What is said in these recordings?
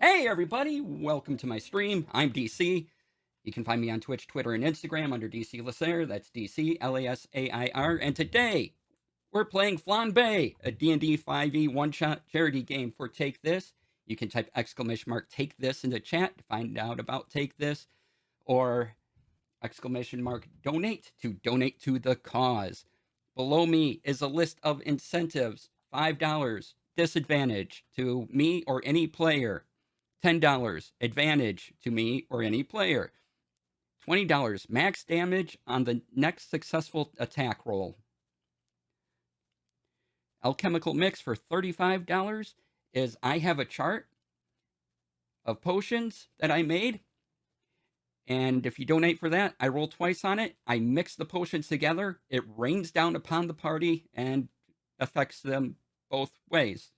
Hey everybody, welcome to my stream. I'm DC. You can find me on Twitch, Twitter, and Instagram under DC Lasair. That's DC Lasair. And today we're playing Flan-Bae, a D&D 5e one-shot charity game for Take This. You can type !Take This into chat to find out about Take This, or !Donate to donate to the cause. Below me is a list of incentives. $5 disadvantage to me or any player. $10 advantage to me or any player. $20 max damage on the next successful attack roll. Alchemical mix for $35 is I have a chart of potions that I made, and if you donate for that, I roll twice on it. I mix the potions together. It rains down upon the party and affects them both ways.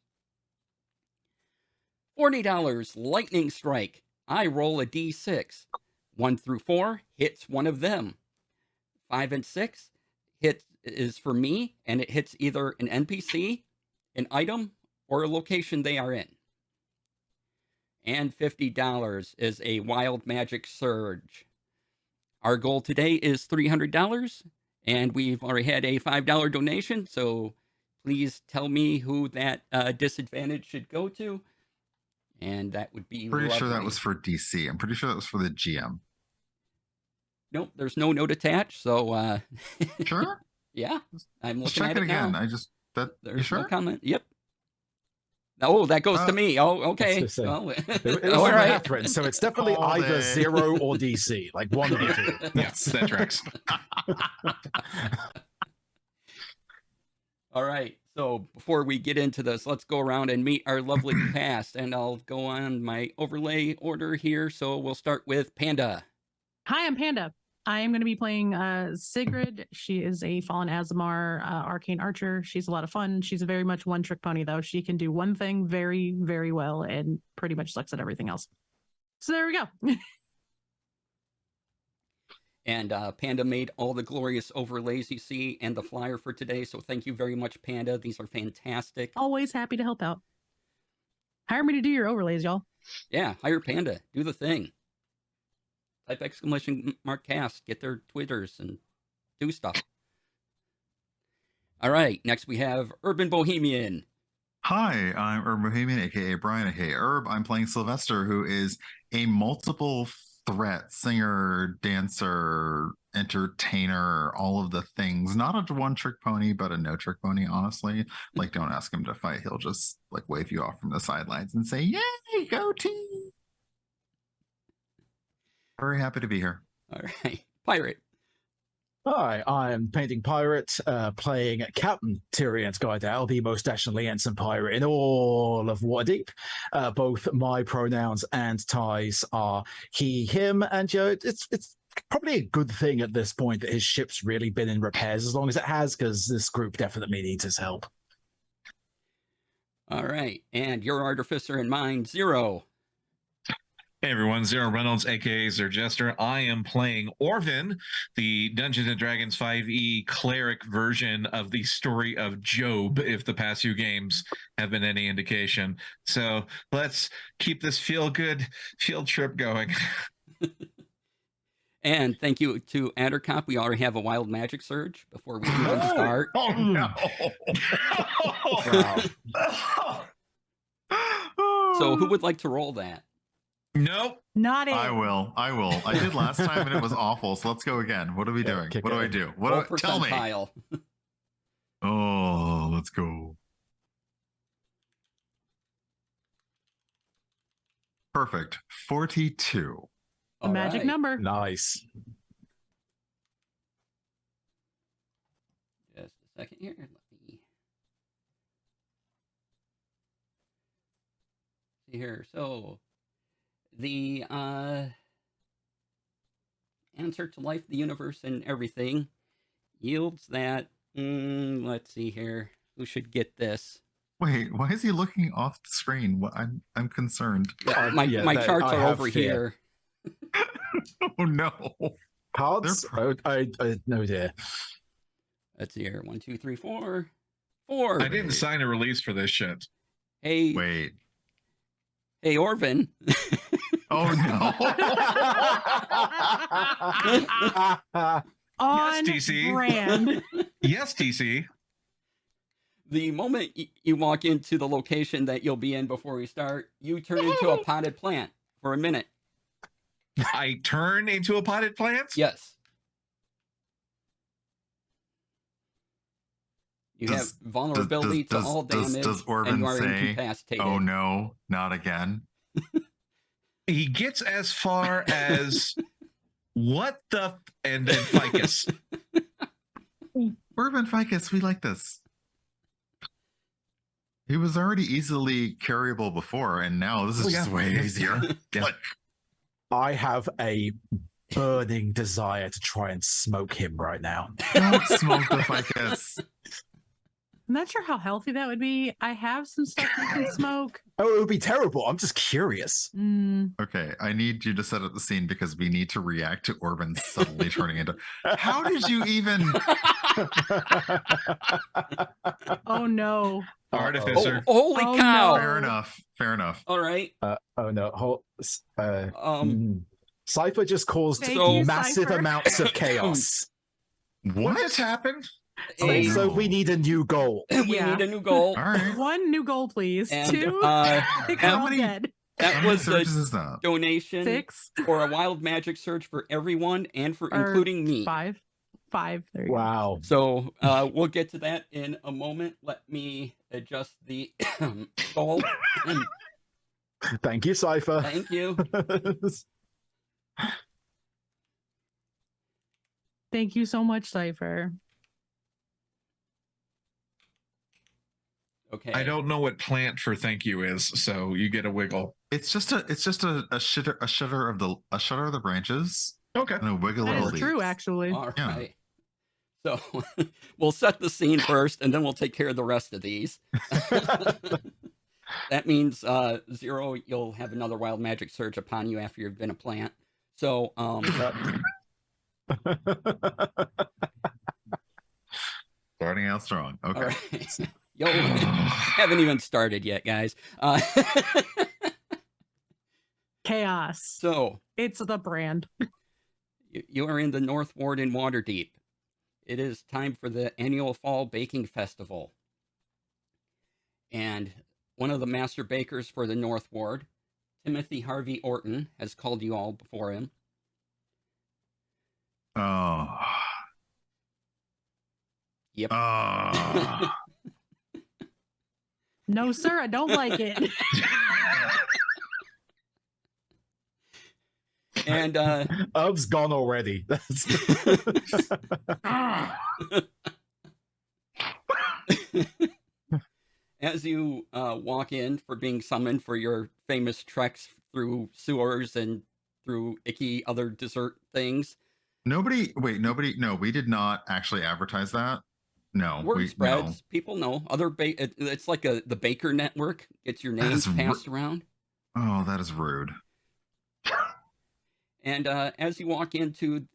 $40 lightning strike. I roll a d6. 1 through 4 hits one of them. 5 and 6 is for me, and it hits either an NPC, an item, or a location they are in. And $50 is a wild magic surge. Our goal today is $300, and we've already had a $5 donation, so please tell me who that disadvantage should go to. And that would be pretty lovely. Sure that was for DC. I'm pretty sure that was for the GM. Nope, there's no note attached, so Sure? Yeah, I'm Let's looking check at it it again. now. There's you sure? No comment. Yep. Oh, that goes to me. Oh, okay. Well, it was all right. Catherine, so it's definitely either Xero or DC, like one of the two. Yes, that tracks. All right. So before we get into this, let's go around and meet our lovely cast, and I'll go on my overlay order here. So we'll start with Panda. Hi, I'm Panda. I am going to be playing Sigrid. She is a Fallen Azamar arcane archer. She's a lot of fun. She's a very much one-trick pony, though. She can do one thing very, very well and pretty much sucks at everything else. So there we go. And Panda made all the glorious overlays you see and the flyer for today. So thank you very much, Panda. These are fantastic. Always happy to help out. Hire me to do your overlays, y'all. Yeah, hire Panda. Do the thing. Type !Cast. Get their Twitters and do stuff. All right. Next we have Urbanbogemian. Hi, I'm Urbanbogemian, aka Brian, aka Herb. I'm playing Sylvester, who is a multiple threat singer, dancer, entertainer, all of the things. Not a one-trick pony, but a no-trick pony, honestly. Like, don't ask him to fight. He'll just like wave you off from the sidelines and say, "Yay, go team!" Very happy to be here. All right. Pirate. Hi, I'm PaintingPirate, playing Captain Tyrion Skydale, the most dashingly handsome pirate in all of Waterdeep. Both my pronouns and ties are he, him, and it's probably a good thing at this point that his ship's really been in repairs as long as it has, because this group definitely needs his help. All right. And your artificer and mine, Xero. Hey everyone, Xero Reynolds, aka Zerjester. I am playing Orvin, the Dungeons & Dragons 5e cleric version of the story of Job, if the past few games have been any indication. So let's keep this feel-good field trip going. And thank you to Addercop. We already have a wild magic surge before we even start. Oh no! So who would like to roll that? Nope. Not it. I will. I did last time and it was awful. So let's go again. What are we doing? What do I do? Tell me. Oh, let's go. Perfect. 42. The magic number. Nice. Just a second here. Let me see here. So the answer to life, the universe, and everything yields that. Let's see here. Who should get this? Wait, why is he looking off the screen? I'm concerned. Yeah, my charts are over here. Oh no! Cards? I no dear. Let's see here. 1, 2, 3, 4. 4. I didn't sign a release for this shit. Hey, Wait. Hey, Orvin. Oh no. On DC. brand. Yes, TC. The moment you walk into the location that you'll be in before we start, you turn into a potted plant for a minute. I turn into a potted plant? Yes. You have Does- vulnerability to all damage, does and Orvin you are say, incapacitated. "Oh no, not again"? He gets as far as what the and then ficus. Urban Ficus, we like this. He was already easily carryable before, and now this is just way easier. Yeah. Like, I have a burning desire to try and smoke him right now. don't smoke the Ficus. I'm not sure how healthy that would be. I have some stuff you can smoke. Oh, it would be terrible. I'm just curious. Okay, I need you to set up the scene because we need to react to Orban suddenly turning into. How did you even? Oh no. Artificer. Oh, holy Oh, cow! no. Fair enough. Fair enough. All right. Oh no. Cypher just caused Thank you, massive Cypher. amounts of chaos. What just happened? Oh, A- So no. we need a new goal. we Yeah. need a new goal. All right. One new goal, please. And, Two. I think we're how all many- dead. That How many was the surges is that? donation 6 for a wild magic surge for everyone and for Or including me. 5. 5. There you go. Wow. So we'll get to that in a moment. Let me adjust the goal. Thank you, Cypher. Thank you. Thank you so much, Cypher. Okay. I don't know what plant for thank you is, so you get a wiggle. It's just a shudder of the branches Okay. and a wiggle That of is the true, leaves. actually. All Yeah. right. So we'll set the scene first, and then we'll take care of the rest of these. That means Xero, you'll have another wild magic surge upon you after you've been a plant. So Starting out strong. Okay. all right. Yo, haven't even started yet, guys. Chaos. So It's the brand. you are in the North Ward in Waterdeep. It is time for the annual Fall Baking Festival. And one of the master bakers for the North Ward, Timothy Harvey Orton, has called you all before him. Oh. Yep. Oh. No, sir, I don't like it. And Ub's gone already. as you walk in for being summoned for your famous treks through sewers and through icky other dessert things, No, we did not actually advertise that. No, word spreads. No. People know. It's like the Baker Network. Gets your names is passed around. Oh, that is rude. And as you walk into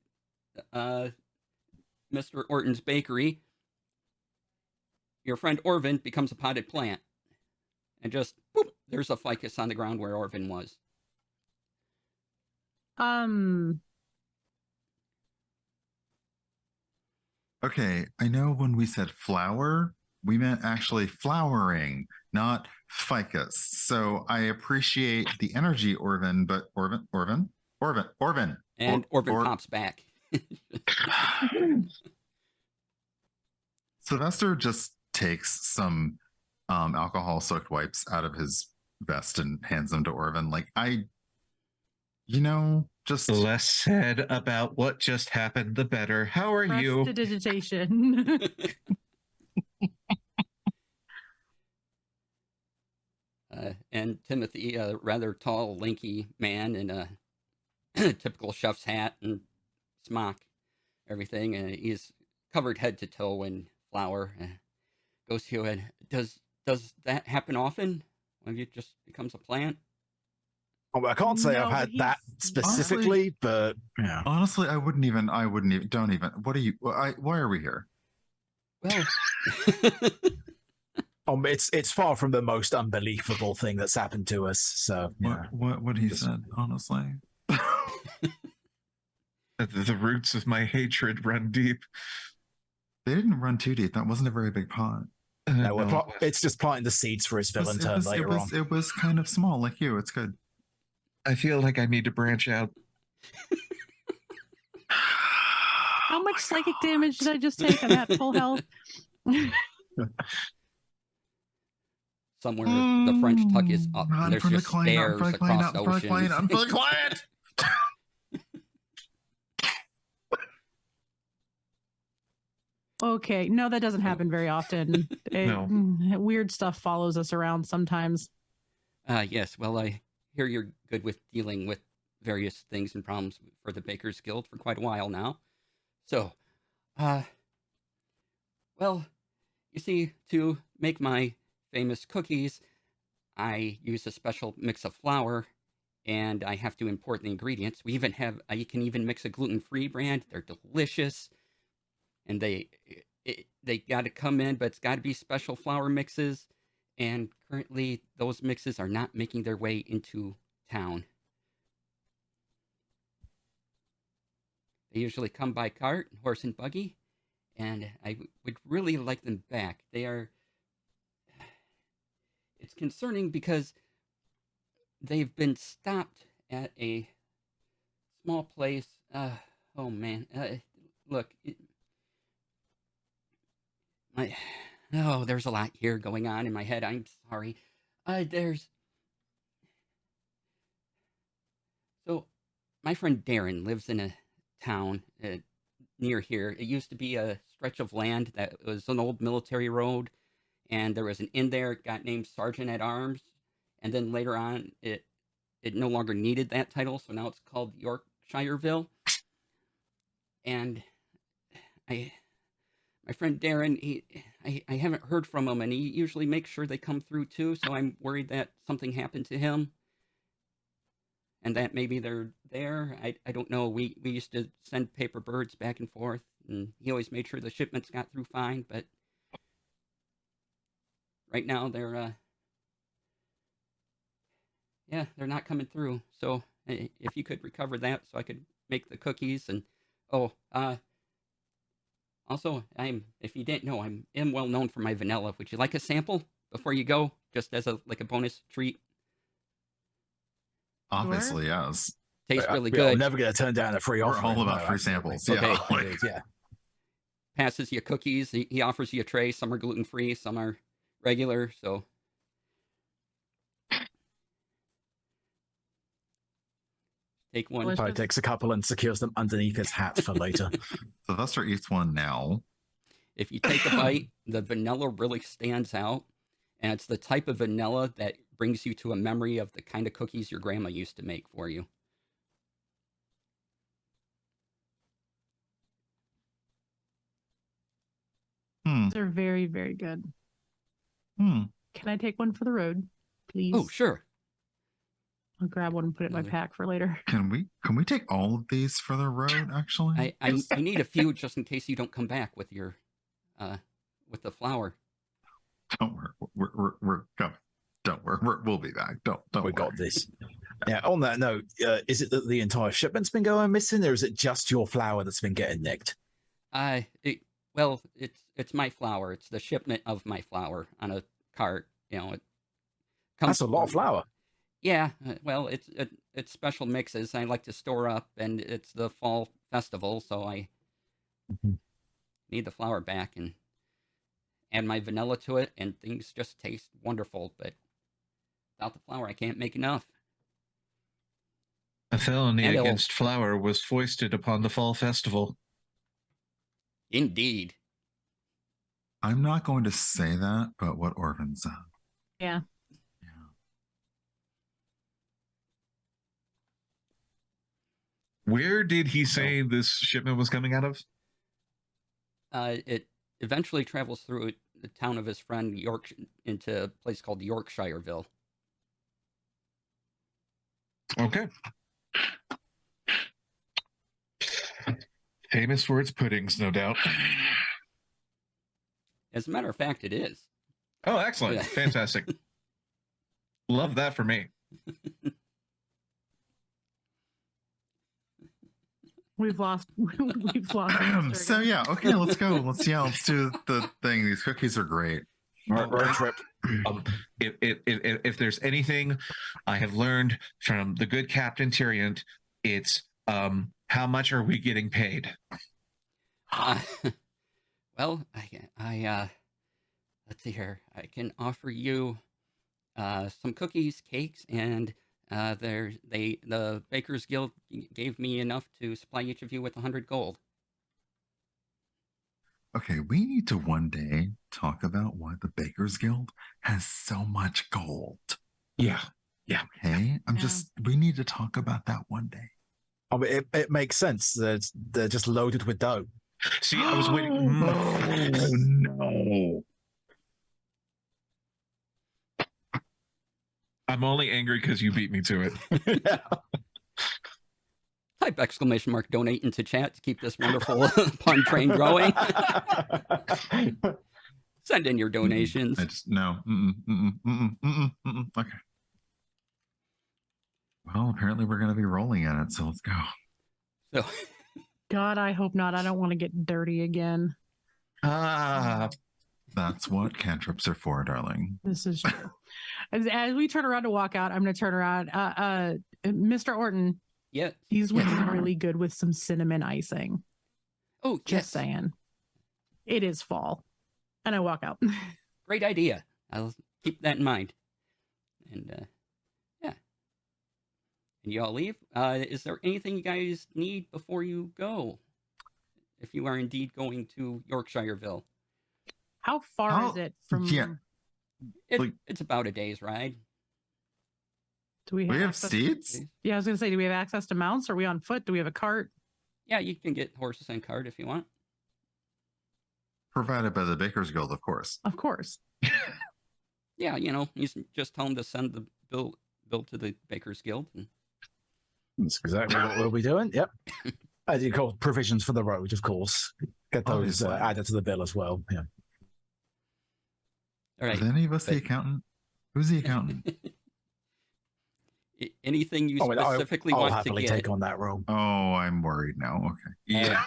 Mr. Orton's bakery, your friend Orvin becomes a potted plant. And just, boop, there's a ficus on the ground where Orvin was. Okay, I know when we said flower, we meant actually flowering, not ficus. So I appreciate the energy, Orvin, but Orvin. And Orvin Or- pops back. Sylvester just takes some alcohol-soaked wipes out of his vest and hands them to Orvin. Like, just The less said about what just happened, the better. How are you? Prestidigitation. And Timothy, a rather tall, lanky man in a typical chef's hat and smock, everything, and he's covered head to toe in flour. Goes to you and does that happen often? When you just becomes a plant? Oh, I can't say No, I've had but that he's- specifically, but yeah. honestly, I wouldn't even. Don't even. What are you? Why are we here? Well, It's far from the most unbelievable thing that's happened to us. So yeah. What he said, honestly. The roots of my hatred run deep. They didn't run too deep. That wasn't a very big pot. No, it's just planting the seeds for his villain turn later on. It was kind of small, like you. It's good. I feel like I need to branch out. How much psychic damage did I just take? I'm at full health. Somewhere the French tuck is up. And there's just stairs across oceans. I'm fully quiet. Okay, no, that doesn't happen very often. Weird stuff follows us around sometimes. Yes, well, I hear you're good with dealing with various things and problems for the Bakers Guild for quite a while now. So, well, you see, to make my famous cookies, I use a special mix of flour, and I have to import the ingredients. We even have, you can even mix a gluten-free brand. They're delicious. And they got to come in, but it's got to be special flour mixes. And currently, those mixes are not making their way into town. They usually come by cart, horse and buggy, and I would really like them back. It's concerning because they've been stopped at a small place. Oh man, look. There's a lot here going on in my head. I'm sorry. So, my friend Darren lives in a town near here. It used to be a stretch of land that was an old military road, and there was an inn there. It got named Sergeant at Arms, and then later on, it no longer needed that title, so now it's called Yorkshireville. And my friend Darren, I haven't heard from him, and he usually makes sure they come through too, so I'm worried that something happened to him. And that maybe they're there. I don't know. We used to send paper birds back and forth, and he always made sure the shipments got through fine, but right now they're not coming through. So if you could recover that so I could make the cookies. And also, if you didn't know, I'm well known for my vanilla. Would you like a sample before you go, just as a bonus treat? Obviously, yes. Tastes really I'm good. never going to turn down a free offer. We're all about free samples. Okay. Yeah. Passes you cookies. He offers you a tray. Some are gluten-free, some are regular. So take one. Probably takes a couple and secures them underneath his hat for later. Sylvester eats one now. If you take a bite, the vanilla really stands out. And it's the type of vanilla that brings you to a memory of the kind of cookies your grandma used to make for you. They're very, very good. Can I take one for the road, please? Oh, sure. I'll grab one and put it in my pack for later. Can we take all of these for the road, actually? I need a few just in case you don't come back with your with the flour. Don't worry. We're coming. Don't worry. We'll be back. Don't We got this. Yeah, on that note, is it that the entire shipment's been going missing, or is it just your flour that's been getting nicked? Well, it's my flour. It's the shipment of my flour on a cart. It comes. That's a lot of flour. Yeah, well, it's special mixes I like to store up, and it's the fall festival, so I need the flour back and add my vanilla to it, and things just taste wonderful. But without the flour, I can't make enough. A felony against flour was foisted upon the fall festival. Indeed. I'm not going to say that, but what Orvin said. Yeah. Where did he say this shipment was coming out of? It eventually travels through the town of his friend York into a place called Yorkshireville. Okay. Famous for its puddings, no doubt. As a matter of fact, it is. Oh, excellent. Yeah. Fantastic. Love that for me. We've lost. We've lost. Mr. So again. yeah, okay, let's go. Let's do the thing. These cookies are great. Road trip. If there's anything I have learned from the good Captain Tyrion, it's how much are we getting paid? Well, I let's see here. I can offer you some cookies, cakes, and the Bakers Guild gave me enough to supply each of you with 100 gold. Okay, we need to one day talk about why the Bakers Guild has so much gold. Yeah. Okay, we need to talk about that one day. I mean, it makes sense. They're just loaded with dough. See, I was waiting. Oh no. I'm only angry because you beat me to it. Type exclamation mark donate into chat to keep this wonderful pun train growing. Send in your donations. No. Okay. Well, apparently we're going to be rolling in it, so let's go. So, God, I hope not. I don't want to get dirty again. That's what cantrips are for, darling. This is true. As we turn around to walk out, I'm going to turn around. Mr. Orton, yeah. he's looking really good with some cinnamon icing. Oh, Just yes. saying. It is fall. And I walk out. Great idea. I'll keep that in mind. And yeah. And you all leave. Is there anything you guys need before you go? If you are indeed going to Yorkshireville. How far is it from? Yeah. It's about a day's ride. Do we have access- steeds? Yeah, I was going to say, do we have access to mounts? Are we on foot? Do we have a cart? Yeah, you can get horses and cart if you want. Provided by the Bakers Guild, of course. Of course. Yeah, you just tell them to send the bill to the Bakers Guild. And... That's exactly what we'll be doing. Yep. As you call provisions for the road, of course. Get those Obviously. added to the bill as well. Yeah. All right. Is any of us the accountant? Who's the accountant? Anything you I'll specifically want to happily get. take on that role. Oh, I'm worried now. Okay. Yeah.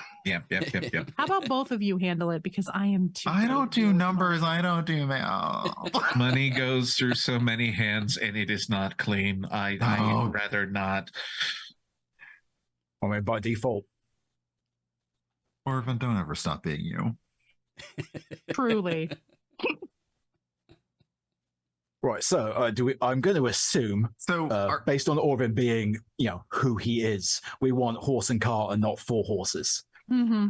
How about both of you handle it? Because I am too. I don't do lazy. numbers. I don't do math. Money goes through so many hands and it is not clean. I'd rather not. I mean, by default. Orvin, don't ever stop being you. Truly. Right. So I'm going to assume, So based on Orvin being, who he is, we want horse and cart and not 4 horses. Mm-hmm.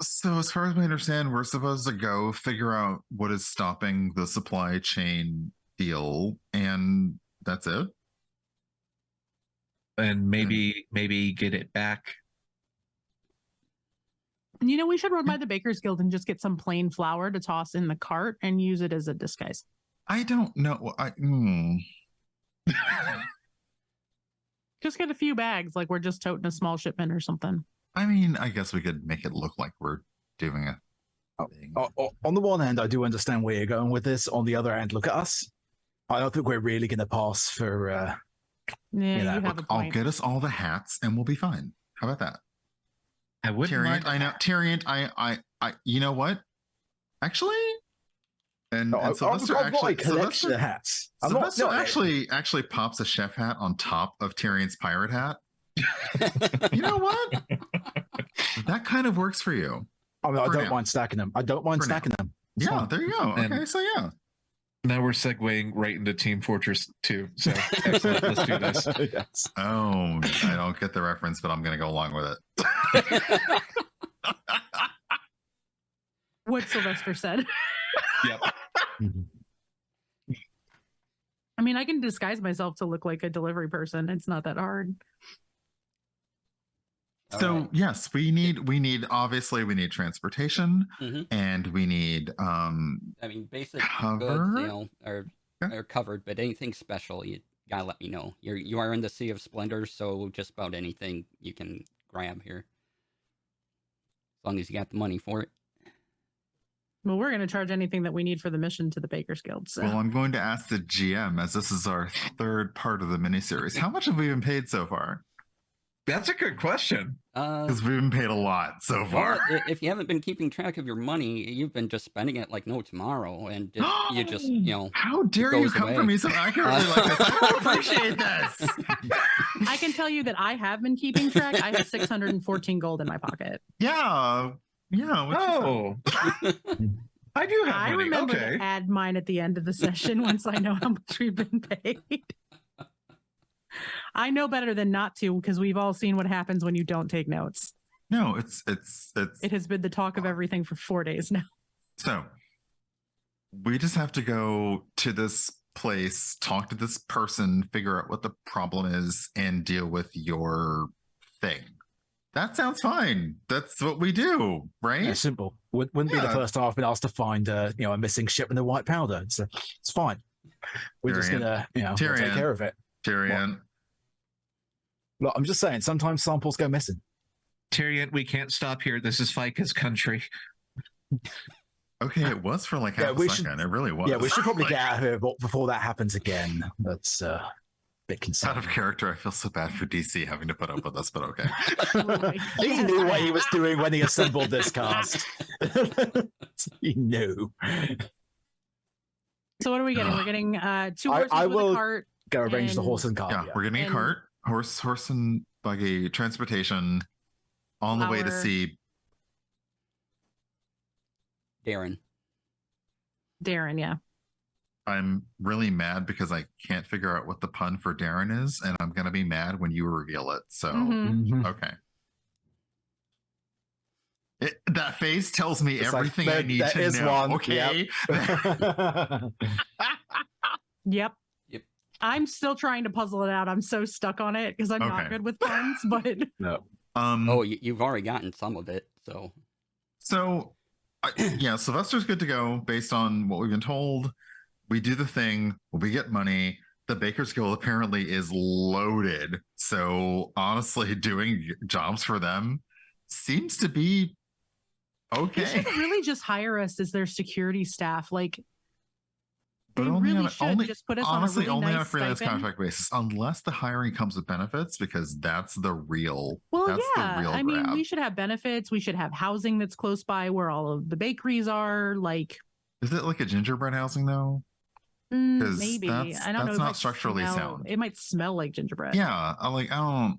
So as far as we understand, we're supposed to go figure out what is stopping the supply chain deal, and that's it. And maybe get it back. We should run by the Bakers Guild and just get some plain flour to toss in the cart and use it as a disguise. I don't know. Just get a few bags, like we're just toting a small shipment or something. I mean, I guess we could make it look like we're doing a thing. On the one hand, I do understand where you're going with this. On the other hand, look at us. I don't think we're really going to pass for. Yeah, you know, have a Look, I'll point. get us all the hats and we'll be fine. How about that? I wouldn't Tyrion, mind. I know. Tyrion, I you know what? Actually, and Sylvester I've got a actually, collection of hats. Sylvester actually pops a chef hat on top of Tyrion's pirate hat. You know what? That kind of works for you. I mean, I For don't now. mind stacking them. I don't mind For now. stacking them. It's Yeah, fine. there you go. And- Okay, so yeah. Now we're segueing right into Team Fortress 2. So excellent. Let's do this. Yes. Oh, I don't get the reference, but I'm going to go along with it. What Sylvester said. Yep. Mhm. I mean, I can disguise myself to look like a delivery person. It's not that hard. All So right. yes, we need obviously we need transportation Mhm. and we need I mean, basic Cover? goods, are covered, but anything special, you gotta let me know. You are in the Sea of Splendor, so just about anything you can grab here, as long as you got the money for it. Well, we're going to charge anything that we need for the mission to the Baker's Guild. So. Well, I'm going to ask the GM, as this is our third part of the miniseries. How much have we been paid so far? That's a good question. Because we've been paid a lot so far. Well, if you haven't been keeping track of your money, you've been just spending it like no tomorrow, and you just, How dare you goes come away. for me so accurately like this? I don't appreciate this. I can tell you that I have been keeping track. I have 614 gold in my pocket. Yeah. Oh. I do have I money. remember Okay. to add mine at the end of the session once I know how much we've been paid. I know better than not to, because we've all seen what happens when you don't take notes. No, it has been the talk of everything for 4 days now. So we just have to go to this place, talk to this person, figure out what the problem is, and deal with your thing. That sounds fine. That's what we do, right? Yeah, simple. Wouldn't be the first time I've been asked to find a missing shipment of white powder. It's fine. We're just gonna we'll take care of it. Tyrion. Look, I'm just saying, sometimes samples go missing. Tyrion, we can't stop here. This is Fika's country. Okay, it was for like half a second. It really was. Yeah, we should probably get out of here before that happens again. That's a bit concerning. Out of character, I feel so bad for DC having to put up with us, but okay. He knew what he was doing when he assembled this cast. He knew. So what are we getting? We're getting 2 horses with a cart. Go arrange the horse and cart. Yeah, we're getting a cart, horse and buggy, transportation on the way to see Darren, yeah. I'm really mad because I can't figure out what the pun for Darren is, and I'm going to be mad when you reveal it. So, okay. That face tells me everything I need to know. Okay. Yep. I'm still trying to puzzle it out. I'm so stuck on it because I'm not good with puns, but no. You've already gotten some of it, so. Yeah, Sylvester's good to go based on what we've been told. We do the thing, we get money. The Baker's Guild apparently is loaded. So honestly, doing jobs for them seems to be okay. They should really just hire us as their security staff. Like, but they really should just put us honestly, on a really only nice on a freelance stipend. contract basis, unless the hiring comes with benefits, because that's the real. Well, that's yeah. the real I mean, grab. we should have benefits. We should have housing that's close by where all of the bakeries are. Like, is it like a gingerbread housing though? Maybe. I don't know. That's not structurally sound. It might smell like gingerbread. Yeah, I don't.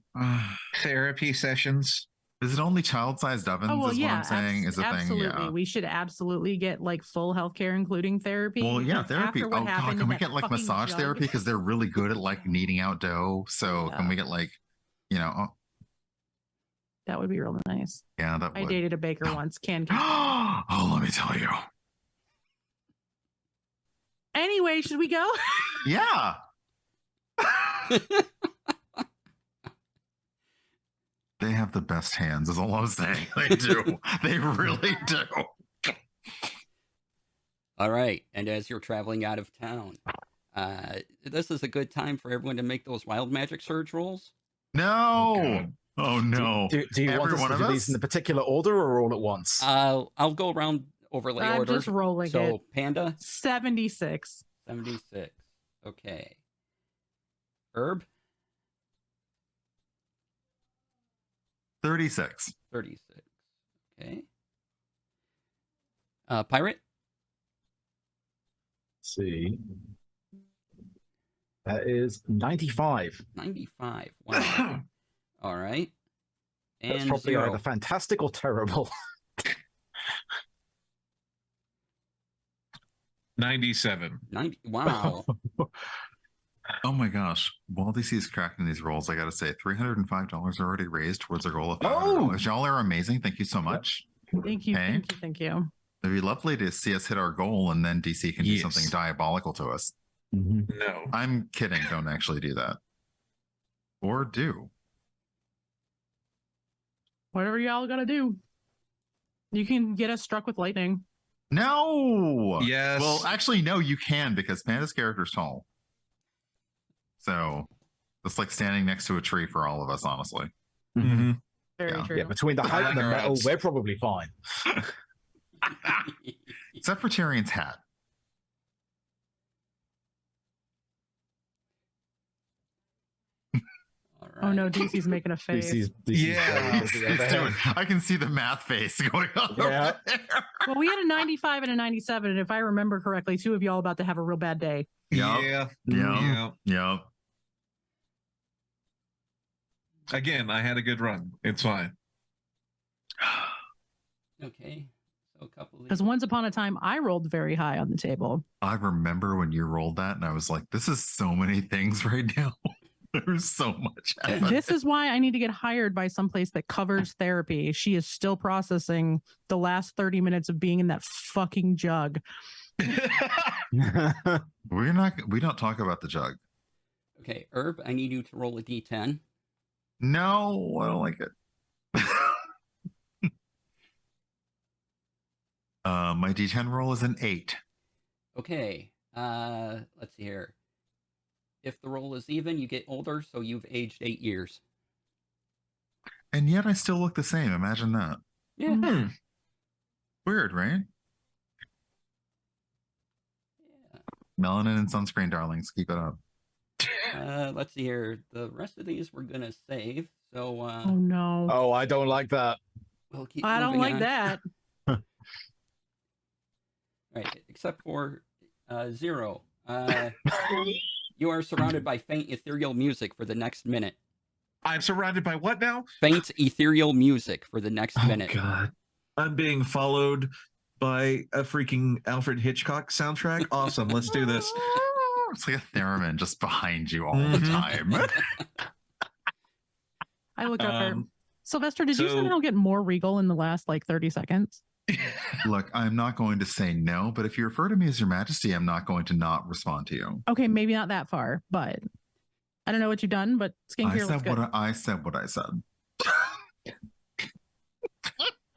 Therapy sessions. Is it only child-sized ovens? Oh, well, is what I'm saying. Is the absolutely. thing? Yeah. We should absolutely get like full healthcare, including therapy. Well, yeah, because therapy. after what Oh god, happened can in we that get like fucking massage jug- therapy because they're really good at like kneading out dough. So can we get like, That would be real nice. Yeah, that I would. dated a baker once. Oh, let me tell you. Anyway, should we go? Yeah. They have the best hands, is all I'm saying. They do. They really do. All right. And as you're traveling out of town, this is a good time for everyone to make those wild magic surge rolls. No. Oh, no. Do you want us to do these in a particular order or all at once? I'll go around overlay I'm order. just rolling so it. Panda? 76. 76. Okay. Herb? 36. 36. Okay. Pirate? Let's see. That is 95. 95. Wow. All right. And That's probably Xero. either fantastic or terrible. 97. 90. Wow. Oh my gosh. While DC is cracking these rolls, I got to say $305 already raised towards our goal of $500. Y'all are amazing. Thank you so much. Thank you. Okay. Thank you. It'd be lovely to see us hit our goal and then DC can do Yes. something diabolical to us. No. I'm kidding. Don't actually do that. Or do. Whatever y'all gotta do. You can get us struck with lightning. No. Yes. Well, actually, no, you can because Panda's character's tall. So it's like standing next to a tree for all of us, honestly. Mm-hmm. Very Yeah. true. Yeah, between the height and the Like our metal, odds. we're probably fine. Except for Tyrion's hat. All Oh no, right. DC's making a face. DC's Yeah. very busy over here. I can see the math face going on Yeah. over there. Well, we had a 95 and a 97, and if I remember correctly, two of y'all about to have a real bad day. Yep. Yeah. Yep. Again, I had a good run. It's fine. Okay. So a couple of Because once upon a time, I rolled very high on the table. I remember when you rolled that, and I was like, "This is so many things right now. There's so much happening." This is why I need to get hired by someplace that covers therapy. She is still processing the last 30 minutes of being in that fucking jug. We don't talk about the jug. Okay, Herb, I need you to roll a d10. No, I don't like it. My D10 roll is an 8. Okay. Let's see here. If the roll is even, you get older, so you've aged 8 years. And yet I still look the same. Imagine that. Yeah. Hmm. Weird, right? Melanin and sunscreen, darlings. Keep it up. Let's see here. The rest of these we're gonna save. So Oh no. Oh, I don't like that. we'll keep. I don't moving like on. that. Right, except for Xero. You are surrounded by faint ethereal music for the next minute. I'm surrounded by what now? Faint ethereal music for the next minute. God. I'm being followed by a freaking Alfred Hitchcock soundtrack. Awesome. Let's do this. It's like a theremin just behind you all the Mhm. time. I look up her. Um, Sylvester, did you so- somehow get more regal in the last like 30 seconds? Look, I'm not going to say no, but if you refer to me as Your Majesty, I'm not going to not respond to you. Okay, maybe not that far, but I don't know what you've done, but I skincare looks said good. I said what I said.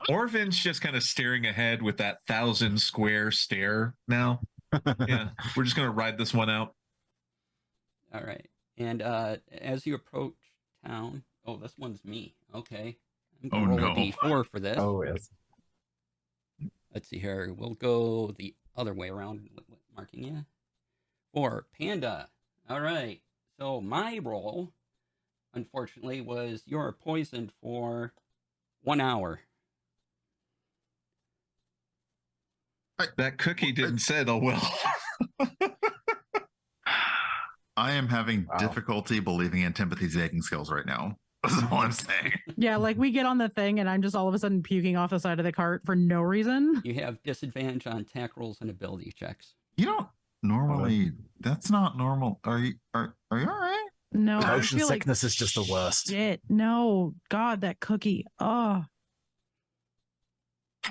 Orphan's just kind of staring ahead with that 1,000 square stare now. Yeah, we're just going to ride this one out. All right. And as you approach town, oh, this one's me. Okay. I'm gonna Oh, roll no. a d4 for this. Oh, yes. Let's see here. We'll go the other way around, marking you. 4, Panda. All right. So my roll, unfortunately, was you're poisoned for 1 hour. That cookie didn't settle well. I am having Wow. difficulty believing in Timothy's baking skills right now. That's all I'm saying. Yeah, like we get on the thing and I'm just all of a sudden puking off the side of the cart for no reason. You have disadvantage on attack rolls and ability checks. You don't normally. That's not normal. Are you all right? No, I Motion feel like sickness is just the worst. shit. No, God, that cookie. Oh.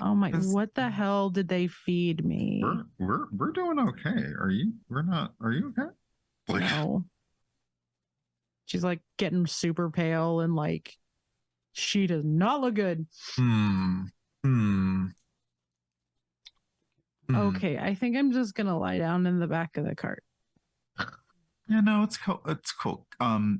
Oh my, This- what the hell did they feed me? We're doing okay. Are you? We're not. Are you okay? Like, No. She's like getting super pale and like she does not look good. Hmm. Okay, I think I'm just gonna lie down in the back of the cart. yeah, no, it's cool. It's cool.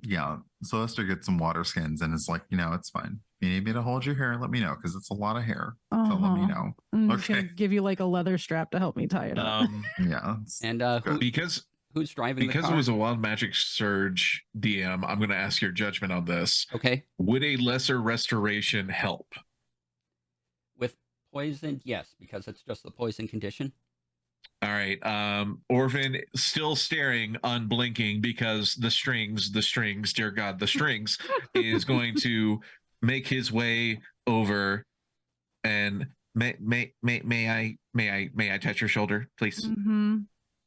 Yeah. Sylvester gets some water skins and it's like, it's fine. If you need me to hold your hair, let me know because it's a lot of hair. So let me Uh-huh. know. I'm just gonna Okay. give you like a leather strap to help me tie it up. Yeah. it's- And Because who's driving the because car? it was a Wild Magic Surge DM, I'm going to ask your judgment on this. Okay. Would a lesser restoration help? With poisoned, yes, because it's just the poison condition. All right. Orphan still staring, unblinking, because the strings, dear God, the strings is going to make his way over and may I touch your shoulder, please? Mm-hmm.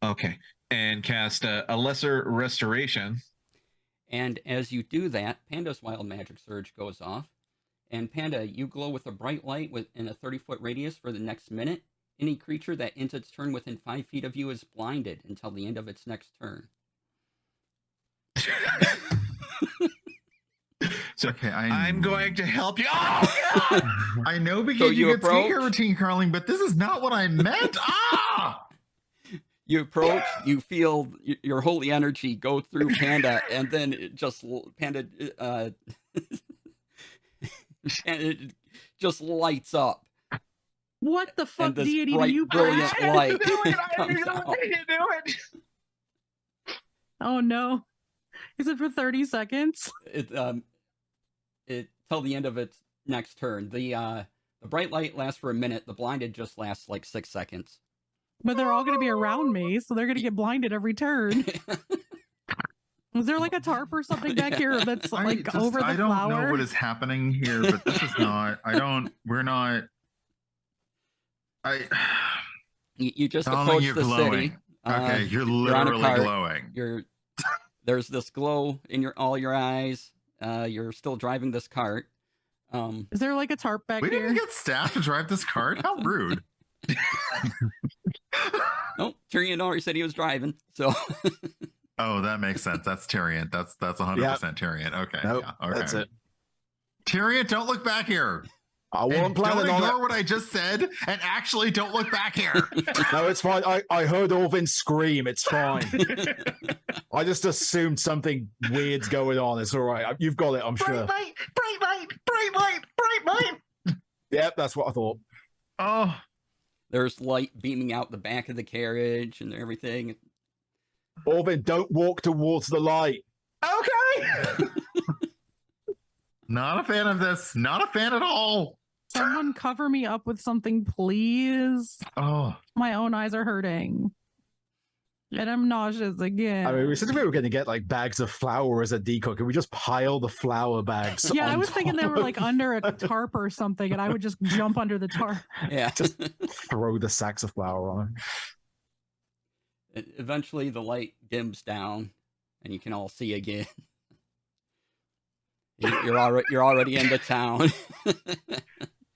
Okay. And cast a lesser restoration. And as you do that, Panda's wild magic surge goes off. And Panda, you glow with a bright light within a 30-foot radius for the next minute. Any creature that ends its turn within 5 feet of you is blinded until the end of its next turn. So okay. I'm going to help you. Oh, God! I know because So you you get skincare approach? routine, Carling, but this is not what I meant. You approach, you feel your holy energy go through Panda, and then it just Panda, and it just lights up. What the fuck and this deity do bright, you brilliant pray? light Do it, I comes didn't know out. I didn't do it. Oh no. Is it for 30 seconds? It till the end of its next turn. The bright light lasts for a minute. The blinded just lasts like 6 seconds. But they're all going to be around me, so they're going to get blinded every turn. Was there like a tarp or something back here that's like over the I don't flower? know what is happening here, but this is not. We're not. You just Darling, approach you're the glowing. city. Okay, you're on a literally cart. glowing. There's this glow in all your eyes. You're still driving this cart. Is there like a tarp back We here? didn't get staff to drive this cart. How rude! Oh, Tyrion already said he was driving, so Oh, that makes sense. That's Tyrion. That's 100% Tyrion. Okay, Nope, yeah, okay. that's it. Tyrion, don't look back here. I And wasn't don't planning on ignore it. what I just said, and actually don't look back here. No, it's fine. I heard Orvin scream. It's fine. I just assumed something weird's going on. It's all right. You've got it, I'm sure. Bright light. Yep, that's what I thought. Oh, there's light beaming out the back of the carriage and everything. Orvin, don't walk towards the light. okay. Not a fan of this. Not a fan at all. Someone cover me up with something, please. Oh, My own eyes are hurting. And I'm nauseous again. I mean, we said we were going to get like bags of flour as a decoy. Can we just pile the flour bags? Yeah, I on was thinking they top were of- like under a tarp or something, and I would just jump under the tarp. Yeah. Just throw the sacks of flour on it. Eventually, the light dims down, and you can all see again. You're already in the town.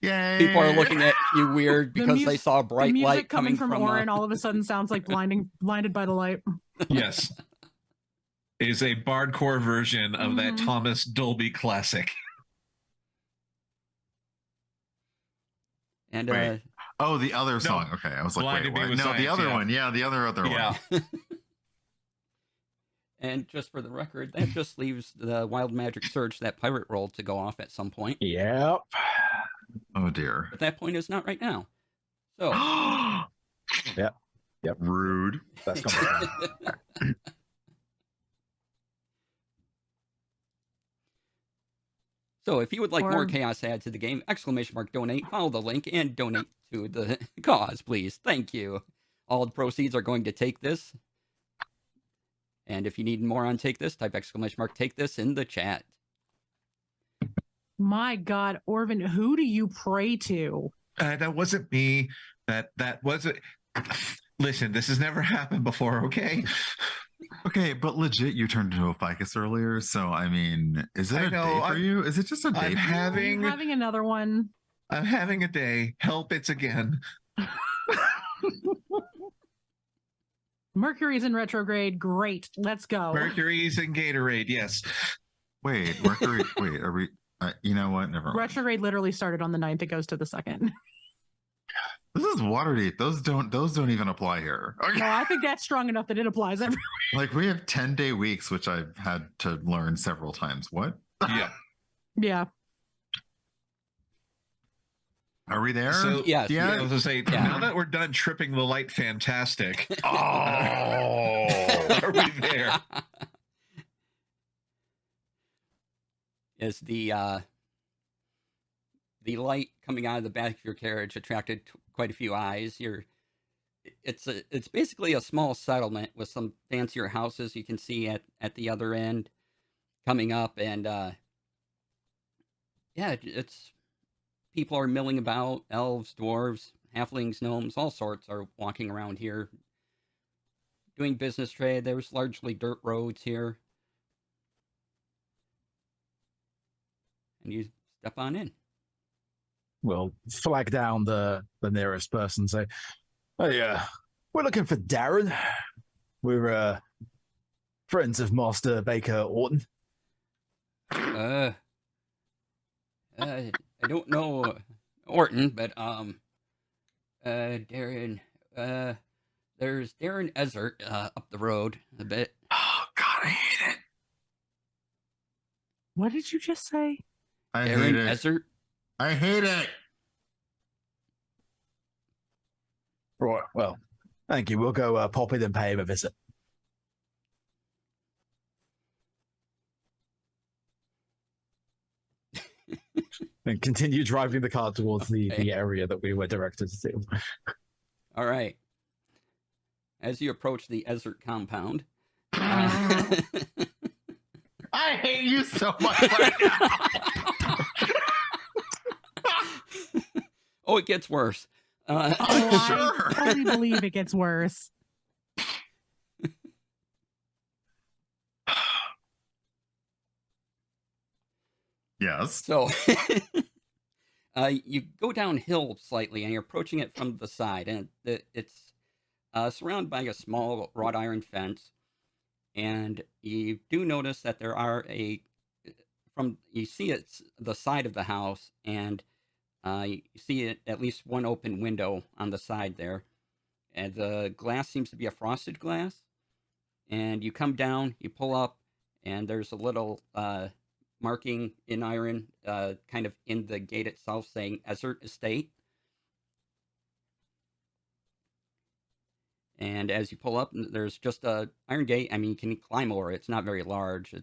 yay! People are looking at you weird The because they mus- saw a The bright music light coming coming from Orin all of a sudden sounds like blinded by the light. Yes. Is a bardcore version of that Mhm. Thomas Dolby classic. and Wait. Oh, the other song. Okay, I was like, Blinded wait, Me what? with No, the Science, other yeah. one. Yeah, the other Yeah. one. and just for the record, that just leaves the Wild Magic Surge, that pirate roll, to go off at some point. Yep. Oh dear. But that point is not right now. So Yep. Rude. That's coming. So if you would like more Or- chaos add to the game, !donate, follow the link and donate to the cause, please. Thank you. All the proceeds are going to Take This. And if you need more on Take This, type ! Take This in the chat. My God, Orvin, who do you pray to? That wasn't me. That wasn't. Listen, this has never happened before, okay? Okay, but legit, you turned into a ficus earlier. So I mean, is it I a know, day for I'm- you? Is it just a day? I'm for you? having Having another one. I'm having a day. Help, it's again. Mercury's in retrograde. Great. Let's go. Mercury's and Gatorade, yes. Wait, Mercury. Wait, are we? You know what? Never mind. Retrograde literally started on the 9th. It goes to the 2nd. This is Waterdeep. Those don't even apply here. Okay. No, I think that's strong enough that it applies everywhere. Like we have 10-day weeks, which I've had to learn several times. What? Yeah. Yeah. Are we there? So Yes. Yeah. I was gonna say, Yeah. now that we're done tripping the light, fantastic. Oh. Are we there? Is the light coming out of the back of your carriage attracted quite a few eyes. It's basically a small settlement with some fancier houses you can see at the other end coming up, and yeah, it's people are milling about. Elves, dwarves, halflings, gnomes, all sorts are walking around here doing business trade. There's largely dirt roads here, and you step on in. We'll flag down the nearest person. Say, "Hey, we're looking for Darren. We're friends of Master Baker Orton." I don't know Orton, but Darren, there's Darren Ezert up the road a bit. Oh God, I hate it. What did you just say? I hate Darren it. Ezert. I hate it. Right. Well, thank you. We'll go pop in and pay him a visit. And continue driving the car towards the area that we were directed to. All right. As you approach the Ezert compound, I hate you so much right now. oh, it gets worse. Sure. I fully believe it gets worse. Yes. So you go downhill slightly, and you're approaching it from the side, and it's surrounded by a small wrought iron fence. And you do notice that there are you see it's the side of the house, and you see at least one open window on the side there, and the glass seems to be a frosted glass. And you come down, you pull up, and there's a little marking in iron, kind of in the gate itself, saying Ezert Estate. And as you pull up, there's just a iron gate. I mean, you can climb over it. It's not very large.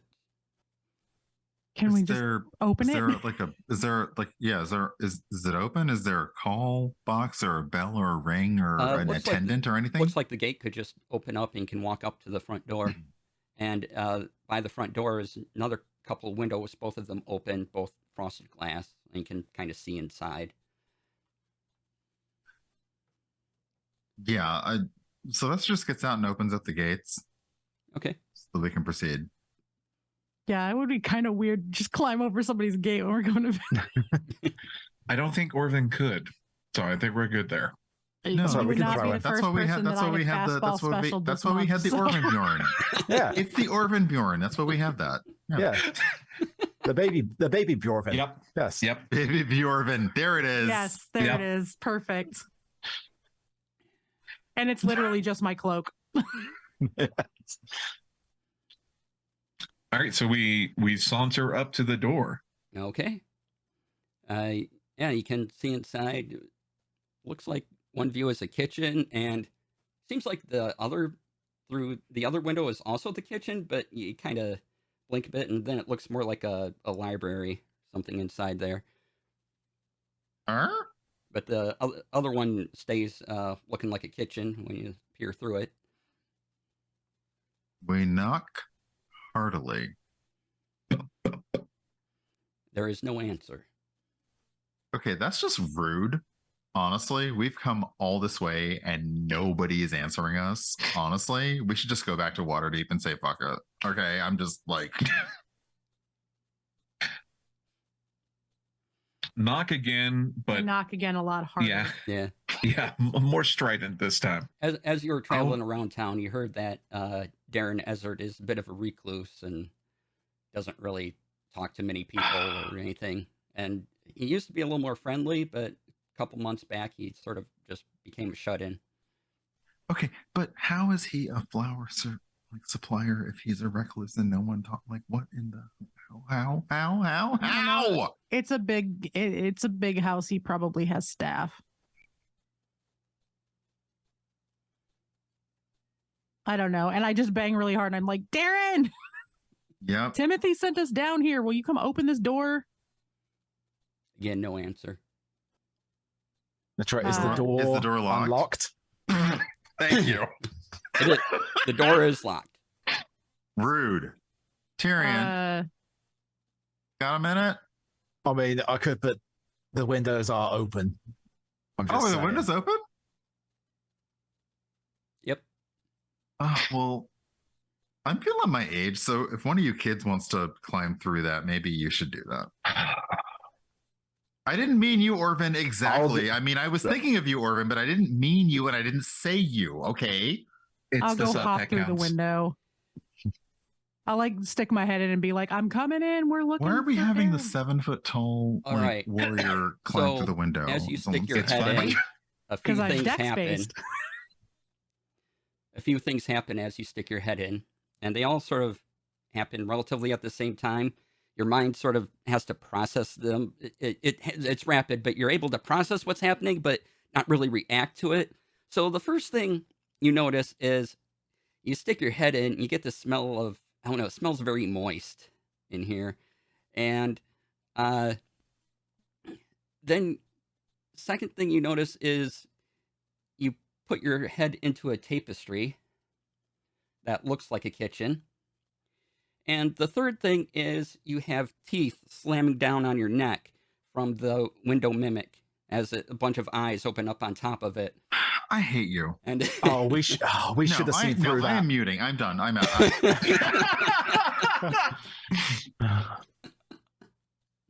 Can we just open it? Is it open? Is there a call box or a bell or a ring or an attendant or anything? Looks like the gate could just open up and you can walk up to the front door. And by the front door is another couple of windows, both of them open, both frosted glass, and you can kind of see inside. Yeah, Sylvester just gets out and opens up the gates. Okay. So we can proceed. Yeah, it would be kind of weird to just climb over somebody's gate when we're going to. I don't think Orvin could. So I think we're good there. No, Sorry, we can throw it. That's why we had the Urbanbogemian. Yeah, it's the Urbanbogemian. That's why we have that. Yeah. The baby Bjorvin. Yep. Yes. Yep. Baby Bjorvin. There it is. Yes, there it is. Perfect. And it's literally just my cloak. Yes. All right, so we saunter up to the door. Okay. Yeah, you can see inside. Looks like one view is a kitchen, and seems like through the other window is also the kitchen, but you kind of blink a bit, and then it looks more like a library, something inside there. But the other one stays looking like a kitchen when you peer through it. We knock heartily. There is no answer. Okay, that's just rude. Honestly, we've come all this way and nobody is answering us. Honestly, we should just go back to Waterdeep and say fuck it. Okay, I'm just like... Knock again, but knock again a lot harder. Yeah. More strident this time. As you were traveling around town, you heard that Darren Ezert is a bit of a recluse and doesn't really talk to many people or anything. And he used to be a little more friendly, but a couple months back, he sort of just became a shut-in. Okay, but how is he a flower supplier if he's a recluse and no one talk? Like, what in the how? It's a big house. He probably has staff. I don't know. And I just bang really hard and I'm like, Darren! Yep. Timothy sent us down here. Will you come open this door? Again, no answer. That's right. Is the door locked? Unlocked? Thank you. The door is locked. Rude. Tyrion. Got a minute? I mean, I could, but the windows are open. The windows open? Yep. Well, I'm feeling my age, so if one of you kids wants to climb through that, maybe you should do that. I didn't mean you, Orvin, exactly. I mean, I was thinking of you, Orvin, but I didn't mean you and I didn't say you, okay? I'll go hop through the window. I'll like stick my head in and be like, I'm coming in. We're looking. Why are we having the 7-foot-tall warrior climb through the window? As you stick your head in, a few things happen. A few things happen as you stick your head in, and they all sort of happen relatively at the same time. Your mind sort of has to process them. It's rapid, but you're able to process what's happening, but not really react to it. So the first thing you notice is you stick your head in, you get the smell of, I don't know, it smells very moist in here. And then second thing you notice is you put your head into a tapestry that looks like a kitchen. And the third thing is you have teeth slamming down on your neck from the window mimic as a bunch of eyes open up on top of it. I hate you. And We should have seen through I am that. muting. I'm done. I'm out.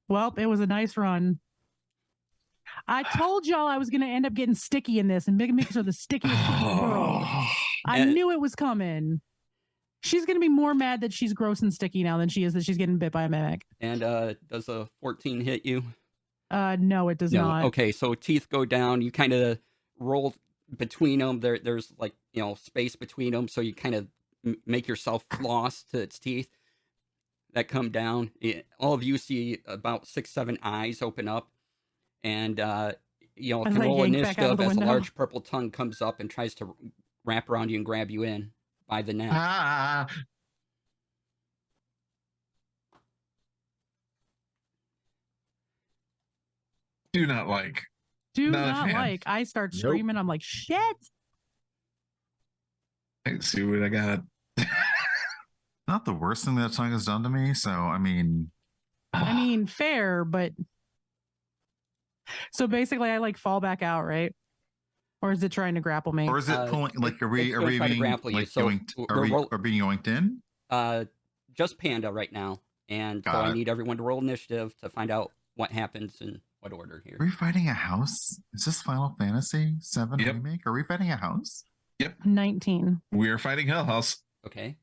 Well, it was a nice run. I told y'all I was going to end up getting sticky in this, and mimics are the stickiest thing in the world. I knew it was coming. She's going to be more mad that she's gross and sticky now than she is that she's getting bit by a mimic. And does a 14 hit you? No, it does not. Okay, so teeth go down. You kind of roll between them. There's like, space between them, so you kind of make yourself floss to its teeth that come down. All of you see about 6-7 eyes open up, and can roll initiative as a large purple tongue comes up and tries to wrap around you and grab you in by the neck. Do not like. I start screaming. I'm like, shit. Let's see what I got. Not the worst thing that tongue has done to me. So, I mean, fair, but so basically I fall back out, right? Or is it trying to grapple me? Or is it pulling, are we being grapple you? So being yoinked in? Just Panda right now. And so I need everyone to roll initiative to find out what happens in what order here. Are we fighting a house? Is this Final Fantasy 7 remake? Are we fighting a house? Yep. 19. We are fighting Hell House. Okay.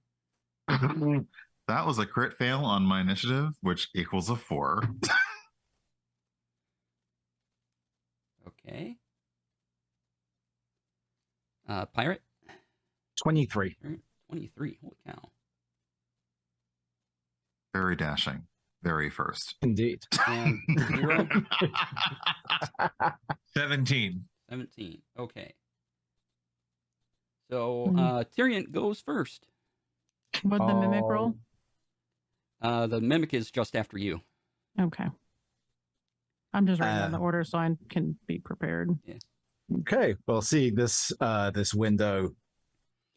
That was a crit fail on my initiative, which equals a 4. Okay. Pirate? 23. 23. Holy cow. Very dashing. Very first. Indeed. And Xero? 17. 17. Okay. So Tyrion goes first. What'd the mimic roll? The mimic is just after you. Okay. I'm just writing down the order so I can be prepared. Yeah. Okay. Well, seeing this window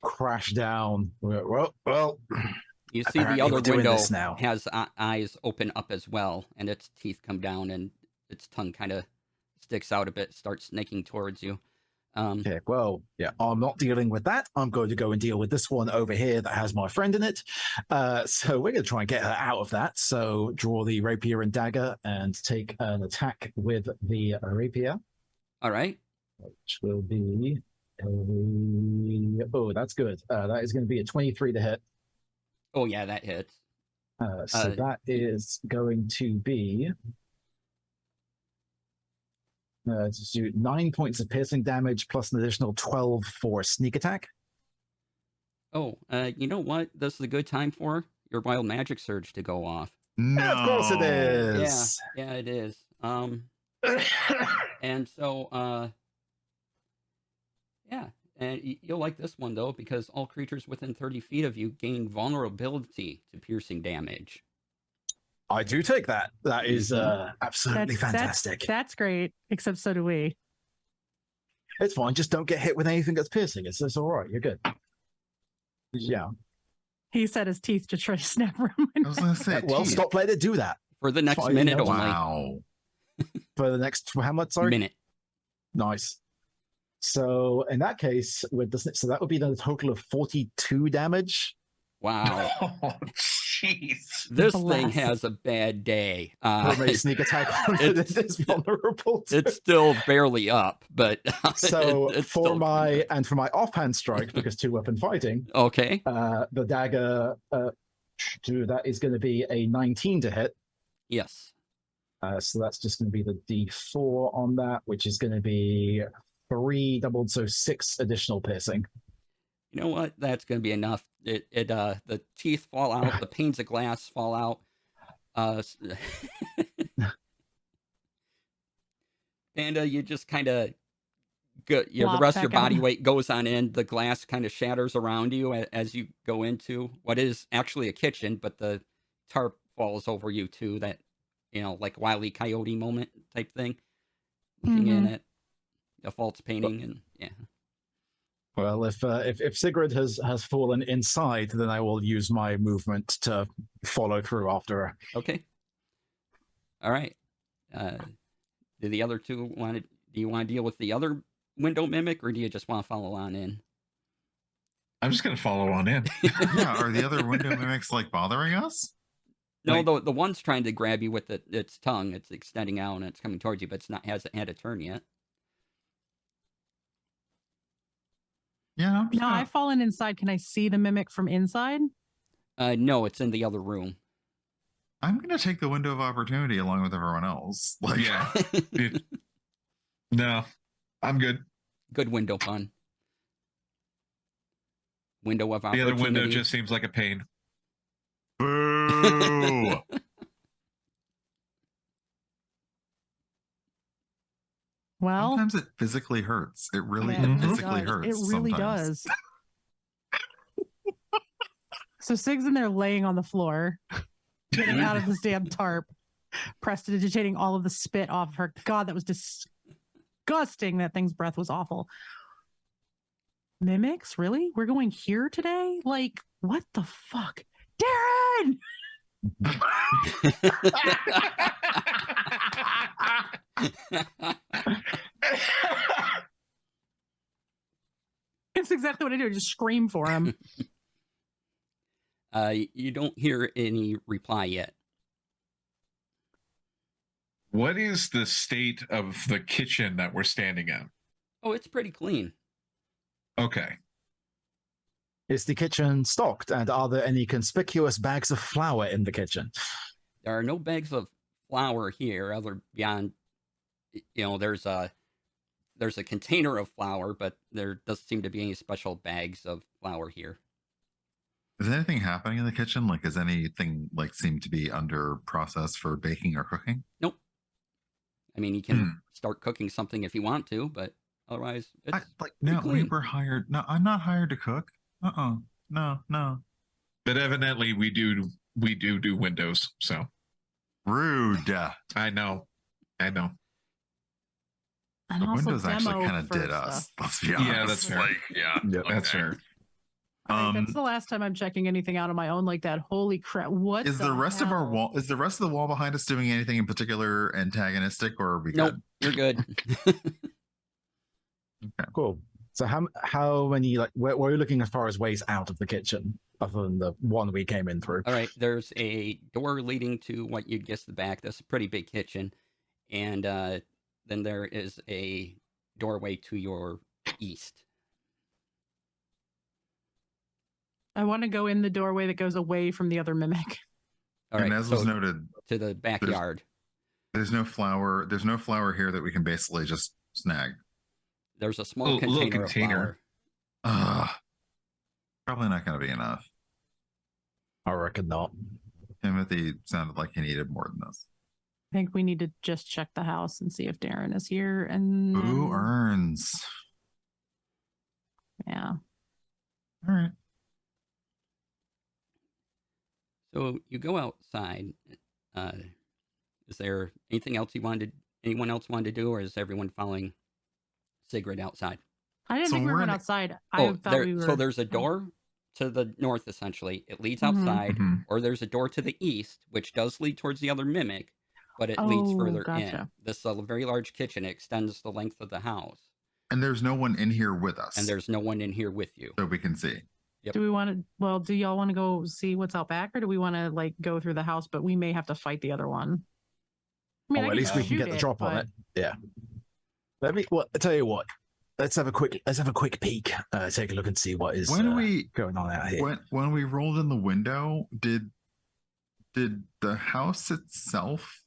crash down. Well. You see the other window has eyes open up as well, and its teeth come down, and its tongue kind of sticks out a bit, starts snaking towards you. Okay, well, yeah, I'm not dealing with that. I'm going to go and deal with this one over here that has my friend in it. So we're going to try and get her out of that. So draw the rapier and dagger and take an attack with the rapier. All right. Which will be... oh, that's good. That is going to be a 23 to hit. Oh, yeah, that hits. So that is going to be... to do 9 points of piercing damage plus an additional 12 for sneak attack. Oh, you know what? This is a good time for your wild magic surge to go off. No, of course it is. Yeah, it is. And so, yeah, and you'll like this one though because all creatures within 30 feet of you gain vulnerability to piercing damage. I do take that. That is absolutely fantastic. That's great, except so do we. It's fine. Just don't get hit with anything that's piercing. It's all right. You're good. Yeah. He set his teeth to try to snap from I was going to say, well, stop letting it do that. For the next minute only. Wow. For the next, how much, sorry? Minute. Nice. So in that case, so that would be the total of 42 damage. Wow. Oh, jeez. This thing has a bad day. Sneak attack it's vulnerable. It's still barely up, but so for my offhand strike, because 2-weapon fighting, okay, the dagger, that is going to be a 19 to hit. Yes. So that's just going to be the D4 on that, which is going to be 3 doubled, so 6 additional piercing. You know what? That's going to be enough. The teeth fall out, the panes of glass fall out. And you just kind of Good. Yeah, the Flop rest of your back out. body weight goes on in. The glass kind of shatters around you as you go into what is actually a kitchen, but the tarp falls over you too. That, like Wile E. Coyote moment type thing. Looking in at a false painting, and yeah. Well, if Sigrid has fallen inside, then I will use my movement to follow through after her. Okay. All right. Do the other two want to? Do you want to deal with the other window mimic, or do you just want to follow on in? I'm just gonna follow on in. Yeah, are the other window mimics like bothering us? No, Like- the one's trying to grab you with its tongue. It's extending out and it's coming towards you, but hasn't had a turn yet. Yeah. No, I've fallen inside. Can I see the mimic from inside? No, it's in the other room. I'm gonna take the window of opportunity along with everyone else. Like, Yeah. No, I'm good. Good window pun. Window of The opportunity. other window just seems like a pain. boo. Well, Sometimes it physically hurts. It really, yeah, it physically does. hurts. It really sometimes. does. So Sig's in there laying on the floor, getting out of this damn tarp, prestidigitating all of the spit off of her. God, that was disgusting. That thing's breath was awful. Mimics? Really? We're going here today? Like, what the fuck? Darren! It's exactly what I do. I just scream for him. You don't hear any reply yet. What is the state of the kitchen that we're standing in? Oh, it's pretty clean. Okay. Is the kitchen stocked, and are there any conspicuous bags of flour in the kitchen? There are no bags of flour here, other beyond, there's a container of flour, but there doesn't seem to be any special bags of flour here. Is anything happening in the kitchen? Like, is anything like seem to be under process for baking or cooking? Nope. I mean, you can start cooking something if you want to, but otherwise, it's no, we clean. were hired. No, I'm not hired to cook. No. But evidently we do windows, so Rude. I know. And The also windows actually demo kind of for did stuff. us. Let's be honest. Yeah, that's fair. Like, yeah, Yep. That's okay. fair. I think that's the last time I'm checking anything out on my own like that. Holy crap. What Is the rest of our hell? wall? Is the rest of the wall behind us doing anything in particular antagonistic, or are we Nope, good? you're good. Cool. So how many, like, where are you looking as far as ways out of the kitchen, other than the one we came in through? All right, there's a door leading to what you'd guess the back. That's a pretty big kitchen. And then there is a doorway to your east. I want to go in the doorway that goes away from the other mimic. All right, and as so was noted, to the backyard. there's no flour. There's no flour here that we can basically just snag. There's a small Little container of container. flour. Probably not going to be enough. I reckon not. Timothy sounded like he needed more than this. I think we need to just check the house and see if Darren is here. And Who earns? yeah. All right. So you go outside. Is there anything else anyone else wanted to do, or is everyone following Sigrid outside? I didn't So think we we're went in- outside. I thought we were. So there's a door to the north, essentially. It leads outside, Mhm. or there's a door to the east, which does lead towards the other mimic, but it leads further in. Gotcha. This is a very large kitchen. It extends the length of the house, And there's no one in here with us. and there's no one in here with you. so we can see. Yep. Do we want to? Well, do y'all want to go see what's out back, or do we want to like go through the house? But we may have to fight the other one. I mean, I At can least we can shoot get the drop on but- it. Yeah. I tell you what. Let's have a quick peek. Take a look and see what is When we going on out here. when we rolled in the window, did the house itself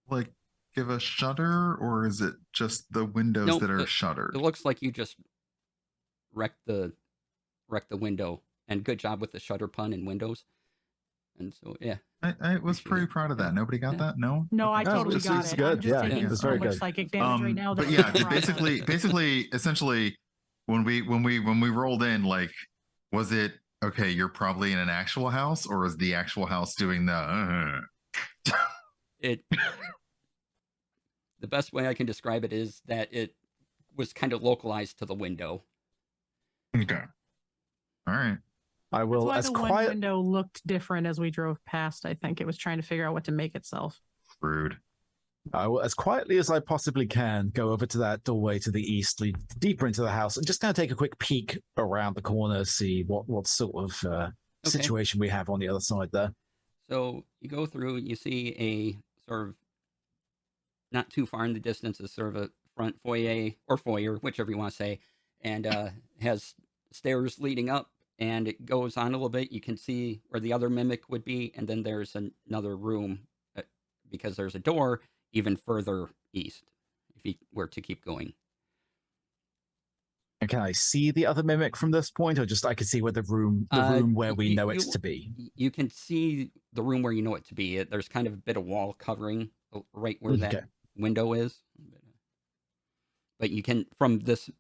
like give a shutter, or is it just the windows Nope, that are shuttered? It looks like you just wrecked the window, and good job with the shutter pun and windows. And so yeah, I was pretty proud of that. Nobody got that? No? No, I Okay. No, totally it's- got it's it. good. I'm just Yeah, taking it's so very much good. psychic damage right now. But that yeah, I'm processing. essentially, when we rolled in, like, was it okay? You're probably in an actual house, or is the actual house doing the? It. The best way I can describe it is that it was kind of localized to the window. Okay. All right. I That's will, why as the one quiet. window looked different as we drove past. I think it was trying to figure out what to make itself. Rude. I will, as quietly as I possibly can, go over to that doorway to the east, lead deeper into the house, and just kind of take a quick peek around the corner, see what sort of situation we have on the other side there. So you go through, you see a sort of not too far in the distance is sort of a front foyer, whichever you want to say, and has stairs leading up, and it goes on a little bit. You can see where the other mimic would be, and then there's another room because there's a door even further east if you were to keep going. And can I see the other mimic from this point, or just I can see where the room where we know it's to be? You can see the room where you know it to be. There's kind of a bit of wall covering right where that Okay. window is, but you can from this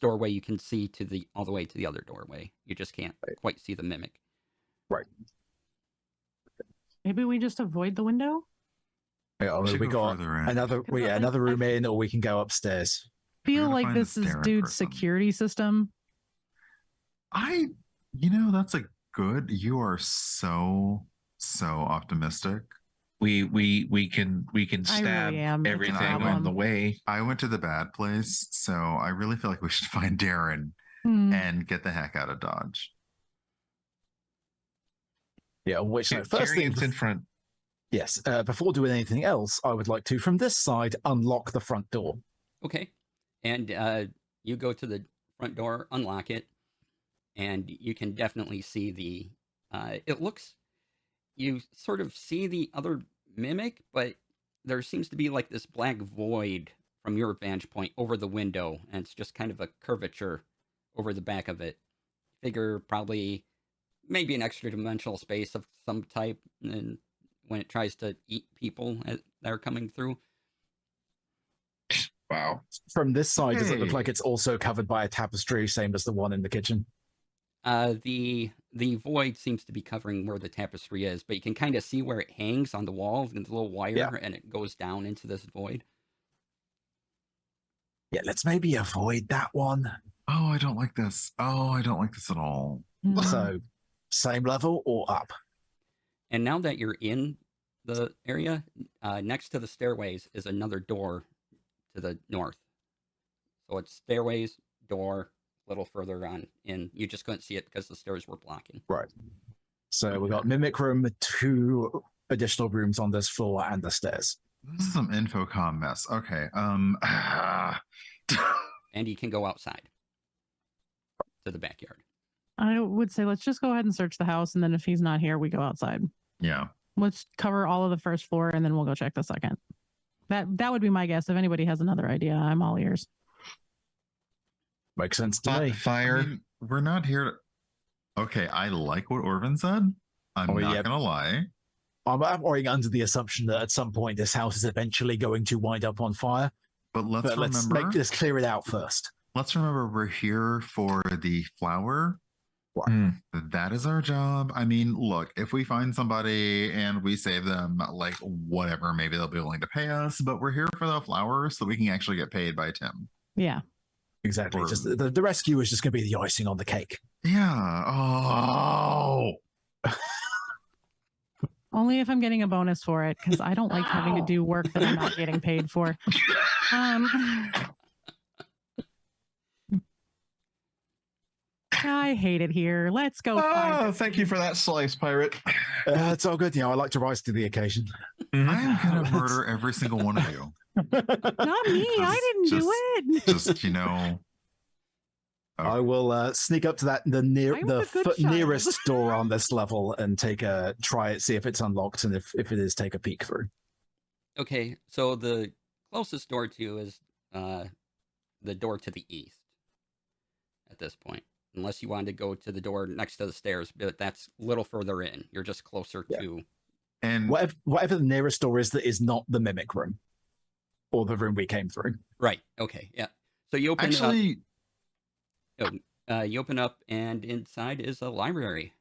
doorway you can see all the way to the other doorway. You just can't quite see the mimic. Right. Maybe we just avoid the window. Yeah, We should we go got further in. another room in, or we can go upstairs. Feel gotta like find the this is staring dude's person. security system. That's a good. You are so optimistic. We can I really stab am. It's a everything on problem. the way. I went to the bad place, so I really feel like we should find Darren Hmm. and get the heck out of Dodge. Yeah, which first thing, Tyrion's in front. yes, before doing anything else, I would like to, from this side, unlock the front door. Okay, and you go to the front door, unlock it, and you can definitely see the. It looks. You sort of see the other mimic, but there seems to be like this black void from your vantage point over the window, and it's just kind of a curvature over the back of it. Figure probably maybe an extra dimensional space of some type, and when it tries to eat people that are coming through. Wow. From this side, does it look Hey. like it's also covered by a tapestry, same as the one in the kitchen? The void seems to be covering where the tapestry is, but you can kind of see where it hangs on the wall, and the little wire, Yeah. and it goes down into this void. Yeah, let's maybe avoid that one. Oh, I don't like this. Oh, I don't like this at all. Hmm. So, same level or up? And now that you're in the area, next to the stairways is another door to the north. So it's stairways, door, a little further on in. You just couldn't see it because the stairs were blocking. Right. So we got mimic room, 2 additional rooms on this floor, and the stairs. This is some infocom mess. Okay. And you can go outside to the backyard. I would say let's just go ahead and search the house, and then if he's not here, we go outside. Yeah. Let's cover all of the first floor, and then we'll go check the second. That would be my guess. If anybody has another idea, I'm all ears. Makes sense to me. Fire. I mean, we're not here to... Okay, I like what Orvin said. I'm Oh, not yeah. gonna lie. I'm operating under the assumption that at some point this house is eventually going to wind up on fire. But let's But remember. let's clear it out first. Let's remember we're here for the flower. Hmm. That is our job. I mean, look, if we find somebody and we save them, like whatever, maybe they'll be willing to pay us. But we're here for the flower so we can actually get paid by Tim. Yeah. Exactly. Or- Just the rescue is just going to be the icing on the cake. Yeah. Oh. Only if I'm getting a bonus for it, because I don't like having to do work that I'm not getting paid for. I hate it here. Let's go. find- Oh, thank you for that slice, pirate. It's all good. I like to rise to the occasion. I am gonna Let's- murder every single one of you. Not me. I didn't do it. Just I will sneak up to the I was a good child. nearest door on this level and try it, see if it's unlocked, and if it is, take a peek through. Okay, so the closest door to you is the door to the east at this point. Unless you wanted to go to the door next to the stairs, but that's a little further in. You're just closer Yeah. to And whatever the nearest door is that is not the mimic room or the room we came through. Right. Okay. Yeah. So you open actually, up. You open up, and inside is a library.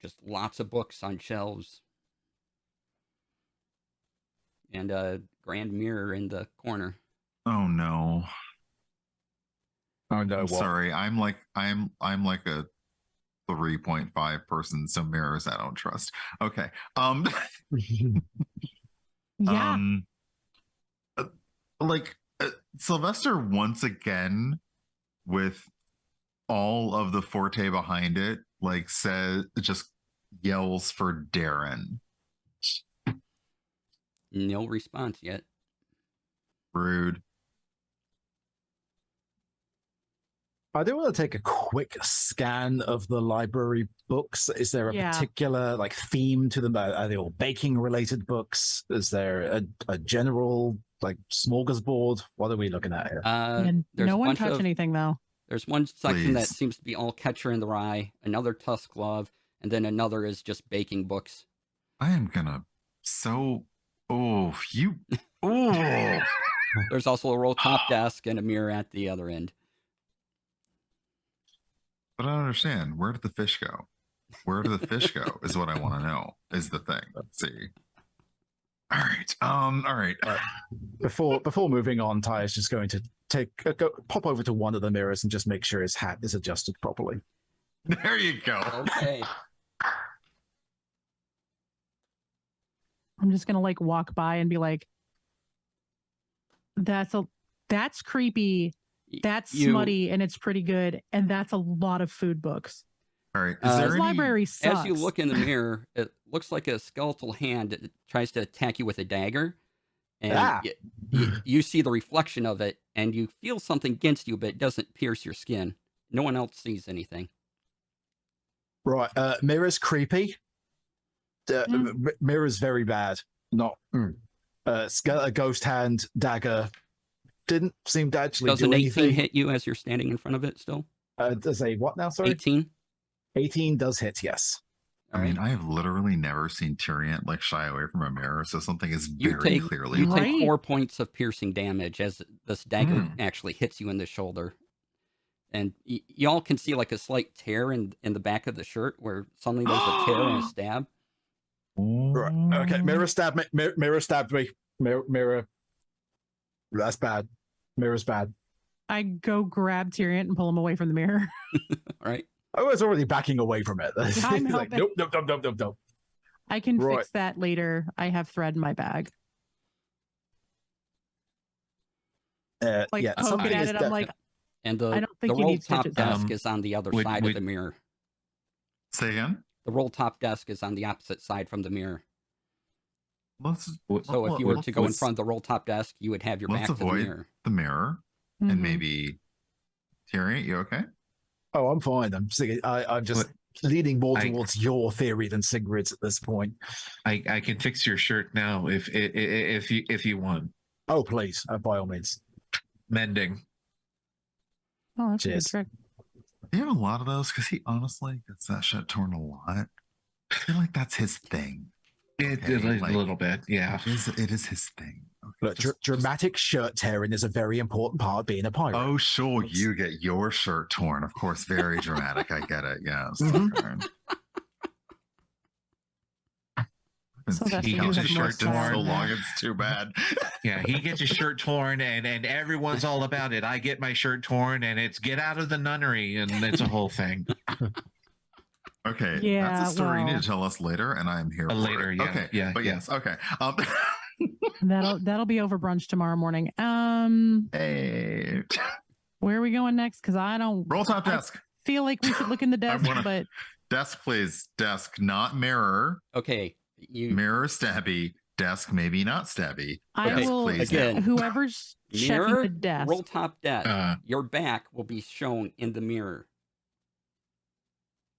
Just lots of books on shelves, and a grand mirror in the corner. oh no. Oh no! I'm sorry. I'm like a 3.5 person, so mirrors I don't trust. Okay. Yeah. Sylvester once again, with all of the forte behind it, like just yells for Darren. No response yet. Rude. I do want to take a quick scan of the library books. Is there a particular like theme to them? Are they all baking related books? Is there a general like smorgasbord? What are we looking at here? No one touch anything though. There's one section that Please. seems to be all Catcher in the Rye, another Tusk Love, and then another is just baking books. I am gonna There's also a roll top desk and a mirror at the other end. But I don't understand. Where did the fish go? Where did the fish go? Is what I want to know. Is the thing. Let's see. All right. All right. Before moving on, Ty is just going to pop over to one of the mirrors and just make sure his hat is adjusted properly. There you go. Okay. I'm just gonna like walk by and be like, that's creepy. That's smutty and it's pretty good. And that's a lot of food books. All right. This library sucks. As you look in the mirror, it looks like a skeletal hand that tries to attack you with a dagger. And you see the reflection of it, and you feel something against you, but it doesn't pierce your skin. No one else sees anything. Right. Mirror's creepy. Mirror's very bad. Not a ghost hand dagger. Didn't seem to actually Does do an 18 anything. hit you as you're standing in front of it still? Does a what now? Sorry, 18. 18 does hit. Yes. I mean, I have literally never seen Tyrion like shy away from a mirror, so something is very clearly You wrong. take 4 points of piercing damage as this dagger actually hits you in the shoulder. And y'all can see like a slight tear in the back of the shirt where suddenly there's a tear and a stab. Right. Okay. Mirror stabbed me. Mirror stabbed me. Mirror. That's bad. Mirror's bad. I go grab Tyrion and pull him away from the mirror. All right. I was already backing away from it. I'm like, helping. Nope. I can fix that later. I have thread in my bag. Like poking at it, I'm like, and I don't think the you roll need top stitches. desk is on the other side of the mirror. Say again? The roll top desk is on the opposite side from the mirror. So if you were to go in front of the roll top desk, you would have your back to the mirror. The mirror, and maybe Tyrion, you okay? Oh, I'm fine. I'm just leaning more towards your theory than Sigrid's at this point. I can fix your shirt now if you want. Oh, please, by all means. Mending. Oh, that's Cheers. a good trick. Do you have a lot of those? Because he honestly gets that shit torn a lot. I feel like that's his thing. A little bit, yeah. It is his thing. Okay, Look, dramatic shirt tearing is a very important part of being a pirate. Oh, sure, you get your shirt torn. Of course, very dramatic. I get it. Yes. Sylvester, He you gets have his more shirt torn style so than long, that. it's too bad. Yeah, he gets his shirt torn, and everyone's all about it. I get my shirt torn, and it's get out of the nunnery, and it's a whole thing. Okay, Yeah, that's a story you need well- to tell us later, and I am here for Later, it. yeah, Okay, yeah, but yeah. yes, okay. That'll be over brunch tomorrow morning. Hey, Where are we going next? Because I don't roll top desk. feel like we should look in the desk, wanna- but Desk, please. Desk, not mirror. Okay. Mirror, stabby. Desk, maybe not stabby. I Desk, will. please. Again. Whoever's checking Mirror, the desk. roll top desk. Your back will be shown in the mirror.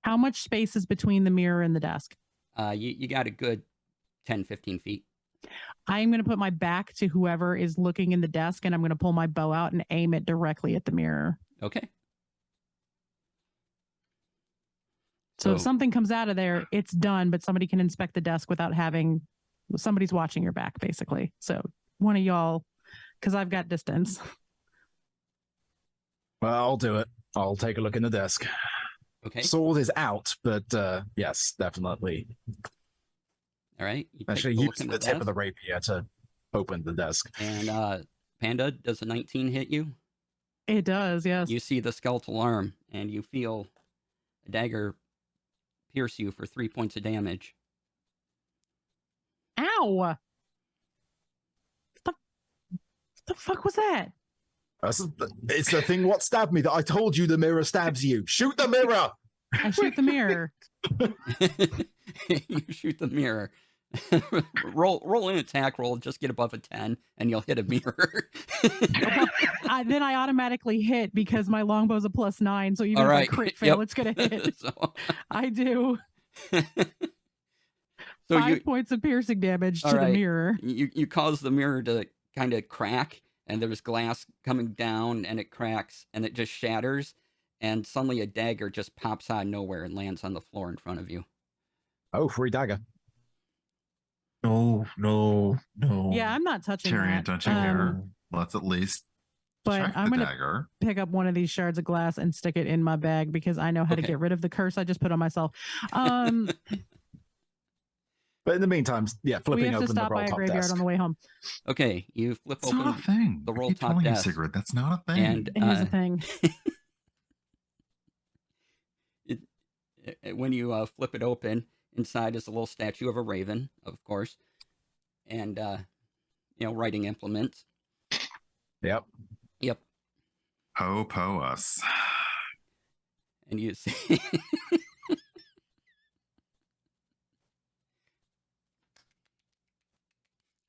How much space is between the mirror and the desk? You got a good 10, 15 feet. I'm going to put my back to whoever is looking in the desk, and I'm going to pull my bow out and aim it directly at the mirror. Okay. So if something comes out of there, it's done, but somebody can inspect the desk without having somebody's watching your back, basically. So one of y'all, because I've got distance. Well, I'll do it. I'll take a look in the desk. Okay. Sword is out, but yes, definitely. All right. You take Actually, a look use in the tip of the rapier to open the desk. And Panda, does a 19 hit you? It does, yes. You see the skeletal arm, and you feel a dagger pierce you for 3 points of damage. Ow! The fuck was that? It's the thing what stabbed me that I told you the mirror stabs you. Shoot the mirror! I shoot the mirror. You shoot the mirror. roll an attack roll, just get above a 10, and you'll hit a mirror. Then I automatically hit because my longbow's a +9, so even if I crit fail, it's going to hit. So, I do. so 5 points of piercing damage to the mirror. You cause the mirror to kind of crack, and there's glass coming down, and it cracks, and it just shatters, and suddenly a dagger just pops out of nowhere and lands on the floor in front of you. Oh, free dagger. No. Yeah, I'm not touching Tyrion, that. don't you care? Let's at least But check I'm the going to dagger. pick up one of these shards of glass and stick it in my bag because I know how to get rid of the curse I just put on myself. But in the meantime, yeah, We flipping have to open the stop roll by a top graveyard desk. on the way home. Okay, you flip It's open not a thing. the I roll keep top telling you, desk. Sigrid, that's not a thing. And It is a thing. when you flip it open, inside is a little statue of a raven, of course, and writing implements. Yep. Po us. And you see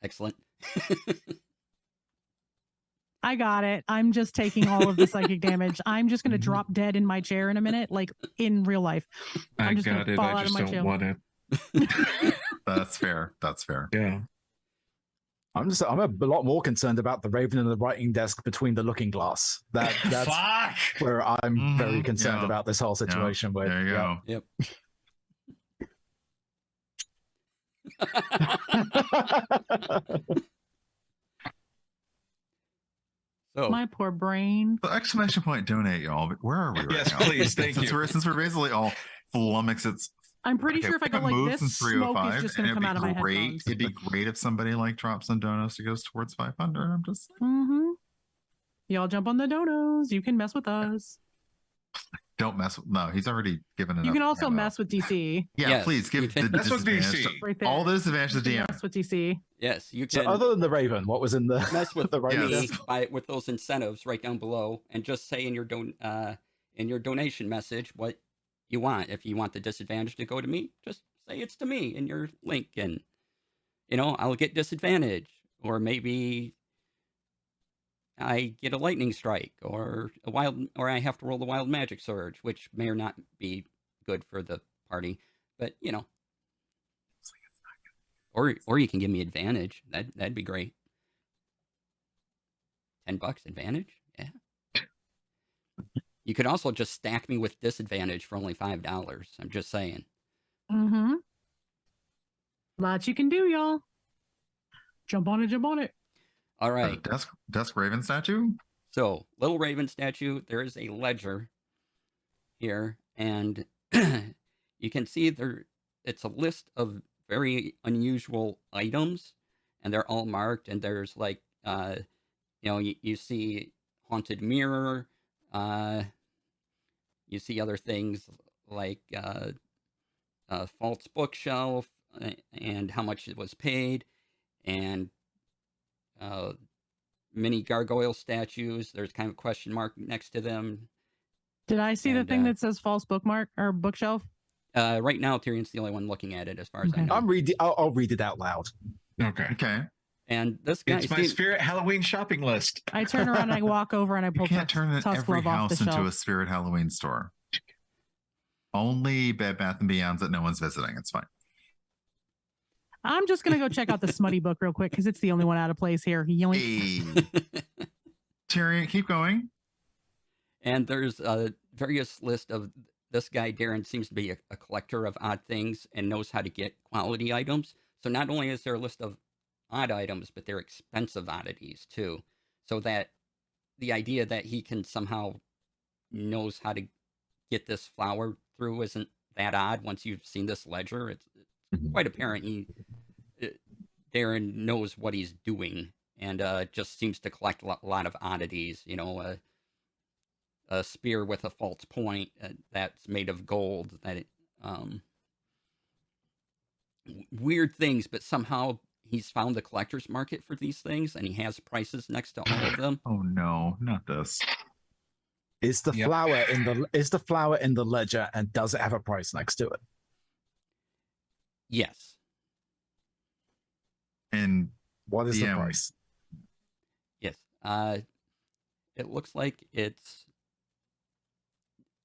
excellent. I got it. I'm just taking all of the psychic damage. I'm just going to drop dead in my chair in a minute, like in real life. I'm just got gonna it. fall I out of just my don't chair. want it. That's fair. That's fair. Yeah. I'm a lot more concerned about the raven and the writing desk between the looking glass. That's Fuck. where I'm very concerned Yeah. about this whole situation. With There you go. Yep. So My poor brain. The exclamation point donate, y'all. But where are we right Yes, now? please. Thank since you. Since we're basically all flummoxed. I'm pretty sure if I go like moved this, since smoke 305, is just going to come out of my headphones. It'd be great if somebody like drops some donos that goes towards 500. I'm just Y'all jump on the donos. You can mess with us. don't mess with. No, he's already given enough. You can also ammo. mess with DC. Yeah, Yes, please you give can the mess with disadvantage. DC. Right there. All the disadvantage You to the can DM. mess with DC. yes, you So can other than the raven, what was in the mess with the writing me desk? with those incentives right down below, and just say in your donation message what you want. If you want the disadvantage to go to me, just say it's to me in your link, and I'll get disadvantage, or maybe I get a lightning strike, or I have to roll the wild magic surge, which may or not be good for the party, but or you can give me advantage. That'd be great. $10 advantage, yeah. You could also just stack me with disadvantage for only $5. I'm just saying. Lots you can do, y'all. Jump on it. All right. Desk raven statue. So, little raven statue. There is a ledger here, and you can see there. It's a list of very unusual items, and they're all marked. And there's like, you see haunted mirror. You see other things like false bookshelf, and how much it was paid, and mini gargoyle statues. There's kind of a question mark next to them. Did I see the thing that says false bookmark or bookshelf? Right now, Tyrion's the only one looking at it, as far as I know. I'll read it out loud. Okay. And this guy, It's my spirit Halloween shopping list. I turn around and I walk over and I You pull can't turn Tusk every Glove off house the into shelf. a spirit Halloween store. Only Bed Bath and Beyonds that no one's visiting. It's fine. I'm just gonna go check out the smutty book real quick because it's the only one out of place here. Yoink. Tyrion, keep going. And there's a various list of this guy Darren seems to be a collector of odd things and knows how to get quality items. So not only is there a list of odd items, but they're expensive oddities too. So that the idea that he can somehow knows how to get this flower through isn't that odd once you've seen this ledger. It's quite apparent Darren knows what he's doing and just seems to collect a lot of oddities. You know, a spear with a false point that's made of gold. That weird things, but somehow he's found the collector's market for these things, and he has prices next to all of them. Oh no, not this. Is the flower in the ledger, and does it have a price next to it? Yes. And what is the price? Yes. It looks like it's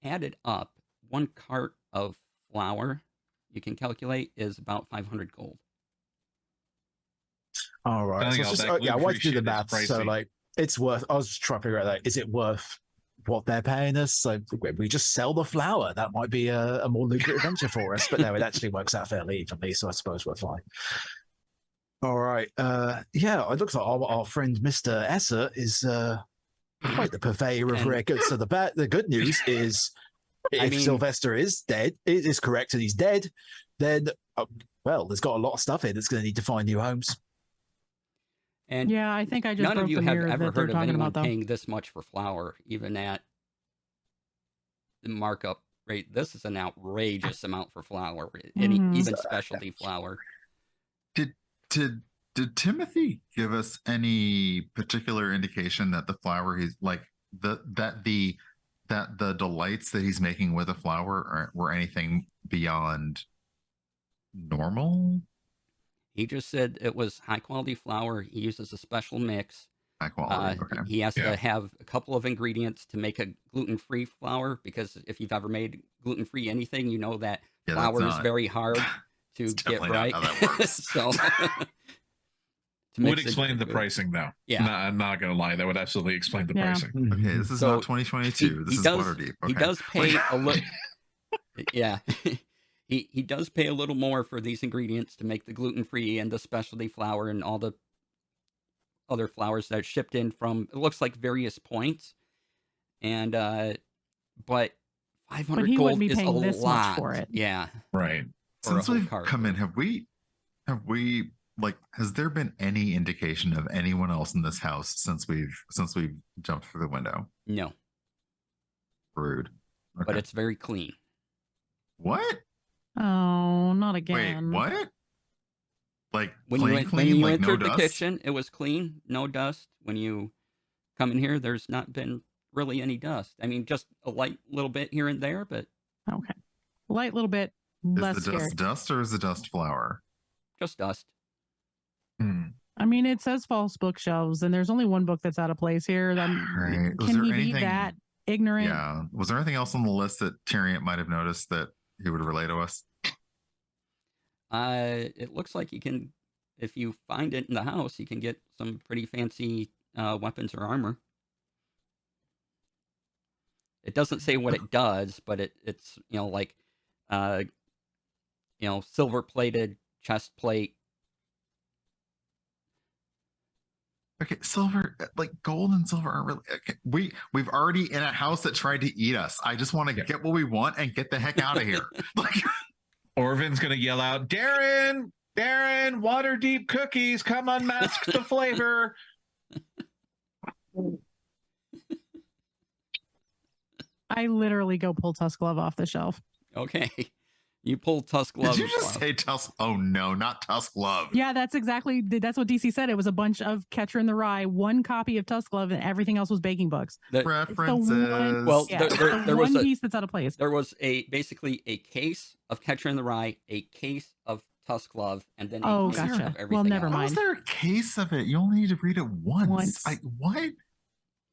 added up. 1 cart of flour you can calculate is about 500 gold. All right. So I wanted to do the math. So like, it's worth. I was just trying to figure out like, is it worth what they're paying us? So we just sell the flour. That might be a more lucrative venture for us. But no, it actually works out fairly evenly. So I suppose we're fine. All right. Yeah, it looks like our friend Mr. Esser is quite the purveyor of rare goods. So the good news is, if Sylvester is dead, it is correct, and he's dead, then well, there's got a lot of stuff here that's going to need to find new homes. And yeah, I think I just none of you have ever heard of anyone about, paying this much for flour, even at the markup rate. This is an outrageous amount for flour, even specialty flour. Did Timothy give us any particular indication that the flour he's like that the delights that he's making with the flour were anything beyond normal? He just said it was high quality flour. He uses a special mix. High quality. Okay. He has to have a couple of ingredients to make a gluten-free flour, because if you've ever made gluten-free anything, you know that flour is very hard to get right. Not how that works. So would explain the pricing, though. Yeah, I'm not gonna lie. That would absolutely explain the pricing. Okay, this is not 2022. This is Waterdeep. Okay. He does pay a little. Yeah, he does pay a little more for these ingredients to make the gluten-free and the specialty flour and all the other flours that are shipped in from, it looks like, various points. And but 500 gold is a lot for it. Yeah, right. Since we've come in, have we like, has there been any indication of anyone else in this house since we've jumped through the window? No. Rude. Okay. But it's very clean. What? Oh, not again. Wait, what? Like, when you entered the kitchen, it was clean, no dust. When you come in here, there's not been really any dust. I mean, just a light little bit here and there, but okay, light little bit. Less is the dust dust, or is the dust flour? Just dust. I mean, it says false bookshelves, and there's only one book that's out of place here. Right. Can he be that ignorant? Yeah. Was there anything else on the list that Tyrion might have noticed that he would relay to us? It looks like you can, if you find it in the house, you can get some pretty fancy weapons or armor. It doesn't say what it does, but it's like silver plated chest plate. Okay, silver, like gold and silver aren't really. Okay. We've already in a house that tried to eat us. I just want to get what we want and get the heck out of here. Like, Orvin's gonna yell out, Darren, Waterdeep cookies, come unmask the flavor. I literally go pull Tusk Glove off the shelf. Okay. You pull Tusk Glove. Did you just say Tusk? Oh no, not Tusk Glove. Yeah, that's what DC said. It was a bunch of Catcher in the Rye, one copy of Tusk Glove, and everything else was baking books. References. There was one piece that's out of place. There was basically a case of Catcher in the Rye, a case of Tusk Glove, and then a case of everything. Well, never mind. How is there a case of it? You only need to read it once. What?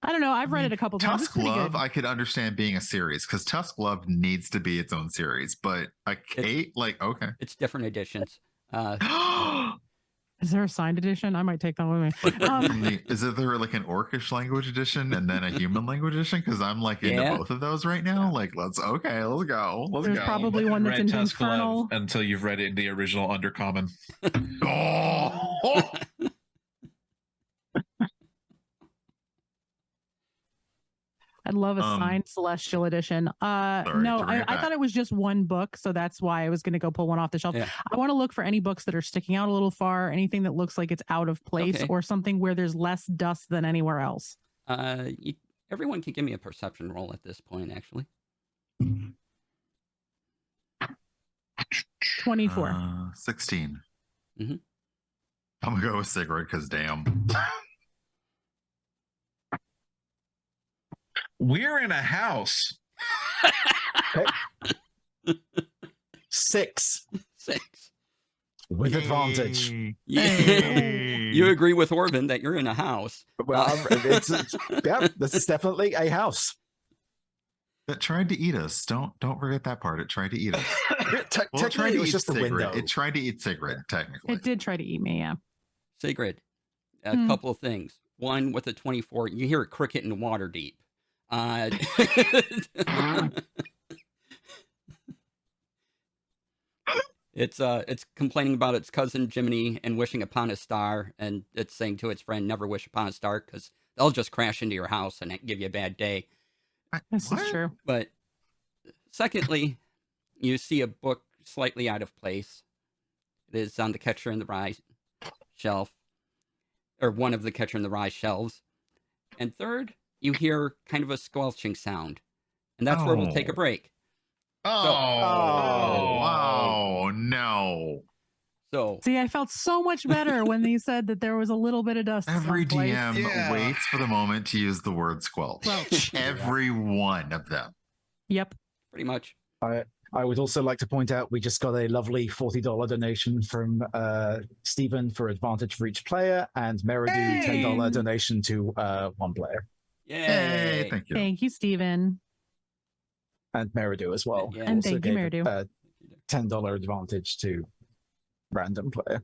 I don't know. I've read it a couple times. Tusk Glove, I could understand being a series, because Tusk Glove needs to be its own series. But okay. It's different editions. Is there a signed edition? I might take that with me. Is there like an orcish language edition and then a human language edition? Because I'm like into Yeah. both of those right now. Like, let's go. Let's There's go. probably one that's Red in Tusk Glove Infernal. until you've read it in the original Undercommon. Oh! I'd love a signed Celestial edition. No, I thought it was just one book, so that's why I was going to go pull one off the shelf. Yeah. I want to look for any books that are sticking out a little far, anything that looks like it's out of place, Okay. or something where there's less dust than anywhere else. Everyone can give me a perception roll at this point, actually. 24. 16. Mm-hmm. I'm gonna go with Sigrid because damn. We're in a house. Okay. 6 6. with advantage. You agree with Orvin that you're in a house. Well, this is definitely a house. That tried to eat us. Don't forget that part. It tried to eat us. Technically, it was just a Sigrid. window. It tried to eat Sigrid, technically. It did try to eat me, yeah. Sigrid, a couple of things. One, with a 24, you hear a cricket in water deep. It's complaining about its cousin Jiminy and wishing upon a star, and it's saying to its friend, never wish upon a star because they'll just crash into your house and give you a bad day. This is true. But secondly, you see a book slightly out of place. It is on the Catcher in the Rye shelf, or one of the Catcher in the Rye shelves. And third, you hear kind of a squelching sound, and that's where we'll take a break. Wow, no. So See, I felt so much better when they said that there was a little bit of dust. Every someplace. DM waits for the moment to use the word squelch. Every one of them. Yep. pretty much. I would also like to point out we just got a lovely $40 donation from Stephen for advantage for each player, and Meridu $10 donation to one player. Yay! Hey, thank you. Thank you, Stephen. And Meridu as well. Yeah. And Also thank you, gave Meridu. $10 advantage to random player.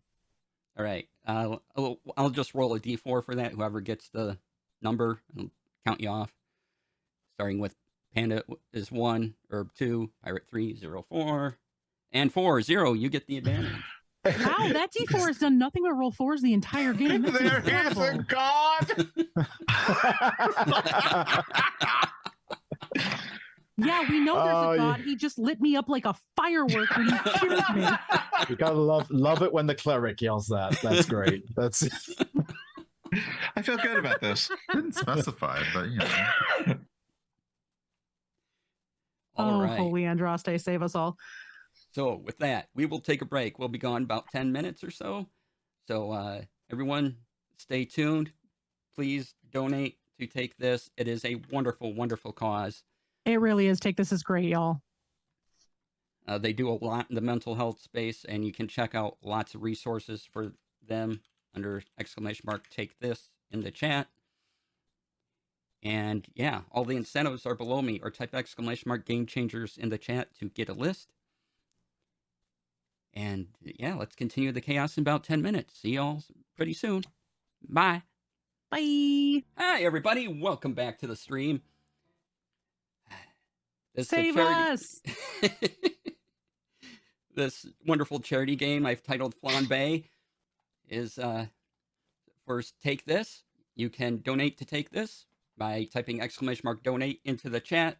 All right. I'll just roll a d4 for that. Whoever gets the number, I'll count you off. Starting with Panda is 1, Herb 2, Pirate 3, 0, 4, and 4, 0. You get the advantage. Wow, that D4 has done nothing but roll 4s the entire game. That's There is incredible. a god. Yeah, we know there's a god. He just lit me up like a firework when he cheered me. You gotta love it when the cleric yells that. That's great. That's I feel good about this. Didn't specify, but you know. All Oh, right. holy Andraste, save us all. So with that, we will take a break. We'll be gone about 10 minutes or so. So everyone, stay tuned. Please donate to Take This. It is a wonderful, wonderful cause. It really is. Take This is great, y'all. They do a lot in the mental health space, and you can check out lots of resources for them under ! Take This in the chat. And yeah, all the incentives are below me, or type ! Game Changers in the chat to get a list. And yeah, let's continue the chaos in about 10 minutes. See y'all pretty soon. Bye. Bye. Hi, everybody. Welcome back to the stream. This Save charity... us. This wonderful charity game I've titled Flan-Bae is for Take This. You can donate to Take This by typing ! Donate into the chat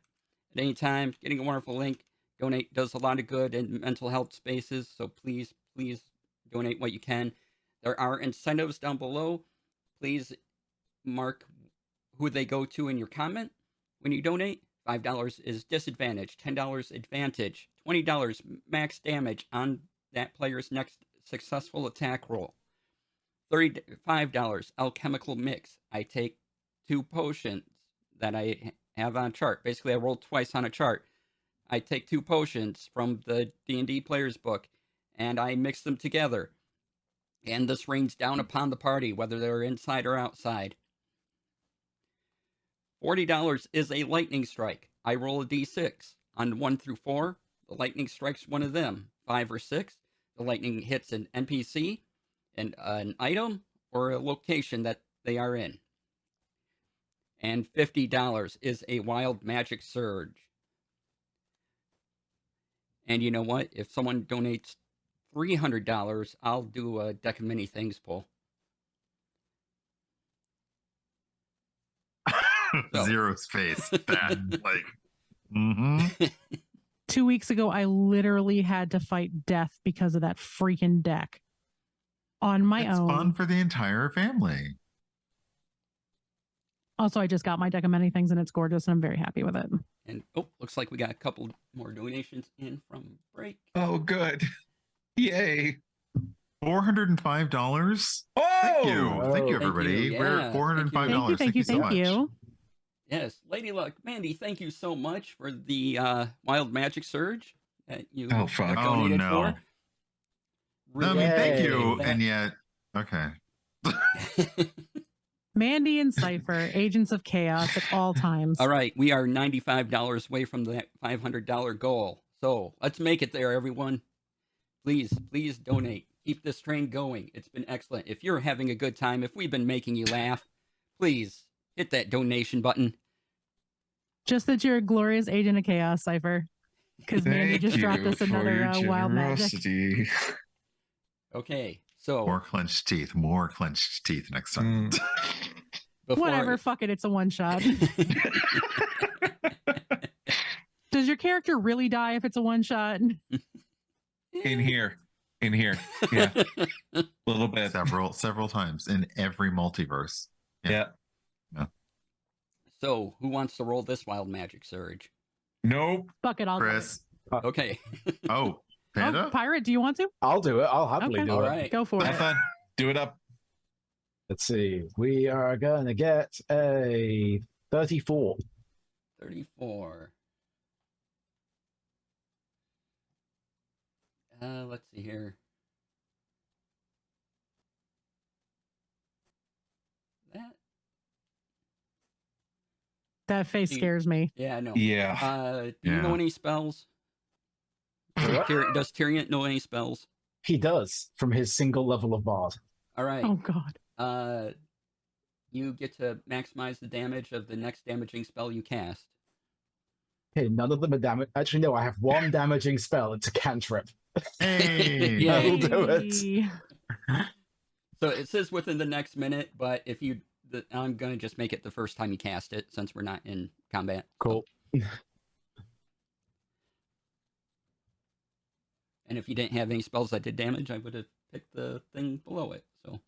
at any time, getting a wonderful link. Donate does a lot of good in mental health spaces, so please, please donate what you can. There are incentives down below. Please mark who they go to in your comment when you donate. $5 is disadvantage, $10 advantage, $20 max damage on that player's next successful attack roll. $35 alchemical mix. I take 2 potions that I have on chart. Basically, I rolled twice on a chart. I take 2 potions from the D&D player's book, and I mix them together. And this rains down upon the party, whether they're inside or outside. $40 is a lightning strike. I roll a d6. On 1 through 4, the lightning strikes one of them. 5 or 6, the lightning hits an NPC. an item or a location that they are in. And $50 is a wild magic surge. And you know what? If someone donates $300, I'll do a deck of many things pull. So. Zero's face. That, like, mm-hmm. 2 weeks ago, I literally had to fight death because of that freaking deck on my It's own. fun for the entire family. Also, I just got my deck of many things and it's gorgeous and I'm very happy with it. And looks like we got a couple more donations in from break. Oh, good. Yay. $405. Oh, Thank you. Thank you, Thank you. everybody. Yeah, We're at $405. Thank you. so much. Yes, Lady Luck, Mandy, thank you so much for the Wild Magic Surge that you Oh, fuck. donated no. for. No, I mean, thank Yay. you. That- And yet, okay. Mandy and Cypher, agents of chaos at all times. All right, we are $95 away from that $500 goal. So let's make it there, everyone. Please donate. Keep this train going. It's been excellent. If you're having a good time, if we've been making you laugh, please hit that donation button. Just that you're a glorious agent of chaos, Cypher. Because Mandy thank just dropped you us for another your wild magic. generosity. Okay, so More clenched teeth next time. before Whatever, fuck it, it's a one shot. Does your character really die if it's a one shot? In here. Yeah. A little bit. several times in every multiverse. Yeah. So, who wants to roll this Wild Magic Surge? Nope. Fuck it, I'll do it. Chris. Okay. Oh, Panda? Oh, Pirate, do you want to? I'll do it. I'll happily Okay. do All it. right. Go for Have it. fun. Do it up. Let's see. We are going to get a 34. 34. Let's see here. That face scares me. Yeah, I know. Yeah. Do you know Yeah. any spells? What? Does Tyrion know any spells? He does from his single level of bard. All right. Oh god. You get to maximize the damage of the next damaging spell you cast. Okay, none of them are damage. Actually, no, I have one damaging spell. It's a cantrip. Hey. Yeah. I'll do it. Yay. So it says within the next minute, but if you, I'm gonna just make it the first time you cast it since we're not in combat. Cool. And if you didn't have any spells that did damage, I would have picked the thing below it. So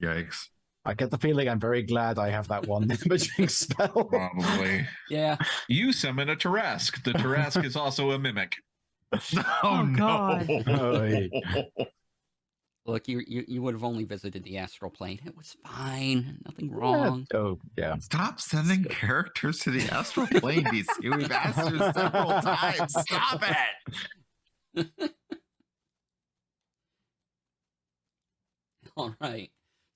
Yikes. I get the feeling I'm very glad I have that one damaging spell. Probably. Yeah. You summon a Tarask. The Tarask is also a mimic. Oh, God. Oh, Look, you would have only visited the astral plane. It was fine. Nothing wrong. Oh, yeah. Stop sending characters to the astral plane, DC. We've asked you several times. Stop it. All right.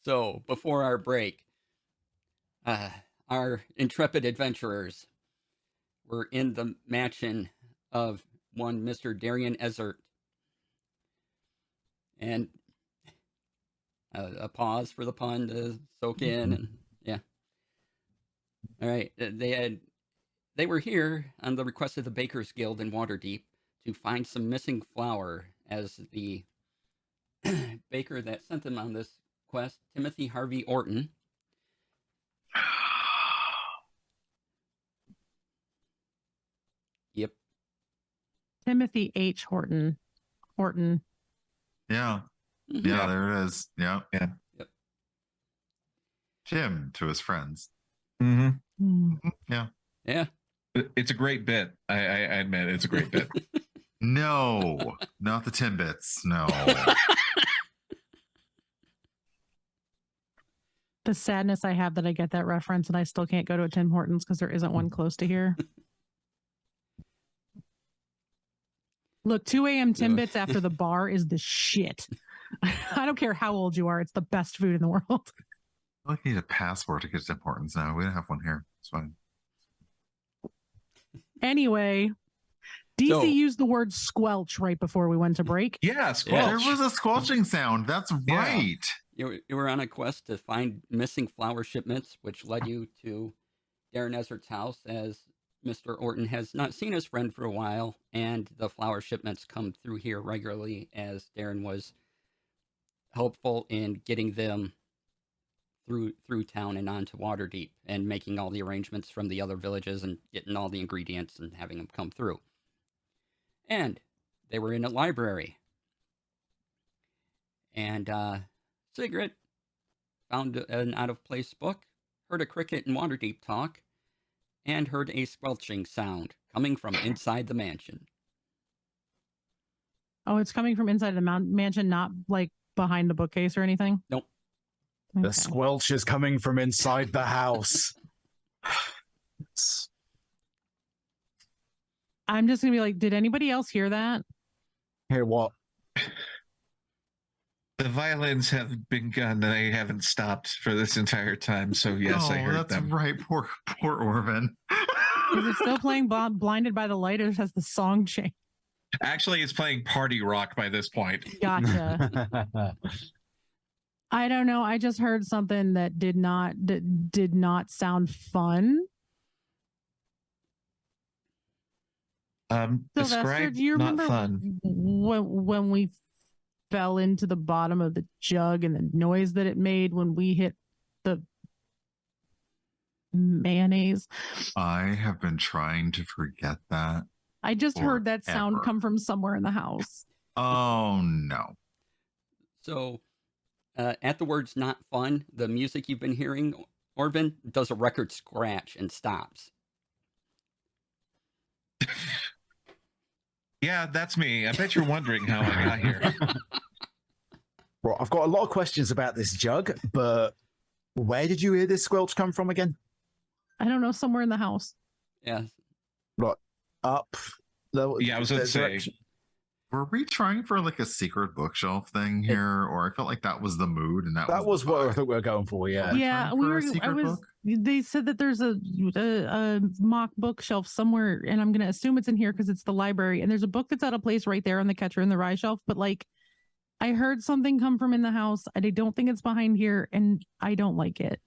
So before our break, our intrepid adventurers were in the mansion of one Mr. Darian Ezert. And a pause for the pun to soak in, and yeah. All right, they were here on the request of the Bakers Guild in Waterdeep to find some missing flour, as the baker that sent them on this quest, Timothy Harvey Orton. Yep. Timothy H. Horton. Yeah. Mhm. Yeah, there it is. Yeah. Yeah. Yep. Jim to his friends. Mm-hmm. Hmm. Yeah. It's a great bit. I admit it's a great bit. No, not the Timbits. No. The sadness I have that I get that reference and I still can't go to a Tim Hortons because there isn't one close to here. Look, 2 a.m. Timbits after the bar is the shit. I don't care how old you are. It's the best food in the world. I like need a passport to get to Tim Hortons now. We don't have one here. It's fine. Anyway, DC So- used the word squelch right before we went to break. Yeah, squelch. There was a squelching sound. That's Yeah. right. You were on a quest to find missing flower shipments, which led you to Darren Ezert's house, as Mr. Orton has not seen his friend for a while, and the flower shipments come through here regularly, as Darren was helpful in getting them through town and onto Waterdeep, and making all the arrangements from the other villages and getting all the ingredients and having them come through. And they were in a library. And Sigrid found an out-of-place book, heard a cricket and Waterdeep talk, and heard a squelching sound coming from inside the mansion. Oh, it's coming from inside the mansion, not like behind the bookcase or anything? Nope. The Okay. squelch is coming from inside the house. It's- I'm just going to be like, did anybody else hear that? Hear what? The violins have begun. They haven't stopped for this entire time. So yes, I heard that's them. right. Poor Orvin. Is it still playing Blinded by the Light, or has the song changed? Actually, it's playing party rock by this point. Gotcha. I don't know. I just heard something that did not sound fun. Sylvester, Describe do you not remember fun. when we fell into the bottom of the jug and the noise that it made when we hit the mayonnaise? I have been trying to forget that. I just heard that sound Forever. come from somewhere in the house. Oh no. So, at the words "not fun," the music you've been hearing, Orvin, does a record scratch and stops. Yeah, that's me. I bet you're wondering how I got here. Well, I've got a lot of questions about this jug, but where did you hear this squelch come from again? I don't know, somewhere in the house. Yeah. Up? The, Yeah, I was going to say. direction? Were we trying for like a secret bookshelf thing here, or I felt like that was the mood, and that That was the what I vibe? thought we were going for. Yeah. we Yeah, trying we for a were. secret book? They said that there's a mock bookshelf somewhere, and I'm gonna assume it's in here because it's the library. And there's a book that's out of place right there on the Catcher in the Rye shelf. But like, I heard something come from in the house, and I don't think it's behind here, and I don't like it.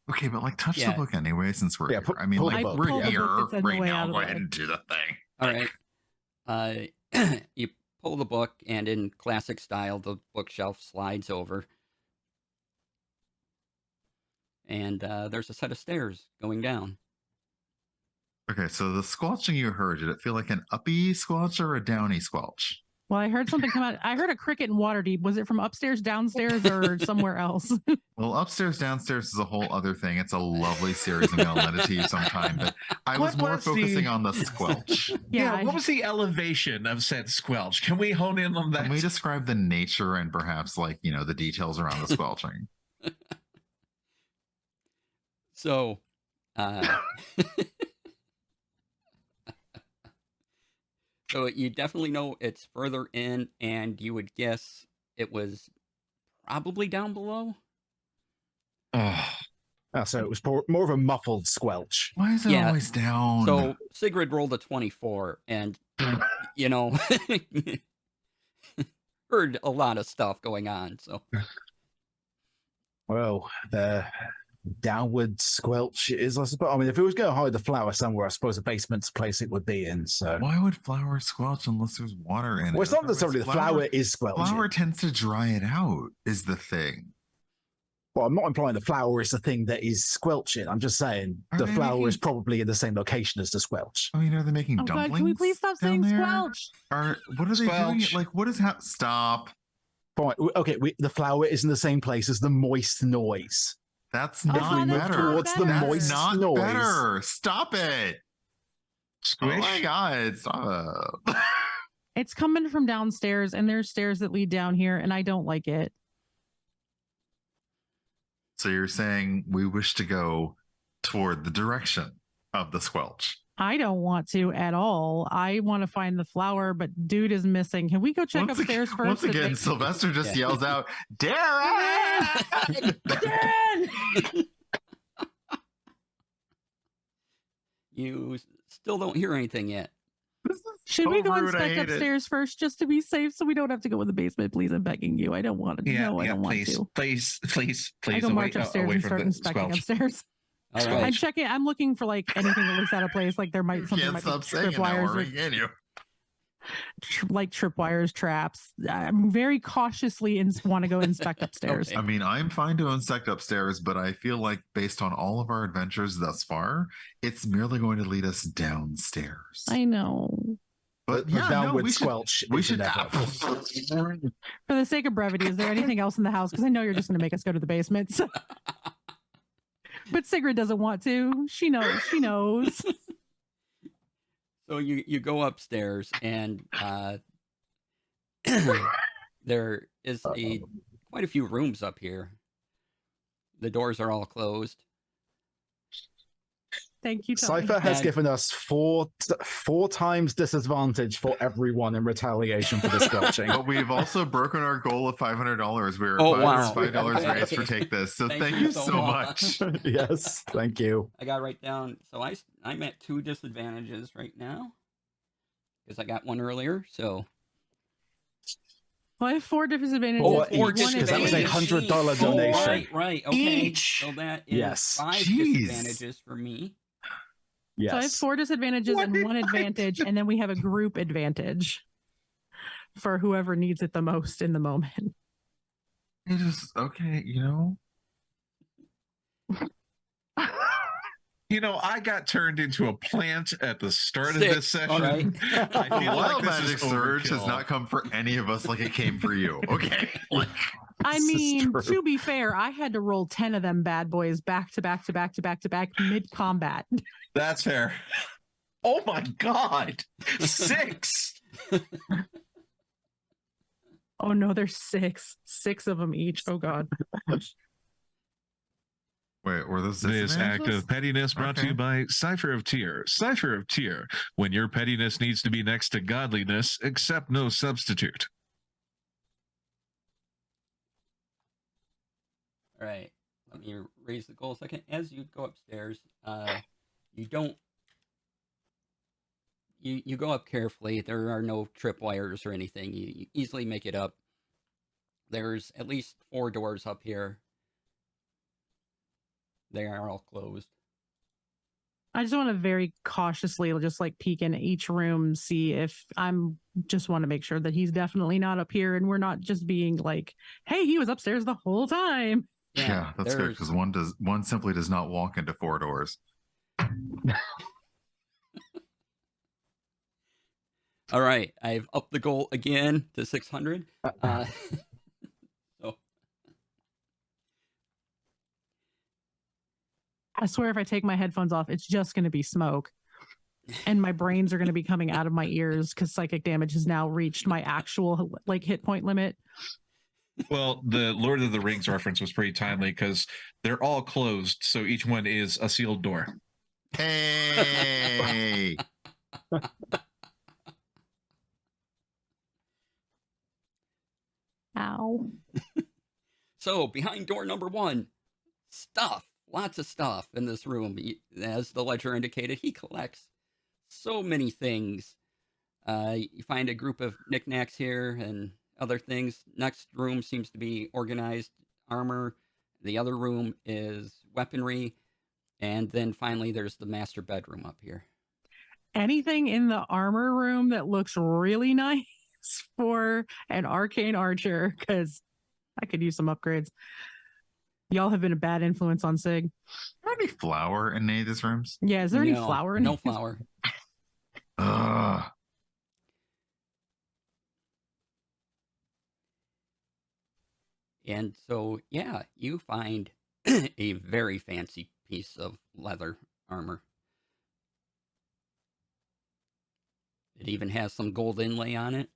Okay, but like touch Yeah. the book anyway, since we're Yeah, here. I mean, pull like the book. we're I pulled the here book that's in the right way now. out of Go the ahead way. and do the thing. All right. You pull the book, and in classic style, the bookshelf slides over. And there's a set of stairs going down. Okay, so the squelching you heard, did it feel like an uppy squelch or a downy squelch? Well, I heard something come out. I heard a cricket in Waterdeep. Was it from upstairs, downstairs, or somewhere else? Well, upstairs, downstairs is a whole other thing. It's a lovely series. I'm going to lend it to you sometime. But I was What more was the- focusing on the squelch. Yeah, I- what was the elevation of said squelch? Can we hone in on that? Can we describe the nature and perhaps like, the details around the squelching? So, so you definitely know it's further in, and you would guess it was probably down below. Oh, So it was more of a muffled squelch. Why is it Yeah, always down? So Sigrid rolled a 24, and heard a lot of stuff going on. So Well, the downward squelch is, I suppose. I mean, if it was going to hide the flower somewhere, I suppose the basement's the place it would be in. So, Why would flour squelch unless there's water in it? well, it's not Otherwise, necessarily the flower is squelching. Flour tends to dry it out, is the thing. Well, I'm not implying the flower is the thing that is squelching. I'm just saying Are the they flower is making- probably in the same location as the squelch. I mean, are they making Oh dumplings? God, can we please stop down saying there? squelch? Or what are they doing? Squelch. Like, what is stop? Fine. Okay, the flower is in the same place as the moist noise. That's Oh, not that's better. towards the That's moist not noise. better. Stop it. squish. Oh my god, stop. It's coming from downstairs, and there's stairs that lead down here, and I don't like it. So you're saying we wish to go toward the direction of the squelch. I don't want to at all. I want to find the flower, but dude is missing. Can we go check upstairs first? Once and again, make- Sylvester just Yeah. yells out, Darren! Dan! you still don't hear anything yet. This is Should we So go rude, I inspect hate it. upstairs first just to be safe so we don't have to go in the basement? Please, I'm begging you. I don't want to. No, I don't want please, to. please, please, I please. go march away, upstairs away and from start the inspecting squelch. upstairs. All Squelch. right. I'm checking. I'm looking for like anything that looks out of place. Like there might You something can't might be stop saying that, tripwires or Warren, can you? like tripwires, traps. I'm very cautiously want to go inspect upstairs. Okay. I mean, I'm fine to inspect upstairs, but I feel like based on all of our adventures thus far, it's merely going to lead us downstairs. I know. But The yeah, no, downward we should. squelch. We is should. inevitable. For the sake of brevity, is there anything else in the house? Because I know you're just going to make us go to the basement. So. But Sigrid doesn't want to. She knows. She knows. So you go upstairs and there is quite a few rooms up here. The doors are all closed. Thank you, Tony. Cypher has And- given us four times disadvantage for everyone in retaliation for the squelching. But we've also broken our goal of $500. We're Oh, wow. $5 Okay. raised for take this. So Thank thank you you so so much. much. Yes, thank you. I got right down. So I'm at 2 disadvantages right now because I got one earlier. So Well, I have 4 disadvantages. Or and four each, one because that was advantage. $100 donation. Right. Okay. Each. So that is Yes. 5 Jeez. disadvantages for me. Yes. So I have 4 disadvantages What and did 1 I advantage, and then we have a group advantage for whoever needs it the most in the moment. It is okay, you know. You know, I got turned into a plant at the start of 6, this session. all right. I feel Wild like this Magic is Surge has overkill. not come for any of us like it came for you. Okay. Like, I This is mean, true. to be fair, I had to roll 10 of them bad boys back to back to back to back to back mid combat. That's fair. Oh my god. 6. Oh no, there's 6. 6 of them each. Oh god. wait, were those This act disadvantages? of pettiness brought to you Okay. by Cipher of Tyr. Cipher of Tyr. When your pettiness needs to be next to godliness, accept no substitute. All right. Let me raise the goal a second. As you go upstairs, you don't. You go up carefully. There are no tripwires or anything. You easily make it up. There's at least 4 doors up here. They are all closed. I just want to very cautiously just like peek in each room, see if just want to make sure that he's definitely not up here and we're not just being like, hey, he was upstairs the whole time. Yeah, that's good there's- because one simply does not walk into 4 doors. All right, I've upped the goal again to 600. So I swear if I take my headphones off, it's just going to be smoke. And my brains are going to be coming out of my ears because psychic damage has now reached my actual like hit point limit. Well, the Lord of the Rings reference was pretty timely because they're all closed, so each one is a sealed door. Hey. Ow. So, behind door number 1, stuff. Lots of stuff in this room. As the ledger indicated, he collects so many things. You find a group of knickknacks here and other things. Next room seems to be organized armor. The other room is weaponry. And then finally, there's the master bedroom up here. Anything in the armor room that looks really nice for an arcane archer because I could use some upgrades. Y'all have been a bad influence on Sig. Is there any flour in any of these rooms? Yeah, is there any No, flour in No it? flour. Ugh. And so, yeah, you find a very fancy piece of leather armor. It even has some gold inlay on it.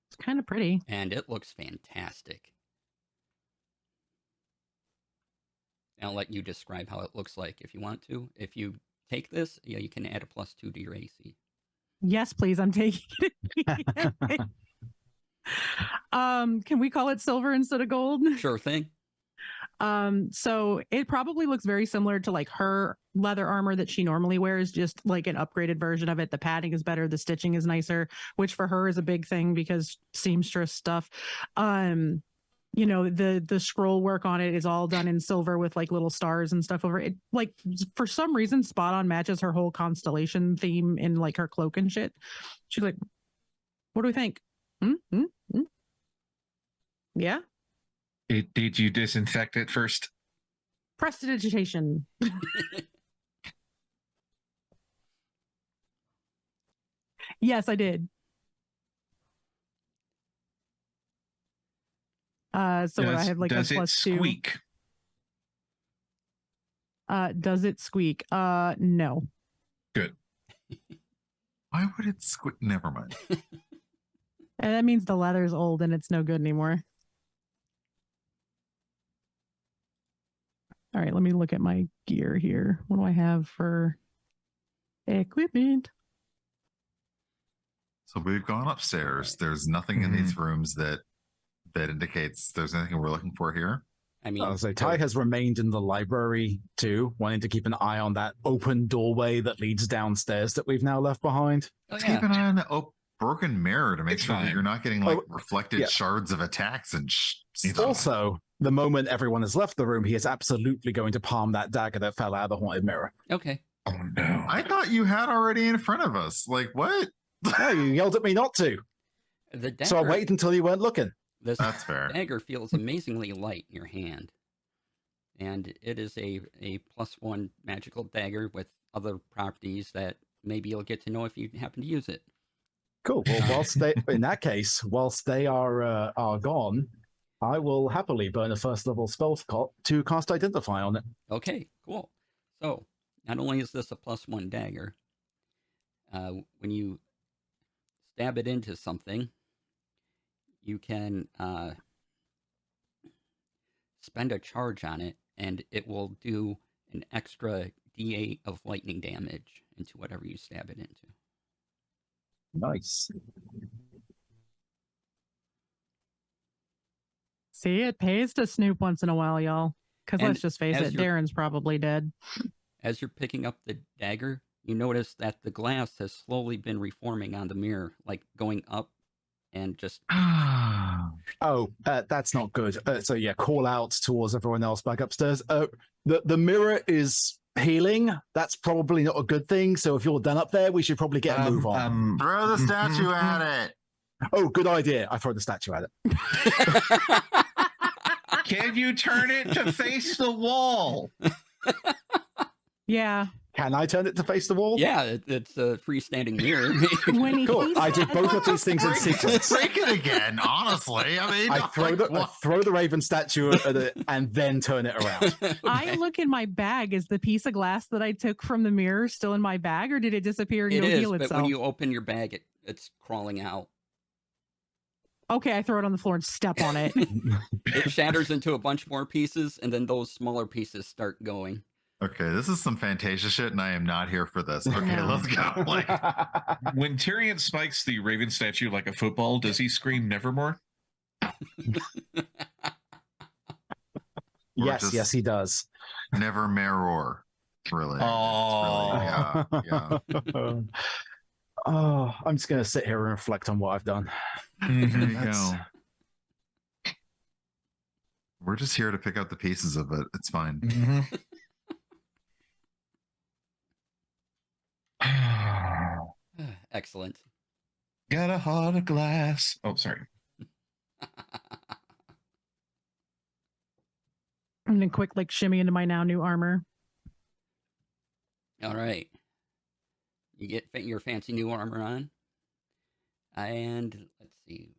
It's kind of pretty. And it looks fantastic. I'll let you describe how it looks like if you want to. If you take this, yeah, you can add a +2 to your AC. Yes, please. I'm taking it. Can we call it silver instead of gold? Sure thing. So it probably looks very similar to like her leather armor that she normally wears, just like an upgraded version of it. The padding is better, the stitching is nicer, which for her is a big thing because seamstress stuff. You know, the scroll work on it is all done in silver with like little stars and stuff over it. Like for some reason, spot on matches her whole constellation theme in like her cloak and shit. She's like, what do we think? Yeah. Did you disinfect it first? Prestidigitation. Yes, I did. So what, I have like a does it +2. squeak? Does it squeak? No. Good. Why would it squeak? Never mind. And that means the leather's old and it's no good anymore. All right, let me look at my gear here. What do I have for equipment? So we've gone upstairs. There's nothing in these rooms that indicates there's anything we're looking for here. I mean, So Ty has remained in the library too, wanting to keep an eye on that open doorway that leads downstairs that we've now left behind. oh, Keep yeah. an eye on the broken mirror to make It's sure that fine. you're not getting like Oh, reflected yeah. shards of attacks and Also, the moment everyone has left the room, he is absolutely going to palm that dagger that fell out of the haunted mirror. Okay. Oh no. I thought you had already in front of us. Like what? No, you yelled at me not to. The dagger, So I waited until you weren't looking. this That's fair. dagger feels amazingly light in your hand. And it is a +1 magical dagger with other properties that maybe you'll get to know if you happen to use it. Cool. Well, whilst they, in that case, whilst they are gone, I will happily burn a first level spell to cast Identify on it. Okay, cool. So, not only is this a +1 dagger, when you stab it into something, you can spend a charge on it, and it will do an extra D8 of lightning damage into whatever you stab it into. Nice. See, it pays to snoop once in a while, y'all. Because And let's just face as it, you're- Darren's probably dead. As you're picking up the dagger, you notice that the glass has slowly been reforming on the mirror, like going up and just Oh, that's not good. So yeah, call out towards everyone else back upstairs. The mirror is healing. That's probably not a good thing. So if you're done up there, we should probably get a move on. Throw the statue at it. Oh, good idea. I throw the statue at it. Can you turn it to face the wall? Yeah. Can I turn it to face the wall? yeah, it's a freestanding mirror. When he Cool. I did both of these things in sequence. Break it again. Honestly, I mean, I throw the raven statue at it and then turn it around. I look in my bag, is the piece of glass that I took from the mirror still in my bag, or did it disappear and It go is, heal but itself? when you open your bag, it's crawling out. Okay, I throw it on the floor and step on it. It shatters into a bunch more pieces, and then those smaller pieces start going. Okay, this is some Fantasia shit, and I am not here for this. Okay, No. let's go. Like, When Tyrion spikes the raven statue like a football, does he scream Nevermore? Yes, he does. never mirror. Really. Oh. It's really, yeah. Oh, I'm just gonna sit here and reflect on what I've done. There you That's- go. We're just here to pick out the pieces of it. It's fine. Excellent. Got a heart of glass. Oh, sorry. I'm gonna quick like shimmy into my now new armor. All right. You get your fancy new armor on. And let's see.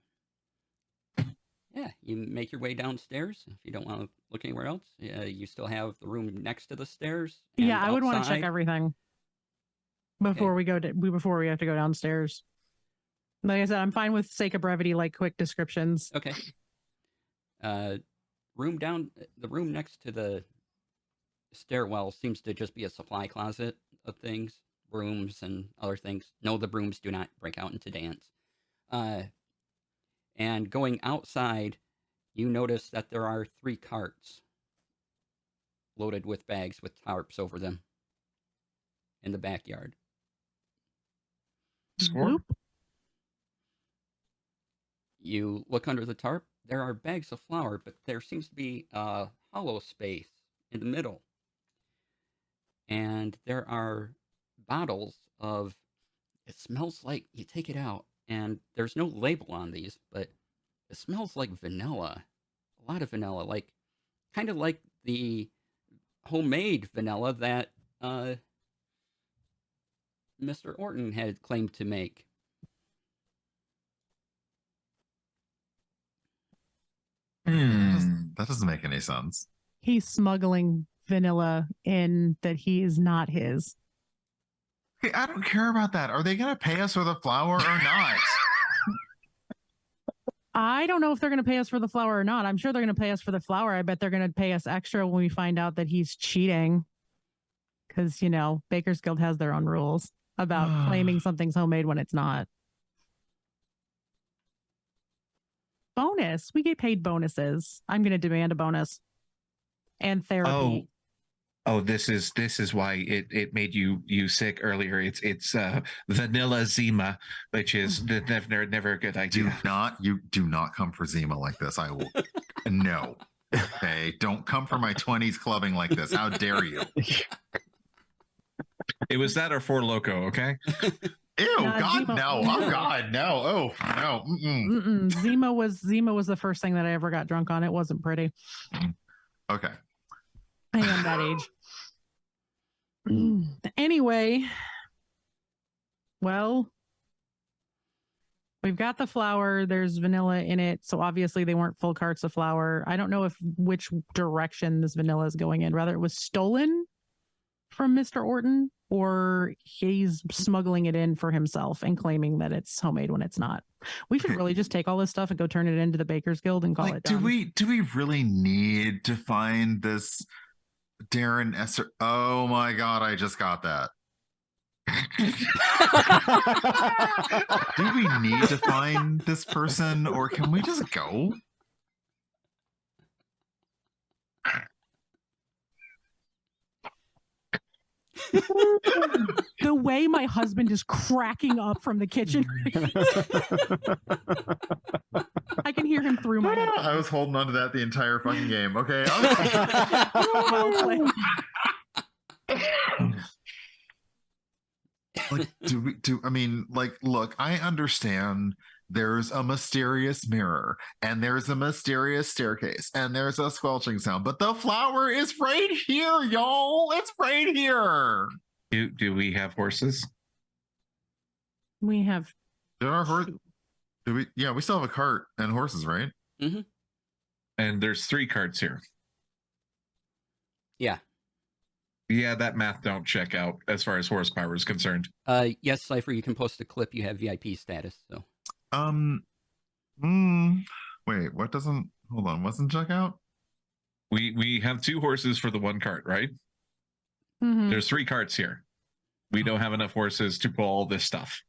Yeah, you make your way downstairs if you don't want to look anywhere else. You still have the room next to the stairs. Yeah, and I would want to outside. check everything before we have to go downstairs. Like I said, I'm fine with sake of brevity, like quick descriptions. Okay. The room next to the stairwell seems to just be a supply closet of things, brooms and other things. No, the brooms do not break out into dance. And going outside, you notice that there are 3 carts loaded with bags with tarps over them. in the backyard. Score. Bloop. You look under the tarp. There are bags of flour, but there seems to be a hollow space in the middle. And there are bottles of, it smells like, you take it out, and there's no label on these, but it smells like vanilla. A lot of vanilla, like, kind of like the homemade vanilla that Mr. Orton had claimed to make. That doesn't make any sense. He's smuggling vanilla in that he is not his. Hey, I don't care about that. Are they going to pay us for the flour or not? I don't know if they're going to pay us for the flour or not. I'm sure they're going to pay us for the flour. I bet they're going to pay us extra when we find out that he's cheating. Because, you know, Baker's Guild has their own rules about claiming something's homemade when it's not. Bonus. We get paid bonuses. I'm going to demand a bonus. And therapy. Oh, this is why it made you sick earlier. It's vanilla Zima, which is never a good idea. You do not come for Zima like this. I will. No. Okay. Don't come for my 20s clubbing like this. How dare you? It was that or Four Loco, okay? Ew, Nah, God, Zima- no. Oh, God, no. Oh, no. Mm-mm. Zima was the first thing that I ever got drunk on. It wasn't pretty. Okay. I am that age. Anyway, well, we've got the flour. There's vanilla in it. So obviously they weren't full carts of flour. I don't know which direction this vanilla is going in. Rather, it was stolen from Mr. Orton, or he's smuggling it in for himself and claiming that it's homemade when it's not. We should really just take all this stuff and go turn it into the Baker's Guild and call it done. Do we really need to find this Darren Esser? Oh my God, I just got that. Do we need to find this person, or can we just go? The way my husband is cracking up from the kitchen. I can hear him through my head. I was holding on to that the entire fucking game. Okay. Well played. Look, I understand there's a mysterious mirror and there's a mysterious staircase and there's a squelching sound, but the flower is right here, y'all. It's right here. Do we have horses? We have. Did our horse? Do we? Yeah, we still have a cart and horses, right? Mm-hmm. And there's 3 carts here. Yeah. Yeah, that math don't check out as far as horsepower is concerned. Yes, Cypher, you can post a clip. You have VIP status, so. Wait, what doesn't? Hold on, wasn't check out? We have 2 horses for the 1 cart, right? Mhm. There's 3 carts here. We don't have enough horses to pull all this stuff.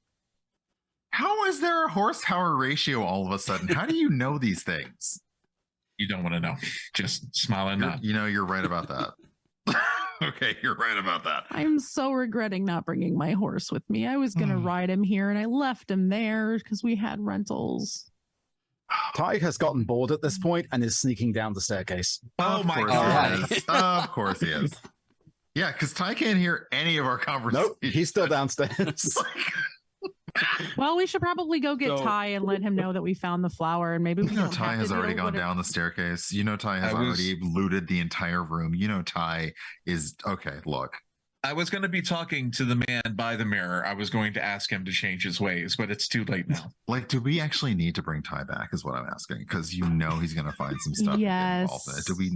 How is there a horsepower ratio all of a sudden? How do you know these things? You don't want to know. Just smile and nod. You're right about that. Okay, you're right about that. I'm so regretting not bringing my horse with me. I was going to ride him here and I left him there because we had rentals. Ty has gotten bored at this point and is sneaking down the staircase. Oh Of my course God. he is. Of course he is. Yeah, because Ty can't hear any of our conversations. Nope, he's still downstairs. Well, we should probably go get So- Ty and let him know that we found the flower, and maybe we You know don't Ty have has to already deal gone with it. down the staircase. You know Ty has already looted the entire room. You know Ty is okay. Look, I was going to be talking to the man by the mirror. I was going to ask him to change his ways, but it's too late now. like, do we actually need to bring Ty back? Is what I'm asking, because you know he's going to find some stuff. to get involved in it. Do we?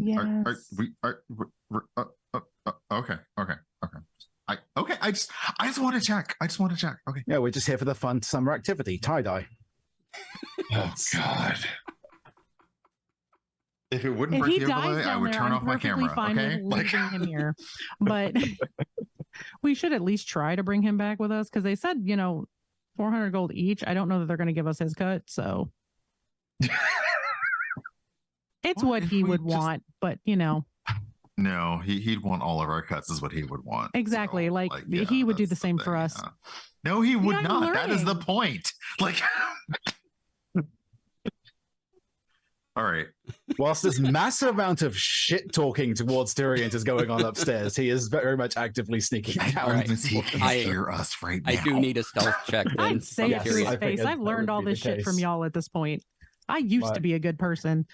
Okay. I just want to check. Okay. Yeah, we're just here for the fun summer activity, tie-dye. Oh, God. If it wouldn't If break he the dies overlay, I down would there, turn I'm off my perfectly camera. fine Okay. with leaving him here, but we should at least try to bring him back with us because they said 400 gold each. I don't know that they're going to give us his cut, so it's What what if he we would just- want. But No, he'd want all of our cuts is what he would want. Exactly. So, Like, he would do that's the same for thing, us. yeah. No, he would I'm not. That is the learning. point. Like, all right. Whilst this massive amount of shit talking towards Tyrion is going on upstairs, he is very much actively sneaking I down. promise he can I- hear us right now. I do need a stealth check. Then. I'd say Yes, it through I his face. figured I've that learned would all be this the shit from case. y'all at this point. I used to But- be a good person.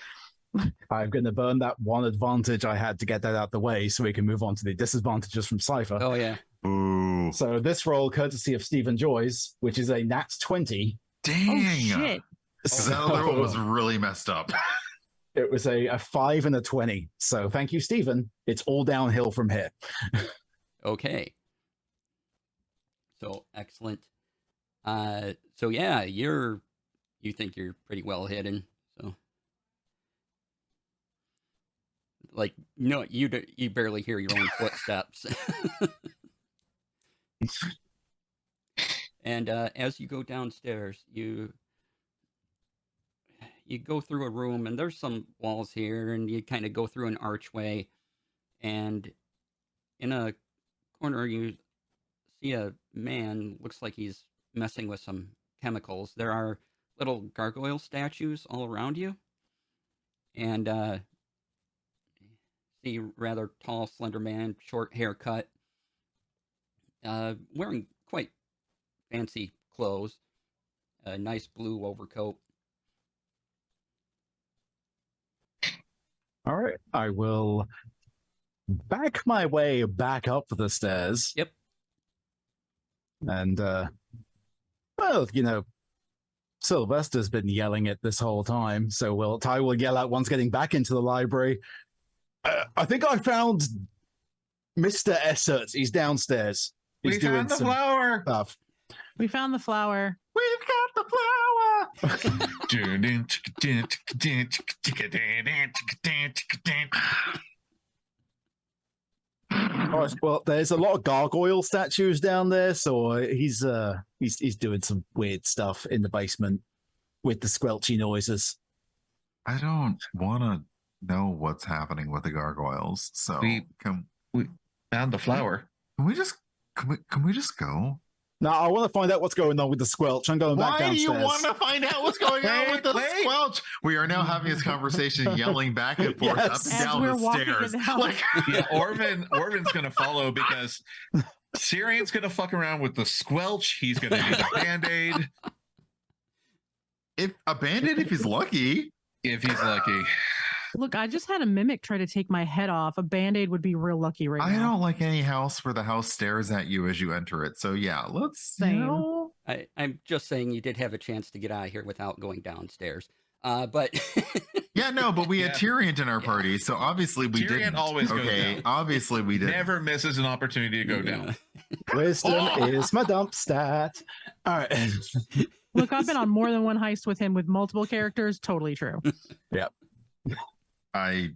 I'm going to burn that one advantage I had to get that out the way so we can move on to the disadvantages from Cypher. Oh yeah. Ooh, So this roll, courtesy of Stephen Joyce, which is a nat 20. dang. Oh shit. Because that other one was So really messed up. it was a 5 and a 20. So thank you, Stephen. It's all downhill from here. Okay. So excellent. So yeah, you think you're pretty well hidden. So like no, you barely hear your own footsteps. And as you go downstairs, you go through a room, and there's some walls here, and you kind of go through an archway, and in a corner you see a man, looks like he's messing with some chemicals. There are little gargoyle statues all around you, and see rather tall, slender man, short haircut, wearing quite fancy clothes, a nice blue overcoat. All right. I will back my way back up the stairs. Yep. And, well, Sylvester's been yelling it this whole time. So Ty will yell out once getting back into the library. I think I found Mr. Essert. He's downstairs. He's We doing found the some flower. stuff. We found the flower. We've got the flower. All right, well, there's a lot of gargoyle statues down there, so he's doing some weird stuff in the basement with the squelchy noises. I don't want to know what's happening with the gargoyles. So We- can Found the flower. we just go? Now, I want to find out what's going on with the squelch. I'm going back Why do downstairs. you want to find out what's going on with the Wait. squelch? We are now having this conversation, yelling back and forth up Yes. and As down we're the walking stairs. it out. Like, Yeah, Orvin's gonna follow because Syrian's gonna fuck around with the squelch. He's gonna need a band-aid if a bandit, if he's lucky. if he's lucky. Look, I just had a mimic try to take my head off. A band-aid would be real lucky right I now. don't like any house where the house stares at you as you enter it. So yeah, let's. Same. I'm just saying you did have a chance to get out of here without going downstairs. But Yeah, no, but we had Yeah. Tyrion in our Yeah. party, so obviously we Tyrion didn't. always goes okay, down. obviously we didn't. Never misses an opportunity to go down. Wisdom Oh! is my dump stat. All right. Look, I've been on more than one heist with him with multiple characters. Totally true. I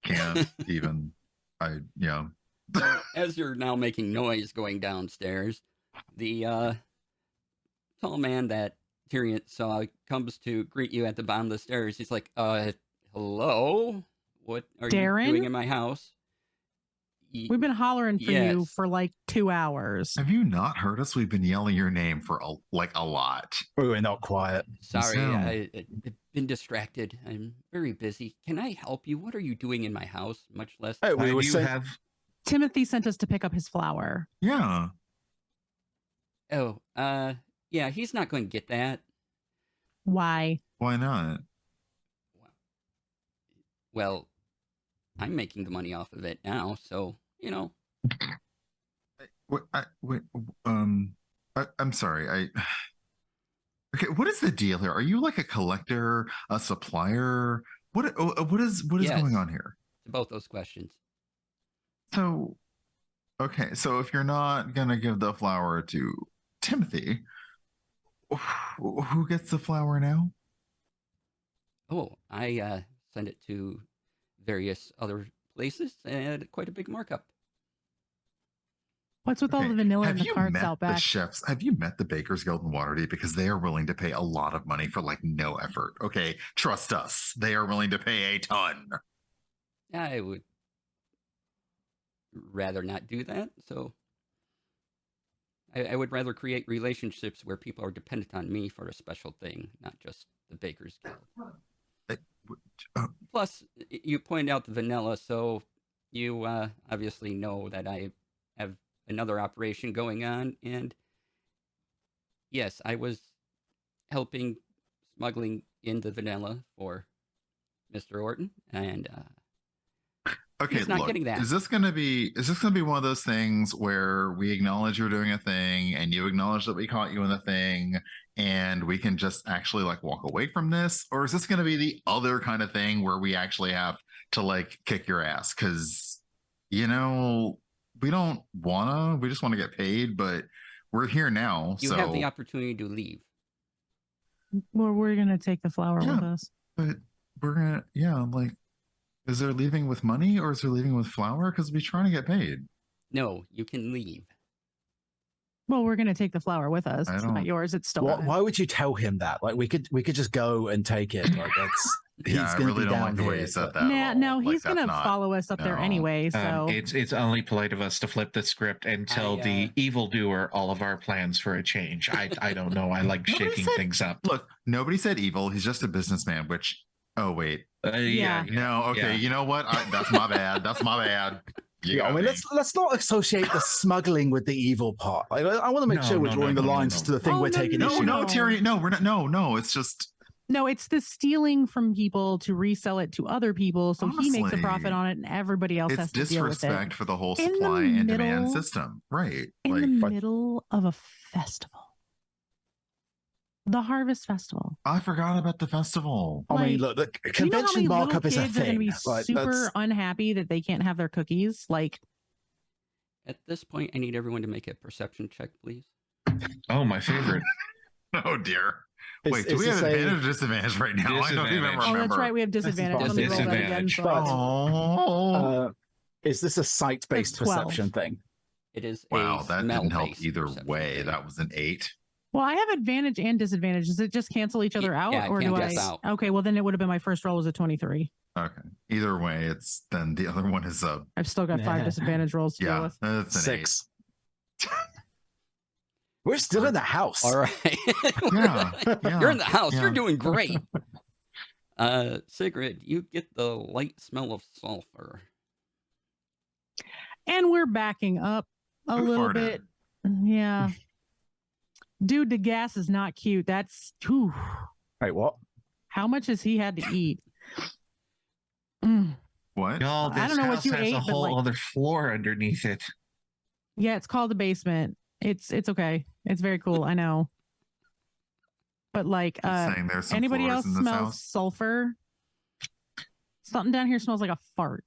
can't even. as you're now making noise going downstairs, the tall man that Tyrion saw comes to greet you at the bottom of the stairs. He's like, hello? What are you Darren? doing in my house? We've been hollering for you Yes. for like 2 hours. Have you not heard us? We've been yelling your name for a lot. We're not quiet. Sorry, So- I've been distracted. I'm very busy. Can I help you? What are you doing in my house? Much less. Hey, we Why were do you saying, have Timothy sent us to pick up his flower. Yeah. Oh, yeah, he's not going to get that. Why? Why not? Well, I'm making the money off of it now, so I'm sorry. Okay, what is the deal here? Are you like a collector, a supplier? What is Yes. going on here? to both those questions. So, okay, so if you're not gonna give the flower to Timothy, who gets the flower now? Oh, I send it to various other places and quite a big markup. What's with all Okay, the vanilla in have the you carts met out the back? chefs? Have you met the Bakers Guild in Waterdeep? Because they are willing to pay a lot of money for like no effort. Okay, trust us, they are willing to pay a ton. I would rather not do that. So I would rather create relationships where people are dependent on me for a special thing, not just the Baker's Guild. Plus, you pointed out the vanilla, so you obviously know that I have another operation going on, and yes, I was helping smuggling in the vanilla for Mr. Orton, and Okay, he's not look, getting that. is this gonna be one of those things where we acknowledge you're doing a thing and you acknowledge that we caught you in the thing and we can just actually like walk away from this? Or is this gonna be the other kind of thing where we actually have to like kick your ass? Because we just want to get paid, but we're here now. You have the opportunity to leave. Well, we're gonna take the flower with us. But we're gonna, like, is there leaving with money or is there leaving with flour? Because we're trying to get paid. No, you can leave. Well, we're gonna take the flower with us. It's not yours. It's still mine. Why would you tell him that? Like we could just go and take it. Like that's Yeah, I really don't like the way you said that. No, he's gonna follow us up there anyway. So it's only polite of us to flip the script and tell the evildoer all of our plans for a change. I don't know. I like shaking things up. Look, nobody said evil. He's just a businessman. Which, oh wait, yeah. No, okay. Yeah. You know what? That's my bad. That's my bad. I mean, let's not associate the smuggling with the evil part. Like, I want to make sure we're drawing the lines to the thing we're taking issue. No, Terry. No, we're not. No. It's just. No, it's the stealing from people to resell it to other people, so he makes a profit on it, and everybody else has to deal with it. It's disrespect for the whole supply and demand system, right? In the middle of a festival, the Harvest Festival. I forgot about the festival. I mean, look, the convention markup is a thing. They're going to be super unhappy that they can't have their cookies. Like, at this point, I need everyone to make a perception check, please. Oh, my favorite. Oh dear. Wait, do we have advantage or disadvantage right now? I don't even remember. Oh, that's right. We have disadvantage. Disadvantage. Is this a sight-based perception thing? It is. Wow, that didn't help either way. Thing. That was an 8. Well, I have advantage and disadvantage. Does it just cancel each other out, or do I? Out. Okay, well then it would have been my first roll was a 23. Okay. Either way, it's then the other one is a. I've still got 5 disadvantage rolls to deal with. That's an 6. We're still in the house. All right. yeah. You're in the house. Yeah. You're doing great. Sigrid, you get the light smell of sulfur. And we're backing up a little bit. Yeah. Dude, the gas is not cute. That's whew. Wait, what? How much has he had to eat? What? Y'all, this I don't know what you has ate, a whole other floor underneath it. Yeah, it's called the basement. It's okay. It's very cool. I know. But like, anybody else smells sulfur? Something down here smells like a fart.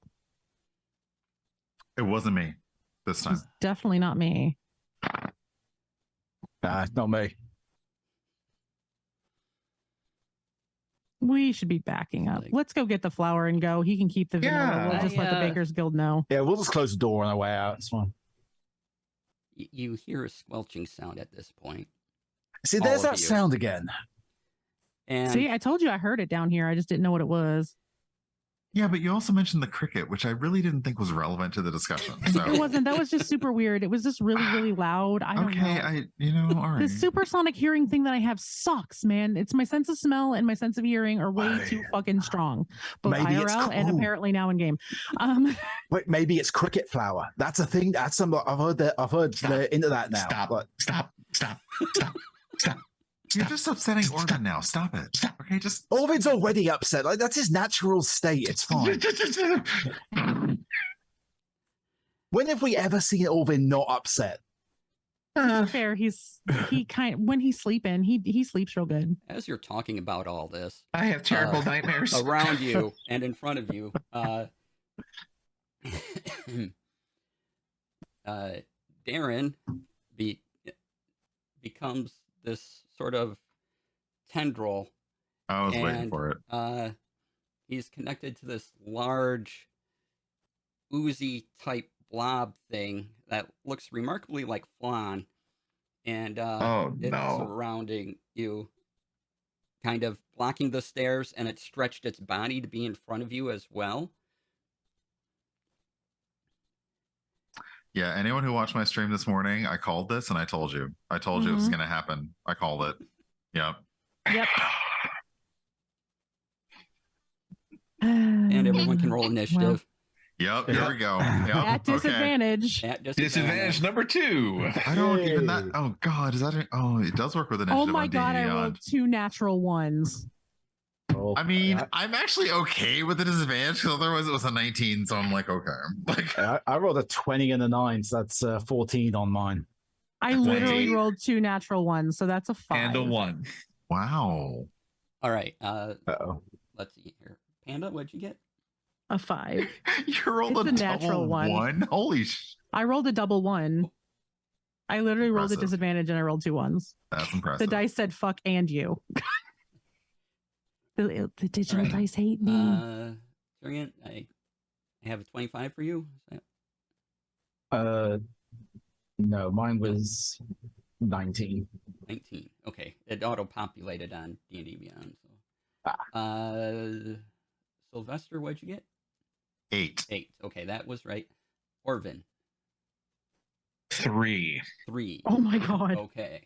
It wasn't me this time. It's definitely not me. Nah, not me. We should be backing up. Let's go get the flour and go. He can keep the vanilla. We'll just let the Baker's Guild know. Yeah, we'll just close the door on our way out. It's fine. You hear a squelching sound at this point. See, there's that sound again. And see, I told you I heard it down here. I just didn't know what it was. Yeah, but you also mentioned the cricket, which I really didn't think was relevant to the discussion. So. It wasn't. That was just super weird. It was just really, really loud. I don't know. All right. The supersonic hearing thing that I have sucks, man. It's my sense of smell and my sense of hearing are way too fucking strong. Both IRL and apparently now in game. Wait, maybe it's cricket flour. That's a thing. That's some. I've heard that. I've heard into that now. Stop. You're just upsetting Orvin now. Stop it. Okay, just Orvin's already upset. Like that's his natural state. It's fine. When have we ever seen Orvin not upset? Fair. When he's sleeping, he sleeps real good. As you're talking about all this, I have terrible nightmares around you and in front of you. Darren becomes this sort of tendril. I was waiting for it. He's connected to this large oozy type blob thing that looks remarkably like Flan, and it's surrounding you, kind of blocking the stairs, and it stretched its body to be in front of you as well. Yeah, anyone who watched my stream this morning, I called this and I told you. I told you it was going to happen. I called it. Yep. Yep. And everyone can roll initiative. Yep, here we go. Yep. At disadvantage. At Disadvantage number 2. I don't even that. Yay. Oh God, is that? Oh, it does work with initiative. Oh my on god, I D&D rolled 2 natural ones. Oh, I mean, yeah. I'm actually okay with the disadvantage because otherwise it was a 19, so I'm like, okay. Like, I rolled a 20 and a 9, so that's 14 on mine. I That's literally 19. rolled 2 natural ones, so that's a 5. And a 1. wow. All right. Uh-oh. Let's see here. Panda, what'd you get? A 5. You rolled It's a a natural double one. one. Holy I rolled a double 1. I literally rolled a Impressive. disadvantage and I rolled 2 ones. That's impressive. The dice said fuck and you. The digital Alright. dice hate me. Tyrion, I have a 25 for you. Is that No, mine was 19. 19? Okay, it auto-populated on D&D Beyond. So. Sylvester, what'd you get? 8. 8. Okay, that was right. Orvin, 3. 3. Oh my god. Okay.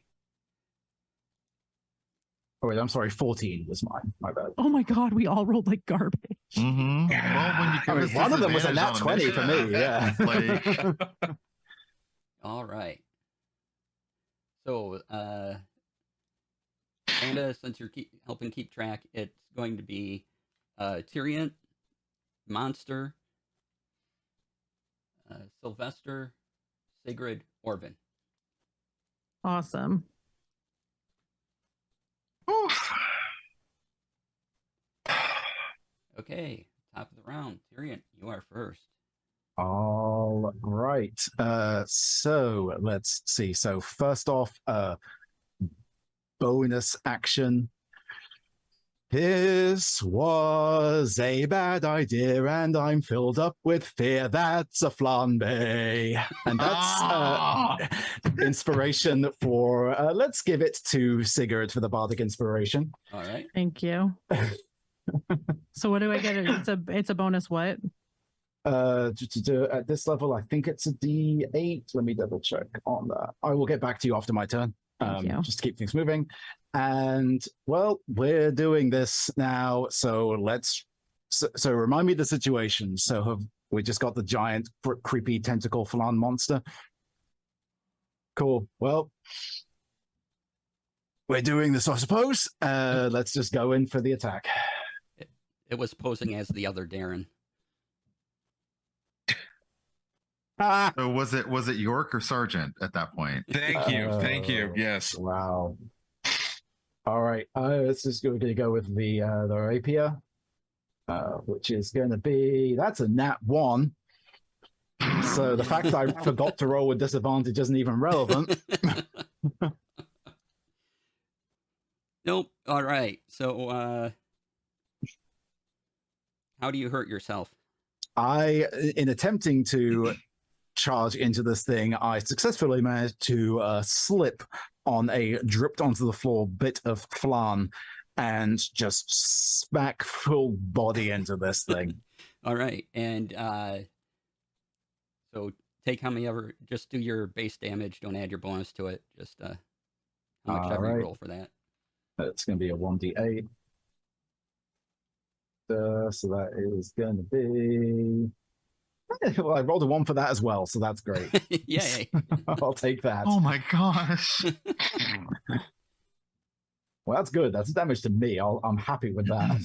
Oh, wait, I'm sorry, 14 was mine. My bad. Oh my god, we all rolled like garbage. Mm-hmm. Well, when you I give mean, us one of them was a nat disadvantage 20 for me, yeah. initiative, like, All right. So, Panda, since you're helping keep track, it's going to be Tyrion, Monster, Sylvester, Sigrid, Orvin. Awesome. oof. Okay, top of the round. Tyrion, you are first. All right. So let's see. So first off, bonus action. This was a bad idea, and I'm filled up with fear. That's a Flan-Bae. And that's inspiration for, let's give it to Sigurd for the bardic inspiration. All right. Thank you. So what do I get? It's a bonus what? At this level, I think it's a D8. Let me double check on that. I will get back to you after my turn. Thank you. Just to keep things moving. And well, we're doing this now. So so remind me of the situation. So have we just got the giant creepy tentacle Flan monster? Cool. Well, we're doing this, I suppose. Let's just go in for the attack. It was posing as the other Darren. Ah! So was it York or Sergeant at that point? Thank you. Thank you. Oh. Yes. Wow. All right. Let's just going to go with the rapier, which is going to be, that's a nat 1. So the fact that I forgot to roll with disadvantage isn't even relevant. Nope. All right. So, how do you hurt yourself? In attempting to charge into this thing, I successfully managed to slip on a dripped onto the floor bit of flan and just smack full body into this thing. All right. And so take how many ever, just do your base damage. Don't add your bonus to it. Just how much All ever you right. roll for that. It's going to be a 1d8. So that is going to be... Well, I rolled a 1 for that as well, so that's great. Yay. I'll take that. Oh my gosh. Well, that's good. That's damage to me. I'm happy with that.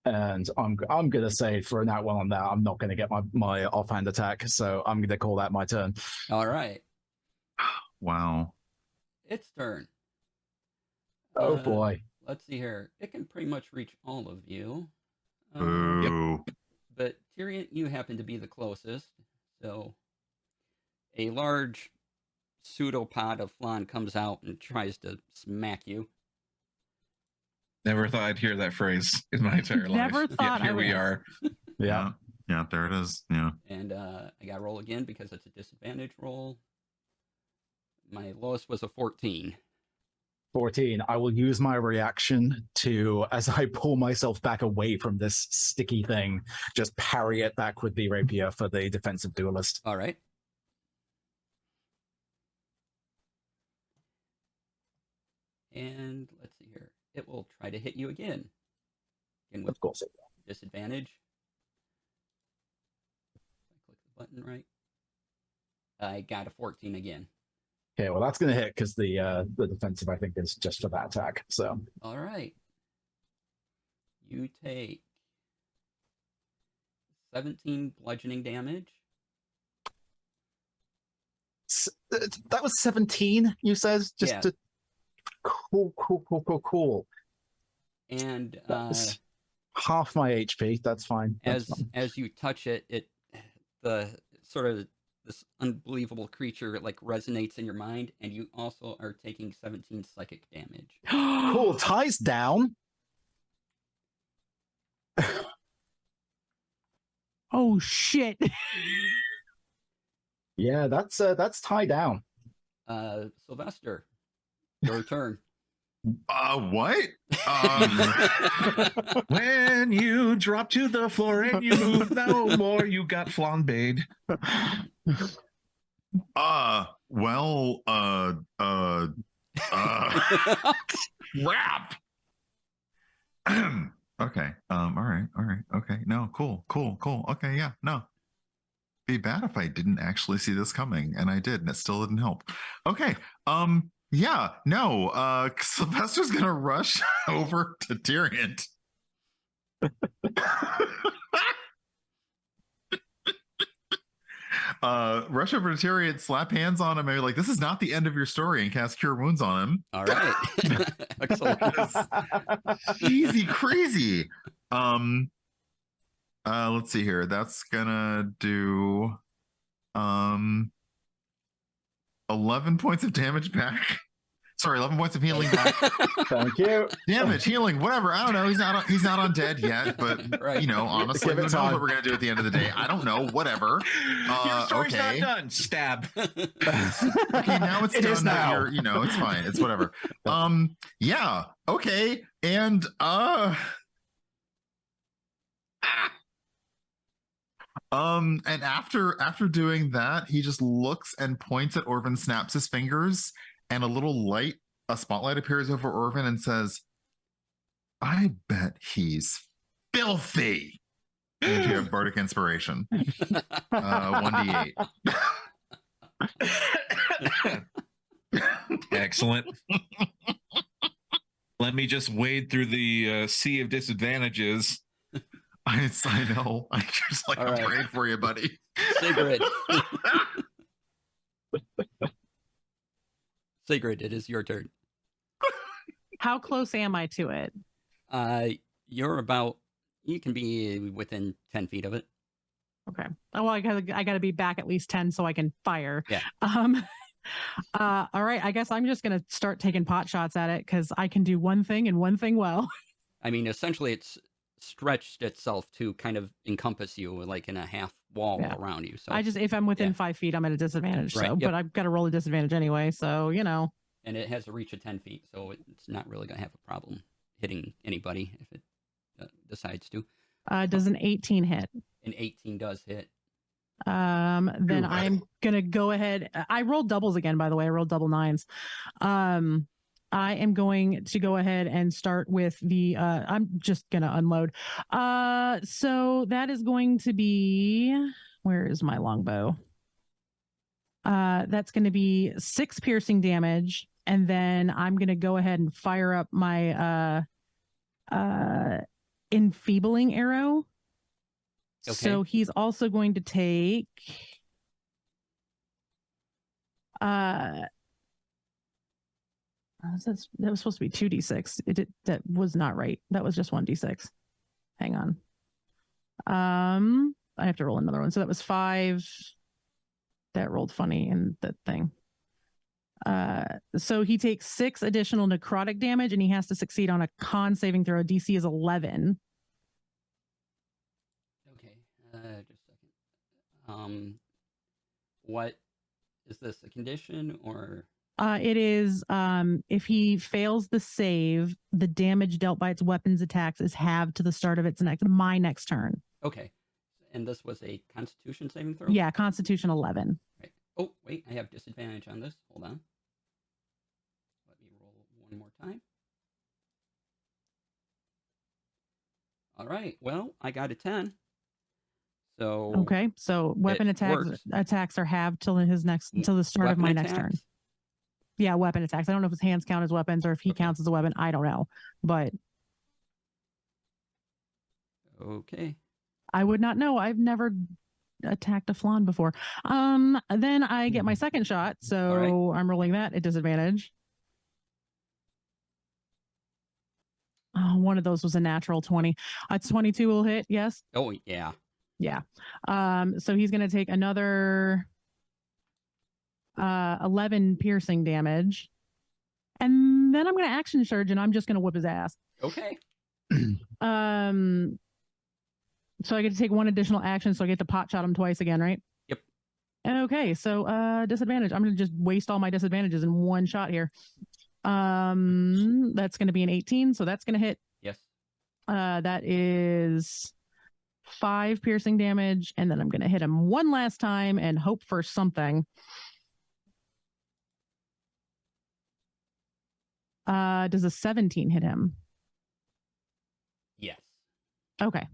And I'm going to say for an out one on that, I'm not going to get my offhand attack, so I'm going to call that my turn. All right. Wow. Its turn. Oh boy. Let's see here. It can pretty much reach all of you. Boo. But Tyrion, you happen to be the closest. So a large pseudopod of flan comes out and tries to smack you. Never thought I'd hear that phrase in my entire life. Never Yet thought I here we would. are. Yeah. Yeah, there it is. Yeah. And I got to roll again because it's a disadvantage roll. My lowest was a 14. 14. I will use my reaction to, as I pull myself back away from this sticky thing, just parry it back with the rapier for the defensive duelist. All right. And let's see here. It will try to hit you again. Again with Of course it will. disadvantage. If I click the button right. I got a 14 again. Okay, well that's going to hit because the defensive, I think, is just for that attack. So All right. You take 17 bludgeoning damage. that was 17. You said just Yeah. to cool. And That's half my HP. That's fine. That's fine. as you touch it, the sort of this unbelievable creature like resonates in your mind, and you also are taking 17 psychic damage. Cool. Ties down. Oh shit. Yeah, that's tie down. Sylvester, your turn. What? When you drop to the floor and you move no more, you got Flan-Bae. Well, crap. Okay. All right. Okay. No, cool. Okay, yeah, no. Be bad if I didn't actually see this coming, and I did, and it still didn't help. Okay. Yeah, no. Sylvester's gonna rush over to Tyrion. Rush over to Tyrion, slap hands on him, and be like, "This is not the end of your story," and cast Cure Wounds on him. All right. Excellent. Easy crazy. Let's see here. That's gonna do 11 points of damage back. Sorry, 11 points of healing back. Thank you. Damage, healing, whatever. I don't know. He's not undead yet, but Right. you know, honestly, Give it who knows time. what we're gonna do at the end of the day? I don't know. Whatever. Your story's Okay. not done. Stab. Okay, now it's It done. is That now. you're, you know, it's fine. It's whatever. Yeah. Okay. And and after doing that, he just looks and points at Orvin, snaps his fingers, and a spotlight appears over Orvin and says, "I bet he's filthy." And you have Bardic Inspiration. 1d8. Excellent. Let me just wade through the sea of disadvantages. I know. I just All I'm right. praying for you, buddy. Sigrid. Sigrid, it is your turn. How close am I to it? You can be within 10 feet of it. Okay. Oh, well, I gotta be back at least 10 so I can fire. Yeah. All right. I guess I'm just gonna start taking pot shots at it because I can do one thing and one thing well. I mean, essentially, it's stretched itself to kind of encompass you, like in a half wall Yeah. around you. So, if I'm within Yeah. 5 feet, I'm at a disadvantage. Right, So, yep. but I've got to roll a disadvantage anyway. So, you know. and it has a reach of 10 feet, so it's not really going to have a problem hitting anybody if it decides to. Does an 18 hit? An 18 does hit. Then Ooh. I'm gonna go ahead. I rolled doubles again, by the way. I rolled double nines. I am going to go ahead and start with the I'm just gonna unload. So that is going to be, where is my longbow? That's gonna be 6 piercing damage, and then I'm gonna go ahead and fire up my enfeebling arrow. Okay. So he's also going to take that was supposed to be 2d6. That was not right. That was just 1d6. Hang on. I have to roll another one. So that was 5. That rolled funny in that thing. So he takes 6 additional necrotic damage, and he has to succeed on a con saving throw. DC is 11. Okay, just a second. What is this, a condition or? It is if he fails the save, the damage dealt by its weapons attacks is halved to the start of my next turn. Okay. And this was a Constitution saving throw? Yeah, Constitution 11. Right. Oh, wait, I have disadvantage on this. Hold on. Let me roll one more time. All right. Well, I got a 10. So Okay, so weapon attacks are halved till the start of my next turn. Yeah, weapon attacks. I don't know if his hands count as weapons or if he counts as a weapon. I don't know, but okay. I would not know. I've never attacked a flan before. Then I get my second shot, so I'm rolling that at disadvantage. Oh, one of those was a natural 20. 22 will hit. Yes. Oh yeah. Yeah. So he's going to take another 11 piercing damage. And then I'm going to action surge and I'm just going to whip his ass. Okay. So I get to take one additional action, so I get to pot shot him twice again, right? Yep. Okay, so disadvantage. I'm going to just waste all my disadvantages in one shot here. That's going to be an 18, so that's going to hit. Yes. That is 5 piercing damage, and then I'm going to hit him one last time and hope for something. Does a 17 hit him? Yes. Okay.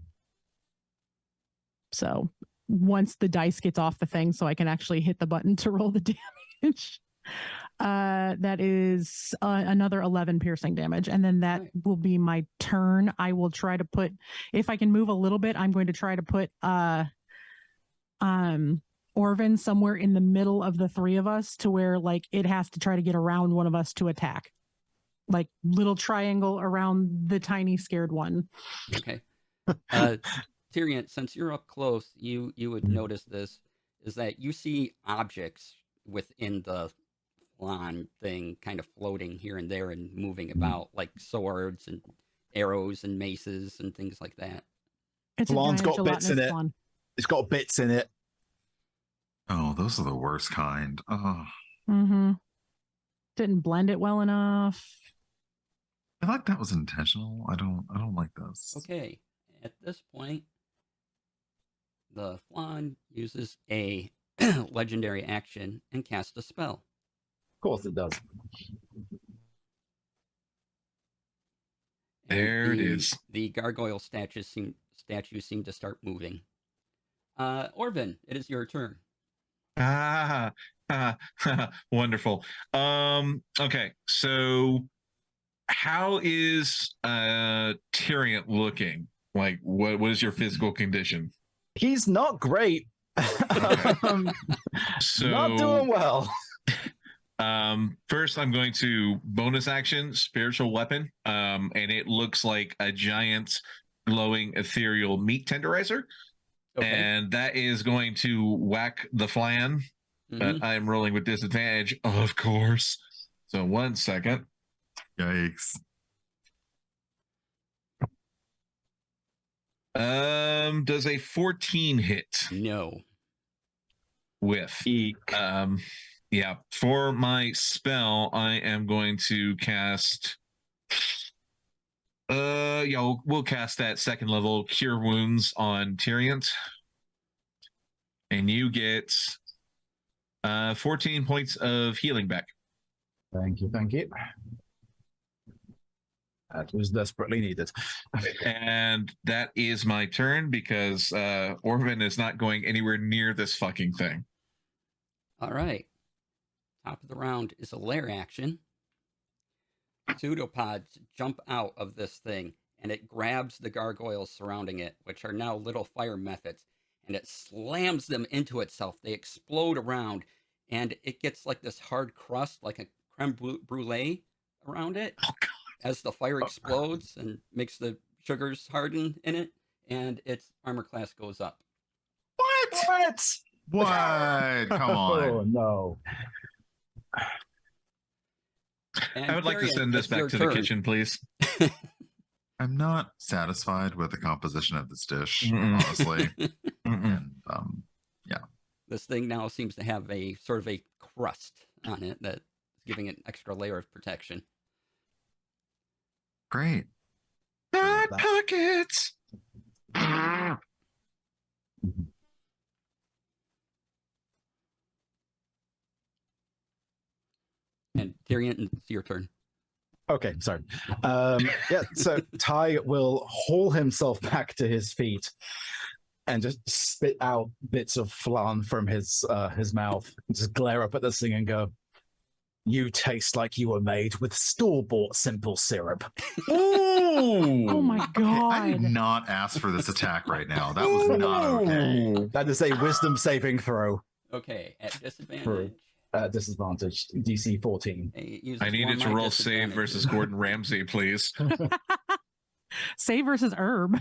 So once the dice gets off the thing, so I can actually hit the button to roll the damage, that is another 11 piercing damage. And then that will be my turn. I will try to put, if I can move a little bit, I'm going to try to put Orvin somewhere in the middle of the three of us to where like it has to try to get around one of us to attack. Like little triangle around the tiny scared one. Okay. Tyrion, since you're up close, you would notice this, is that you see objects within the Flan thing kind of floating here and there and moving about, like swords and arrows and maces and things like that. Flan's got bits in it. Flan. It's got bits in it. Oh, those are the worst kind. Oh. Mm-hmm. Didn't blend it well enough. I like that was intentional. I don't like this. Okay. At this point, the Flan uses a legendary action and casts a spell. Of course it does. There it is. The gargoyle statues seem to start moving. Orvin, it is your turn. Wonderful. Okay, so how is Tyrion looking? Like, what is your physical condition? He's not great. So not doing well. First I'm going to bonus action spiritual weapon, and it looks like a giant glowing ethereal meat tenderizer. Okay. And that is going to whack the Flan, but I'm rolling with disadvantage, of course. So 1 second. Yikes. Does a 14 hit? No. With yeah, for my spell, I am going to cast we'll cast that second level Cure Wounds on Tyrion. And you get 14 points of healing back. Thank you. That was desperately needed. And that is my turn because Orvin is not going anywhere near this fucking thing. All right. Top of the round is a lair action. Pseudopods jump out of this thing, and it grabs the gargoyles surrounding it, which are now little fire methods, and it slams them into itself. They explode around, and it gets like this hard crust, like a creme brulee around it. Oh, God. As the fire explodes and makes the sugars harden in it, and its armor class goes up. What? Come on. Oh, no. And I would like to send this back to the kitchen, please. I'm not satisfied with the composition of this dish, honestly. And yeah. This thing now seems to have a sort of a crust on it that's giving it an extra layer of protection. Great. Bad that- pockets. And Tyrion, it's your turn. Okay, sorry. Yeah, so Ty will haul himself back to his feet and just spit out bits of flan from his mouth. Just glare up at this thing and go, "You taste like you were made with store-bought simple syrup." Oh my Okay, god. I did not ask for this attack right now. That was not okay. That is a wisdom saving throw. Okay, at disadvantage. Disadvantage, DC 14. It uses I need one it of to my roll save versus disadvantages. Gordon Ramsay, please. Save versus herb.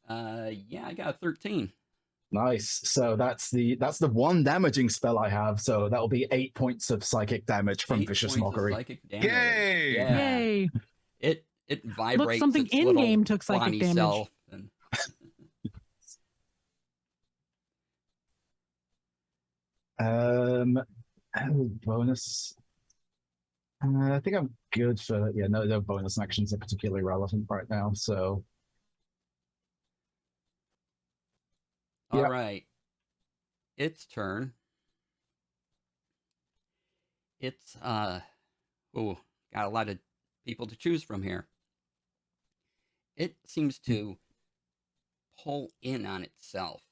Yeah, I got a 13. Nice. So that's the one damaging spell I have. So that will be 8 points of psychic damage from 8 Vicious points of Mockery. psychic damage. Yay! Yeah. Yay. It vibrates. something its in-game little took psychic flanny damage. self and... Bonus. I think I'm good for no bonus actions are particularly relevant right now. So All Yeah. right. Its turn. It's got a lot of people to choose from here. It seems to pull in on itself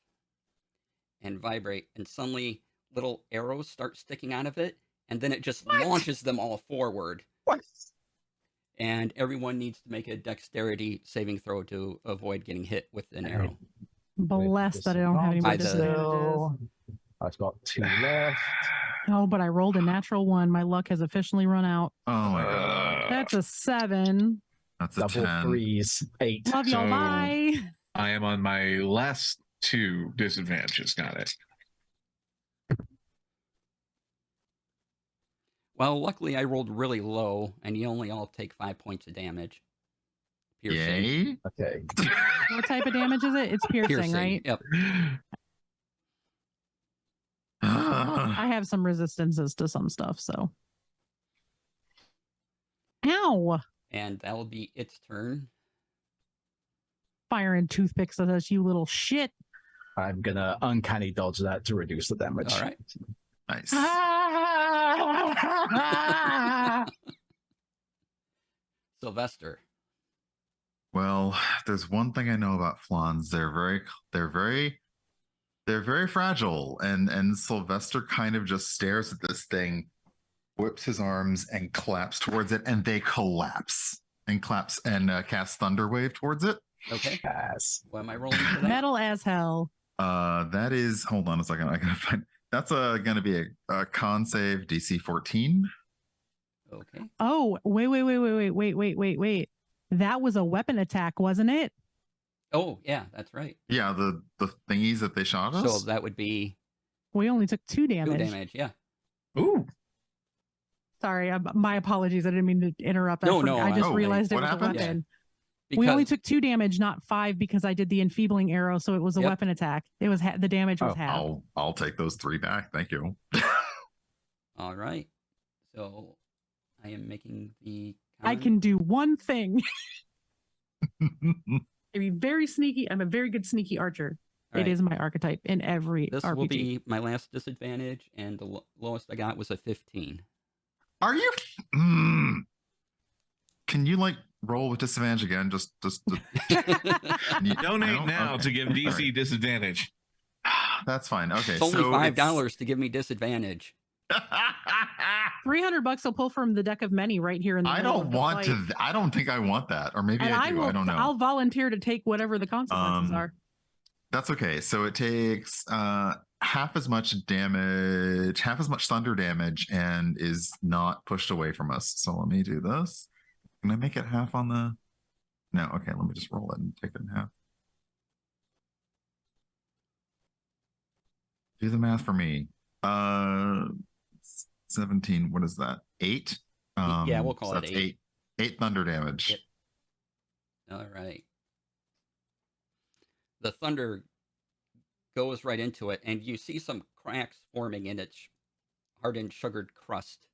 and vibrate, and suddenly little arrows start sticking out of it, and then it just launches them all forward. what? And everyone needs to make a dexterity saving throw to avoid getting hit with an arrow. Bless that I don't have any more By the- disadvantages. I've got 2 left. Oh, but I rolled a natural 1. My luck has officially run out. Oh my god. That's a 7. That's a Double 10. 3s, 8. Love y'all. So- Bye. I am on my last 2 disadvantages. Got it. Well, luckily I rolled really low, and you only all take 5 points of damage. Piercing. Yay. Okay. What type of damage is it? It's piercing, right? Yep. I have some resistances to some stuff, so. Ow! And that'll be its turn. Firing toothpicks at us, you little shit. I'm gonna uncanny dodge that to reduce the damage. All right. Nice. Sylvester. Well, there's one thing I know about flans. They're very fragile, and Sylvester kind of just stares at this thing, whips his arms and claps towards it, and they collapse and casts Thunder Wave towards it. Okay. Yes. What am I rolling for that? Metal as hell. That is, hold on a second, I gotta find. That's gonna be a con save, DC 14. Okay. Oh, wait. That was a weapon attack, wasn't it? Oh, yeah, that's right. Yeah, the thingies that they shot us. So that would be We only took 2 damage. 2 damage. Yeah. Ooh. Sorry, my apologies. I didn't mean to interrupt. No, I just Oh, realized it what was happened? a weapon. Because, We only took 2 damage, not 5, because I did the enfeebling arrow, so it was a Yep. weapon attack. It was the damage was Oh, half. I'll take those 3 back. Thank you. All right. So I am making the. I con. can do one thing. I mean, very sneaky. I'm a very good sneaky archer. All It right. is my archetype in every This RPG. will be my last disadvantage, and the lowest I got was a 15. Are you? Can you roll with disadvantage again? Just Donate No? now Okay. to give DC All right. disadvantage. That's fine. Okay, It's only so $5 to give me disadvantage. $300 will pull from the deck of many right here in the I middle don't of the want fight. to. I don't think I want that, or maybe And I do. I don't know. I'll volunteer to take whatever the consequences are. That's okay. So it takes half as much damage, half as much thunder damage, and is not pushed away from us. So let me do this. Can I make it half on the? No. Okay. Let me just roll it and take it in half. Do the math for me. 17. What is that? 8. Yeah, we'll call so it that's 8. 8 thunder damage. Yep. All right. The thunder goes right into it, and you see some cracks forming in its hardened sugared crust.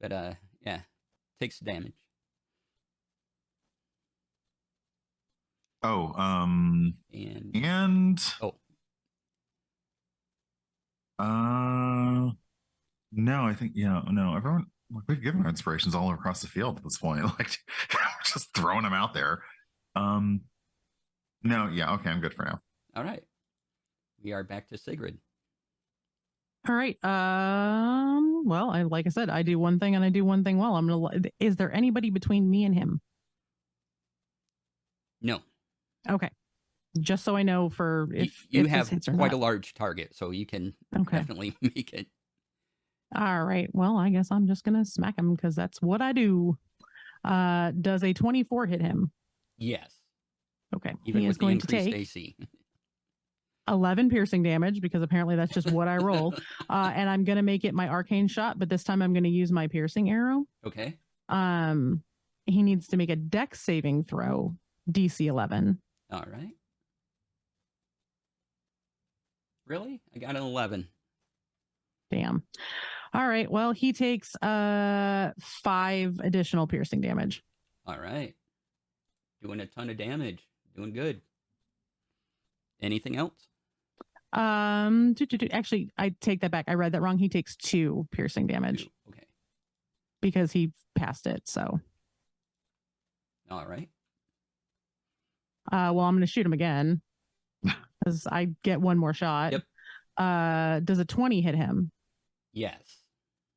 But yeah, takes damage. Oh, And oh, no, I think no. Everyone, we've given our inspirations all across the field at this point. Like, just throwing them out there. No, yeah, okay, I'm good for now. all right, we are back to Sigrid. All right. Well, like I said, I do one thing and I do one thing well. Is there anybody between me and him? No. Okay. Just so I know for if you if have this hits or quite not. a large target, so you can definitely make it. All right. Well, I guess I'm just gonna smack him because that's what I do. Does a 24 hit him? Yes. Okay. Even He with is the going to increased take AC. 11 piercing damage because apparently that's just what I roll. And I'm gonna make it my arcane shot, but this time I'm gonna use my piercing arrow. Okay. He needs to make a dex saving throw, DC 11. All right. Really? I got an 11. Damn. All right. Well, he takes 5 additional piercing damage. All right. Doing a ton of damage. Doing good. Anything else? Actually, I take that back. I read that wrong. He takes 2 piercing damage. 2. Okay. Because he passed it. So. All right. Well, I'm going to shoot him again because I get one more shot. Yep. Does a 20 hit him? Yes.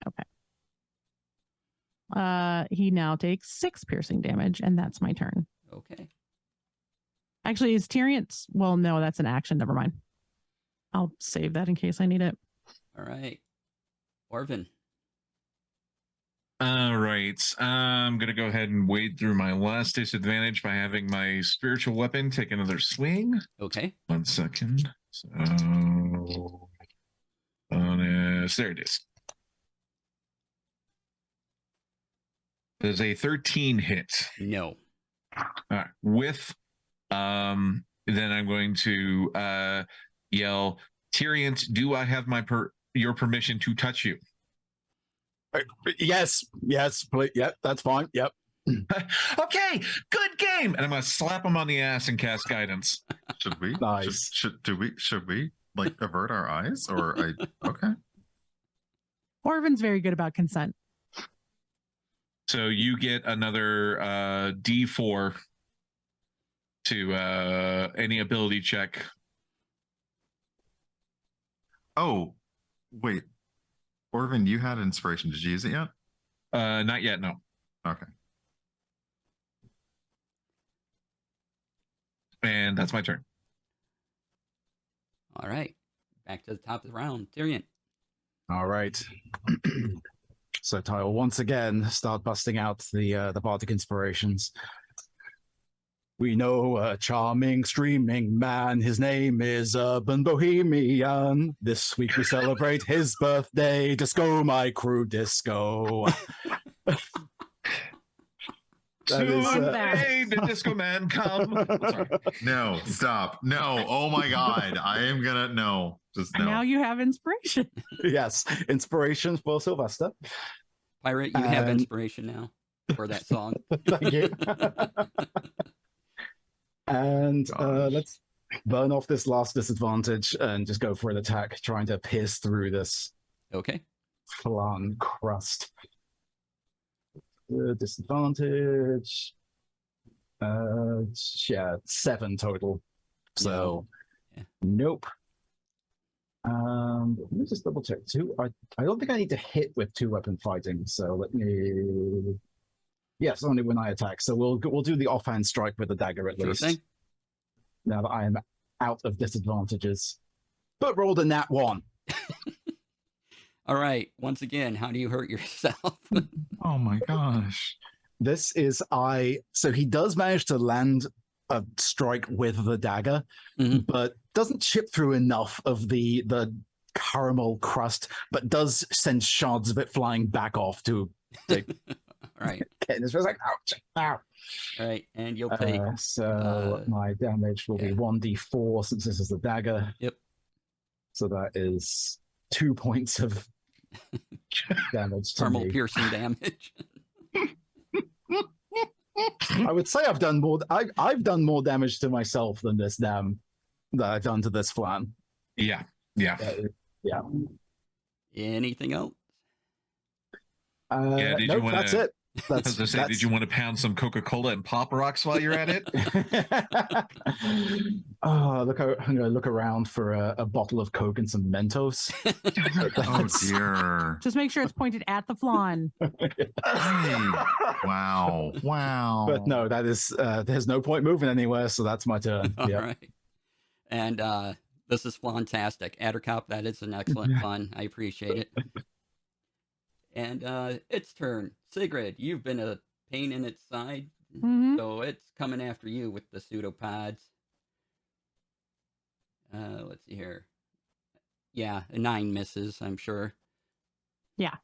Okay. He now takes 6 piercing damage, and that's my turn. Okay. Actually, is Tyrion's? Well, no, that's an action. Never mind. I'll save that in case I need it. All right. Orvin. All right. I'm going to go ahead and wade through my last disadvantage by having my spiritual weapon take another swing. Okay. 1 second. So, bonus. There it is. There's a 13 hit. No. All right. With, then I'm going to yell, Tyrion, do I have your permission to touch you? Yes, please. Yep, that's fine. Yep. Okay, good game. And I'm going to slap him on the ass and cast guidance. Should we? Nice. Should we like avert our eyes or okay? Orvin's very good about consent. So you get another D4 to any ability check. Oh, wait. Orvin, you had inspiration. Did you use it yet? Not yet, no. Okay. And that's my turn. All right. Back to the top of the round. Tyrion. All right. So Ty will once again start busting out the bardic inspirations. We know a charming, streaming man. His name is Urbanbogemian. This week we celebrate his birthday. Disco, my crew, disco. Today, the disco man come. No, stop. No. Oh my God. I am gonna no. Just no. And now you have inspiration. Yes, inspiration for Sylvester. Pirate, you have inspiration now for that song. Thank you. And let's burn off this last disadvantage and just go for an attack, trying to pierce through this Okay. flan crust. Disadvantage. Yeah, 7 total. So, Yeah. nope. Let me just double check. I don't think I need to hit with 2-weapon fighting. So let me. Yes, only when I attack. So we'll do the offhand strike with the dagger at Sure least. thing. Now that I am out of disadvantages, but rolled a nat 1. All right. Once again, how do you hurt yourself? Oh my gosh. This is so he does manage to land a strike with the dagger, but doesn't chip through enough of the caramel crust, but does send shards of it flying back off to All right. and it's just like ouch, ow. All right. And you'll take. So my damage will be 1d4 since this is the dagger. Yep. So that is 2 points of damage to Thermal me. piercing damage. I would say I've done more. I've done more damage to myself than this dam that I've done to this flan. Yeah. Yeah. Anything else? Yeah, did you Nope, wanna- that's it. I was gonna say, did you want to pound some Coca-Cola and Pop Rocks while you're at it? Oh, look! I'm going to look around for a bottle of Coke and some Mentos. Oh dear. Just make sure it's pointed at the flan. Wow. Wow. But no, that is. There's no point moving anywhere, so that's my turn. All Yeah. right. And this is fantastic. Addercop, that is an excellent fun. I appreciate it. And its turn. Sigrid, you've been a pain in its side, Mhm. so it's coming after you with the pseudopods. Let's see here. Yeah, a 9 misses, I'm sure. Yeah.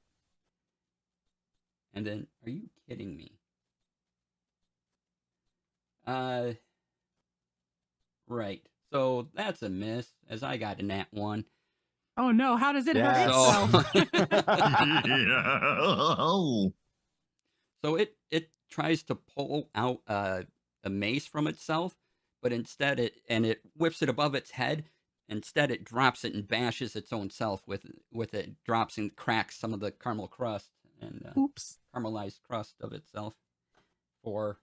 And then, are you kidding me? Right. So that's a miss, as I got a nat 1. Oh no, how does it hurt Yes. itself? Yeah. So it tries to pull out a mace from itself, but instead it whips it above its head. Instead, it drops it and bashes its own self with it. Drops and cracks some of the caramel crust and Oops. caramelized crust of itself. I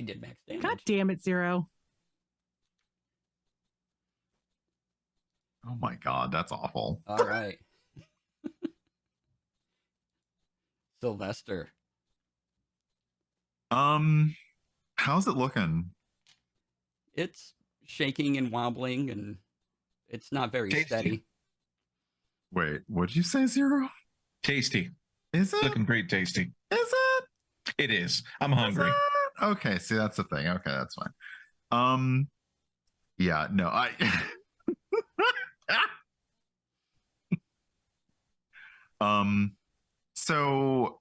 did max damage. God damn it, Xero. Oh my god, that's awful. All right, Sylvester. How's it looking? It's shaking and wobbling, and it's not very Tasty. steady. Wait, what did you say, Xero? Tasty. Is it? Looking great tasty. Is it? It is. I'm Is hungry. it? Okay, see that's the thing. Okay, that's fine. Yeah, no, I so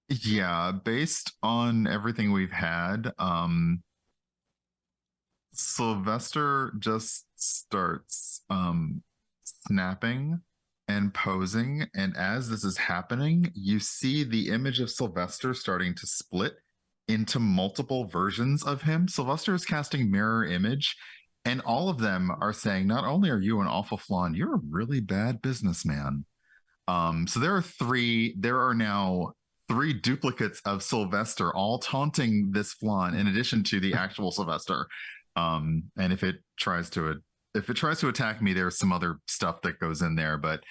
yeah, based on everything we've had, Sylvester just starts snapping and posing, and as this is happening, you see the image of Sylvester starting to split into multiple versions of him. Sylvester is casting mirror image, and all of them are saying, not only are you an awful flan, you're a really bad businessman. So there are now 3 duplicates of Sylvester, all taunting this flan in addition to the actual Sylvester. And if it tries to attack me, there's some other stuff that goes in there, but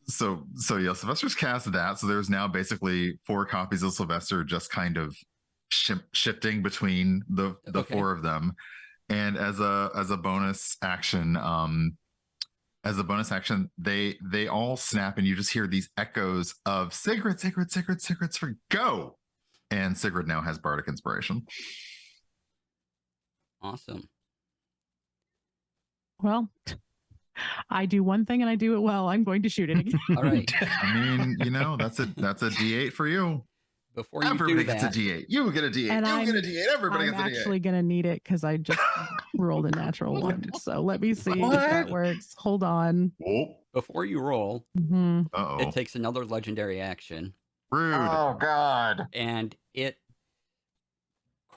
so yeah, Sylvester's cast that, so there's now basically 4 copies of Sylvester just kind of shifting between the Okay. 4 of them. And as a bonus action, they all snap, and you just hear these echoes of Sigrid for go. And Sigrid now has bardic inspiration. Awesome. Well, I do one thing and I do it well. I'm going to shoot it again. All right. I mean, that's a D8 for you. Before you Everybody do gets a that, D8. You get a D8. And You get a D8. Everybody I'm gets a D8. actually going to need it because I just rolled a natural 1. So let me see What? if that works. Hold on. Oh, before you roll, Mhm. uh-oh. it takes another legendary action, Rude. Oh God! and it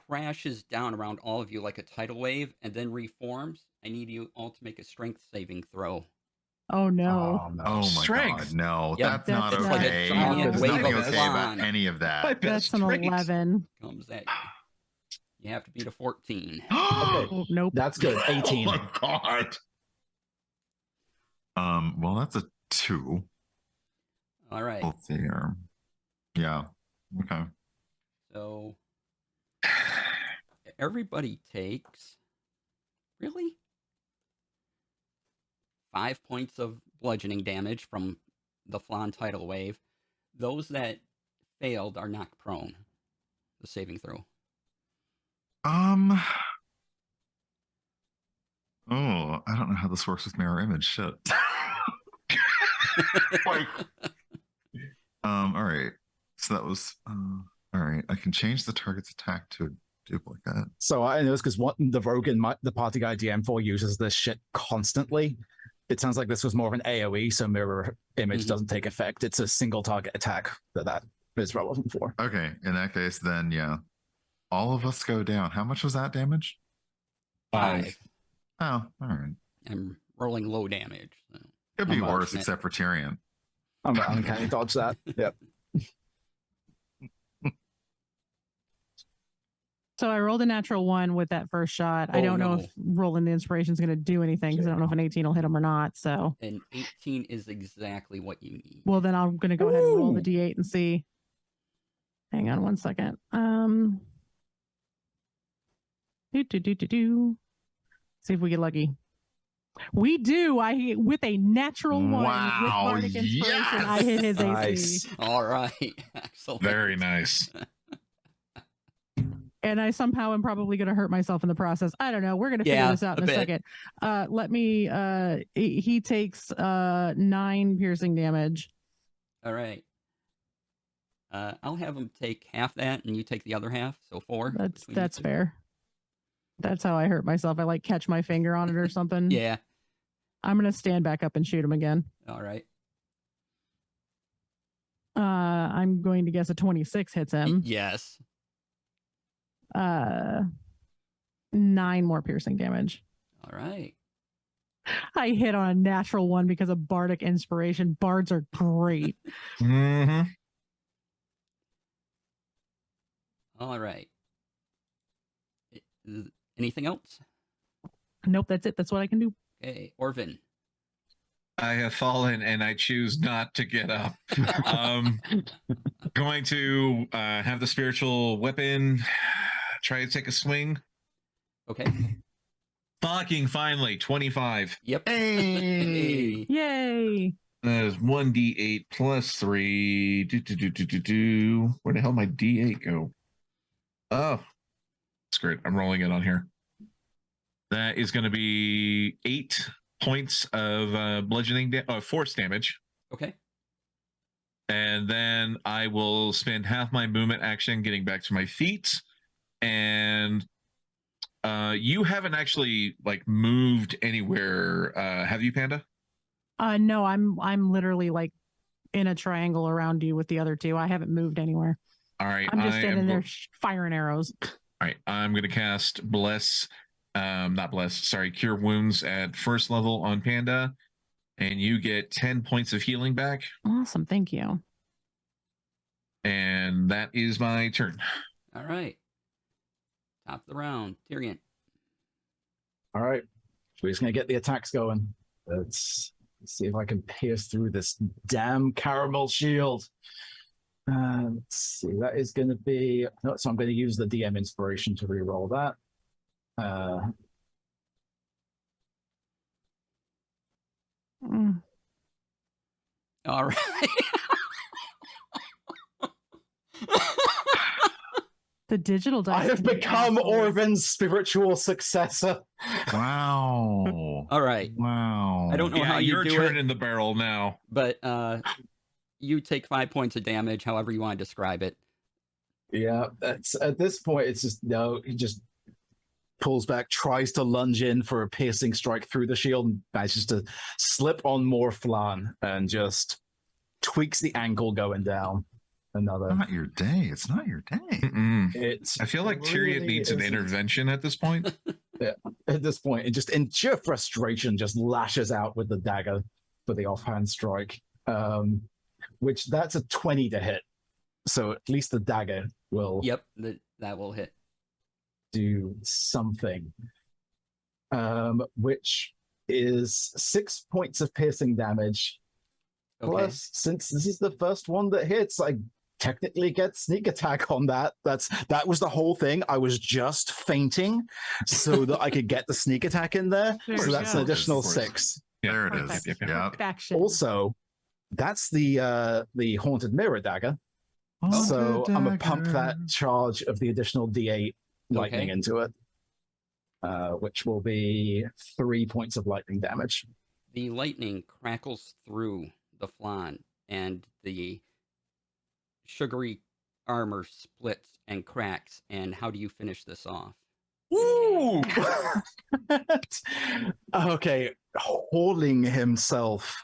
crashes down around all of you like a tidal wave, and then reforms. I need you all to make a strength saving throw. Oh no. Oh, no. Oh my Strength. god, no, Yep. that's not That's It's like a okay. giant There's wave nothing of okay about flan. any of My that. best That's an trait. 11. Comes at you. You have to beat a 14. Okay. Oh, nope. That's good. 18. Oh my god. Well, that's a 2. All right. Let's see here. Yeah. Okay. So everybody takes really 5 points of bludgeoning damage from the flan tidal wave. Those that failed are knocked prone. The saving throw. Oh, I don't know how this works with mirror image. Shit. Like, all right. So that was all right. I can change the target's attack to duplicate. So I know because what the rogue in the party guy DM4 uses this shit constantly. It sounds like this was more of an AoE, so mirror image doesn't take effect. It's a single target attack that is relevant for. Okay, in that case, then yeah, all of us go down. How much was that damage? 5. Oh, all right. I'm rolling low damage. So Could be I'm worse, upset. except for Tyrion. I'm gonna uncanny dodge that. Yep. So I rolled a natural 1 with that first shot. I Oh, don't know no. if rolling the inspiration is going to do anything because I don't know if an 18 will hit him or not. So, And 18 is exactly what you need. well, then I'm going to go ahead and roll the Ooh. D8 and see. Hang on one second. See if we get lucky. We do. I hit with a natural 1 with Wow, Bardic Inspiration. yes! I hit his AC. Nice. All right. Excellent. Very nice. And I somehow am probably going to hurt myself in the process. I don't know. We're going to figure Yeah, this out in a a bit. second. Let me. He takes 9 piercing damage. All right. I'll have him take half that, and you take the other half. So 4. between you That's two. fair. That's how I hurt myself. I like catch my finger on it or something. Yeah. I'm going to stand back up and shoot him again. All right. I'm going to guess a 26 hits him. Yes. 9 more piercing damage. All right. I hit on a natural 1 because of Bardic Inspiration. Bards are great. Mm-hmm. All right. Anything else? Nope, that's it. That's what I can do. Okay, Orvin. I have fallen and I choose not to get up. Going to have the spiritual weapon, try to take a swing. Okay. Fucking finally, 25. Yep. Hey! Yay. That is 1d8 plus 3. Where the hell my d8 go? Oh, screw it. I'm rolling it on here. That is going to be 8 points of bludgeoning force damage. Okay. And then I will spend half my movement action getting back to my feet. And you haven't actually like moved anywhere, have you, Panda? No, I'm literally like in a triangle around you with the other 2. I haven't moved anywhere. All right. I'm just standing there firing arrows. All right. I'm going to cast Cure Wounds at first level on Panda. And you get 10 points of healing back. Awesome. Thank you. And that is my turn. All right. Top of the round. Tyrion. All right. We're just gonna get the attacks going. Let's see if I can pierce through this damn caramel shield. Let's see. That is going to be. No, so I'm going to use the DM inspiration to reroll that. All right. The digital dice. I have can be become assholes. Orvin's spiritual successor. Wow. All right. Wow. I don't know Yeah, how you you're do turning it, the barrel now. but you take 5 points of damage, however you want to describe it. Yeah, that's at this point. It's just no. He just pulls back, tries to lunge in for a piercing strike through the shield, and manages to slip on more flan and just tweaks the ankle going down. Another. Not your day. It's not your day. Mm-mm. It's I feel like Tyrion really needs an isn't. intervention at this point. At this point, it just in sheer frustration just lashes out with the dagger for the offhand strike. Which that's a 20 to hit. So at least the dagger will Yep, that will hit. do something. Which is 6 points of piercing damage. Okay. Plus, since this is the first one that hits, I technically get sneak attack on that. That was the whole thing. I was just fainting so that I could get the sneak attack in there. There So you that's go. an additional Of course. 6. Yeah. There it is. Perfect. Yep. Perfection. Also, that's the haunted mirror dagger. So I'm gonna pump that charge of the additional D8 lightning Okay. into it, which will be 3 points of lightning damage. The lightning crackles through the flan, and the sugary armor splits and cracks. And how do you finish this off? Ooh! Okay, holding himself,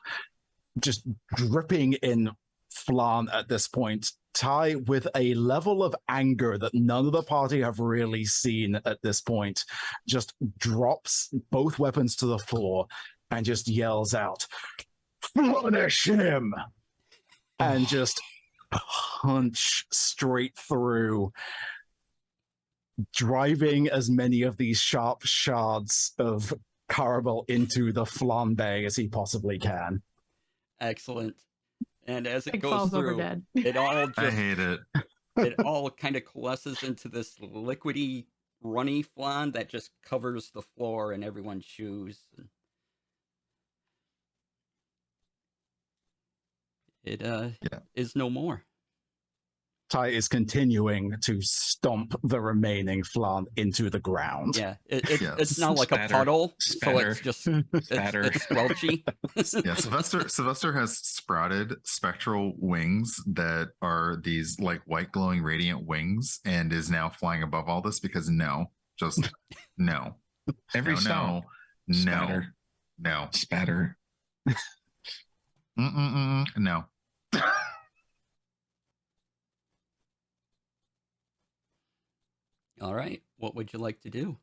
just dripping in flan at this point, Ty, with a level of anger that none of the party have really seen at this point, just drops both weapons to the floor and just yells out, "Punish him!" and just punch straight through, driving as many of these sharp shards of caramel into the Flan-Bae as he possibly can. Excellent. And as it It goes falls over through, dead. it all I just hate it. it all kind of coalesces into this liquidy, runny flan that just covers the floor and everyone's shoes. It is no more. Ty is continuing to stomp the remaining flan into the ground. Yeah, Yeah. it's not like Spatter. a puddle, Spatter. so it's just it's Spatter. squelchy. Yeah, Sylvester has sprouted spectral wings that are these like white glowing radiant wings, and is now flying above all this because no. Every no, stop. no, Spatter. no, Spatter. no. All right, what would you like to do?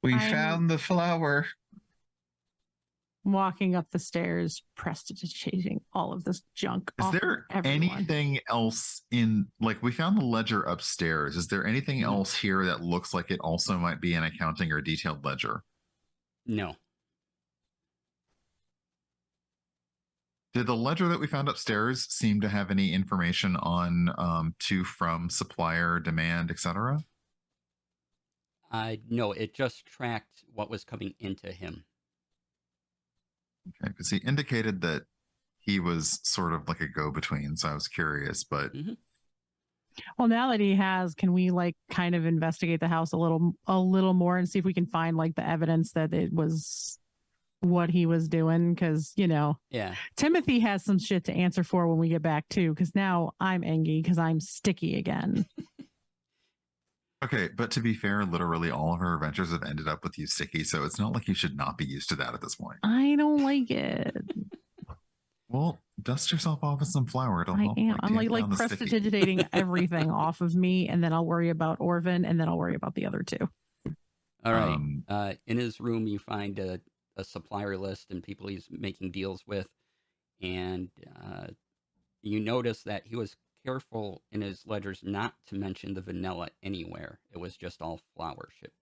We I'm- found the flower. Walking up the stairs, prestidigitating all of this junk. Is off of there everyone. anything else in, like, we found the ledger upstairs. Is there anything No. else here that looks like it also might be an accounting or detailed ledger? No. Did the ledger that we found upstairs seem to have any information on to, from, supplier, demand, etc.? No, it just tracked what was coming into him. Okay, because he indicated that he was sort of like a go-between, so I was curious, but Well, now that he has, can we like kind of investigate the house a little more and see if we can find like the evidence that it was what he was doing? Because Yeah. Timothy has some shit to answer for when we get back too. Because now I'm angry because I'm sticky again. okay, but to be fair, literally all of her adventures have ended up with you sticky, so it's not like you should not be used to that at this point. I don't like it. Well, dust yourself off with some flour. It'll I help. am. I'm tamp like down the sticky. prestidigitating everything off of me, and then I'll worry about Orvin, and then I'll worry about the other two. All right. In his room, you find a supplier list and people he's making deals with, and you notice that he was careful in his ledgers not to mention the vanilla anywhere. It was just all flour shipments.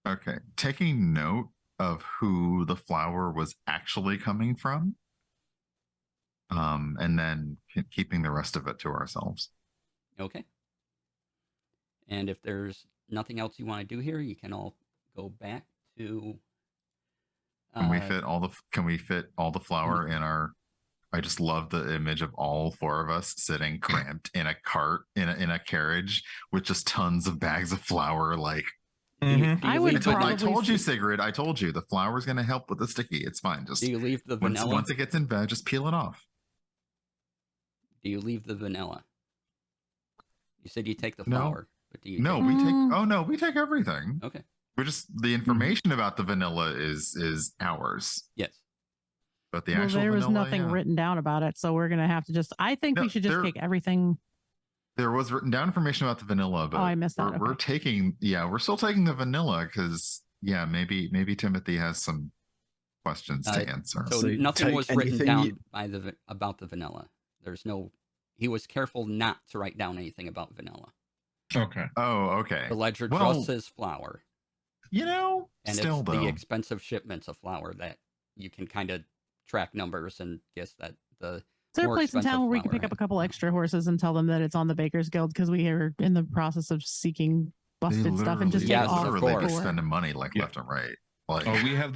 Okay, taking note of who the flour was actually coming from, and then keeping the rest of it to ourselves. Okay. And if there's nothing else you want to do here, you can all go back to. Can we fit all the? Can we fit all the flour in our? I just love the image of all four of us sitting cramped in a cart in a carriage with just tons of bags of flour. Like, Mhm. I would leave I probably told you, see- Sigrid. I told you the flour's going to help with the sticky. It's fine. Just Do you leave the once, vanilla? once it gets in bed, just peel it off. Do you leave the vanilla? You said you take the No. flour, but do you? No, take... we take. Mm. Oh no, we take everything. Okay. We're just the information about the vanilla is ours, Yes. but the Well, actual there was vanilla, nothing yeah. written down about it, so we're gonna have to just. I think No, we should just there- take everything. There was written down information about the vanilla, but I missed that, We're okay. taking, we're still taking the vanilla because maybe Timothy has some questions to answer. So So nothing take was written anything down you- by about the vanilla. There's no. He was careful not to write down anything about vanilla. Okay. Oh, okay. The ledger Well, just says flour, and still it's though. the expensive shipments of flour that you can kind of track numbers and guess that the. Is there a more place in expensive town where we can flour pick up a had- couple extra horses and tell them that it's on the Baker's Guild because we are in the process of seeking They busted stuff and just literally- take Yes, off of literally be course. for it? spending money like Yeah. left and right. Like, Oh, we have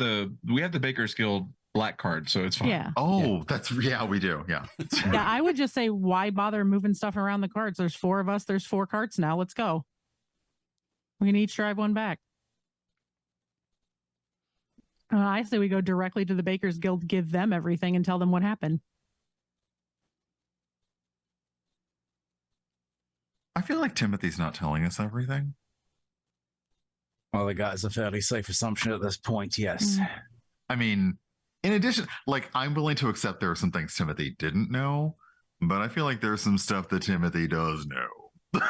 the Baker's Guild black card, so it's fine. Yeah. oh, that's we do. Yeah. Yeah, I would just say, why bother moving stuff around the carts? There's 4 of us. There's 4 carts now. Let's go. We can each drive one back. I say we go directly to the Baker's Guild, give them everything, and tell them what happened. I feel like Timothy's not telling us everything. Well, that is a fairly safe assumption at this point, yes. I mean, in addition, like, I'm willing to accept there are some things Timothy didn't know, but I feel like there's some stuff that Timothy does know.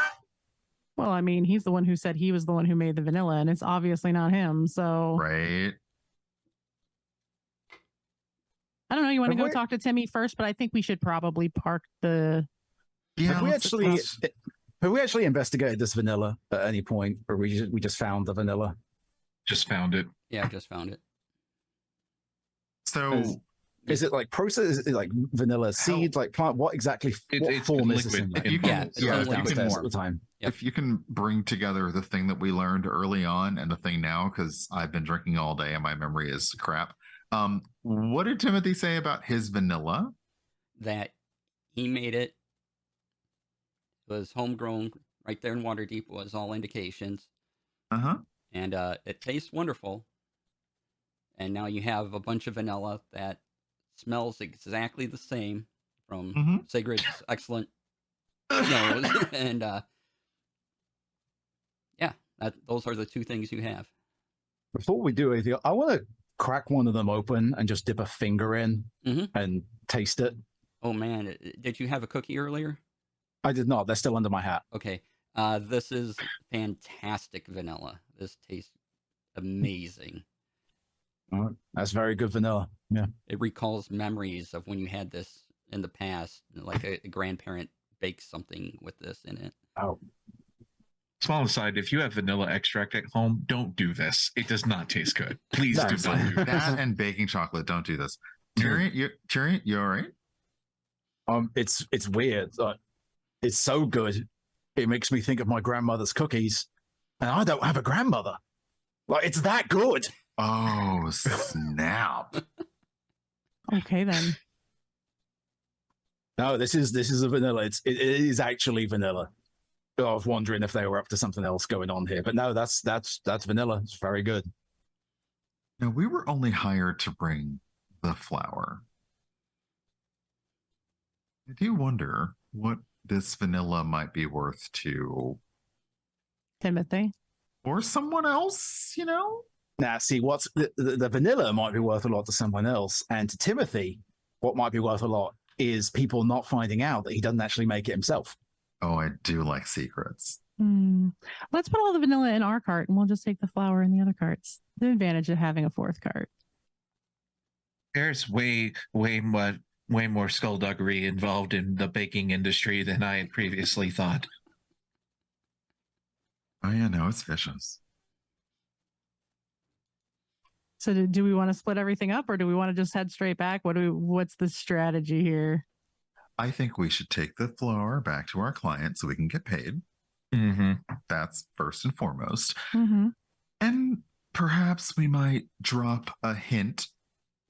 Well, I mean, he's the one who said he was the one who made the vanilla, and it's obviously not him. So Right? I don't know. You want to Have go we- talk to Timmy first, but I think we should probably park the. Yeah. Have we let's- actually let's- have we actually investigated this vanilla at any point, or we just found the vanilla? Just found it. Yeah, I just found it. So Is it like process? Is it like vanilla seed? Like plant? What exactly? What It's form is this liquid in? Like, if you Yeah, can, it's yeah, in if you liquid can, downstairs form. at the time. Yep. if you can bring together the thing that we learned early on and the thing now, because I've been drinking all day and my memory is crap. What did Timothy say about his vanilla? That he made it. Was homegrown right there in Waterdeep was all indications. Uh-huh. And it tastes wonderful. And now you have a bunch of vanilla that smells exactly the same from Mhm. Sigrid's excellent nose. And yeah, those are the two things you have. Before we do anything, I want to crack one of them open and just dip a finger in Mhm. and taste it. Oh man, did you have a cookie earlier? I did not. They're still under my hat. Okay. This is fantastic vanilla. This tastes amazing. All right. That's very good vanilla. Yeah. It recalls memories of when you had this in the past, like a grandparent baked something with this in it. Oh, Small aside, if you have vanilla extract at home, don't do this. It does not taste good. Please do That's not fine. do this. That and baking chocolate. Don't do this. Tyrion, you all right? it's weird. It's so good. It makes me think of my grandmother's cookies, and I don't have a grandmother. Like, it's that good. Oh, snap. Okay, then. No, this is a vanilla. It is actually vanilla. I was wondering if they were up to something else going on here, but no, that's vanilla. It's very good. Now, we were only hired to bring the flour. I do wonder what this vanilla might be worth to, Timothy. or someone else, you know? Now, see, what's the vanilla might be worth a lot to someone else, and to Timothy, what might be worth a lot is people not finding out that he doesn't actually make it himself. Oh, I do like secrets. Let's put all the vanilla in our cart, and we'll just take the flour in the other carts. The advantage of having a fourth cart. There's way more skullduggery involved in the baking industry than I had previously thought. Oh, yeah, no, it's vicious. So do we want to split everything up, or do we want to just head straight back? What's the strategy here? I think we should take the flour back to our client so we can get paid. Mm-hmm. That's first and foremost. Mm-hmm. And perhaps we might drop a hint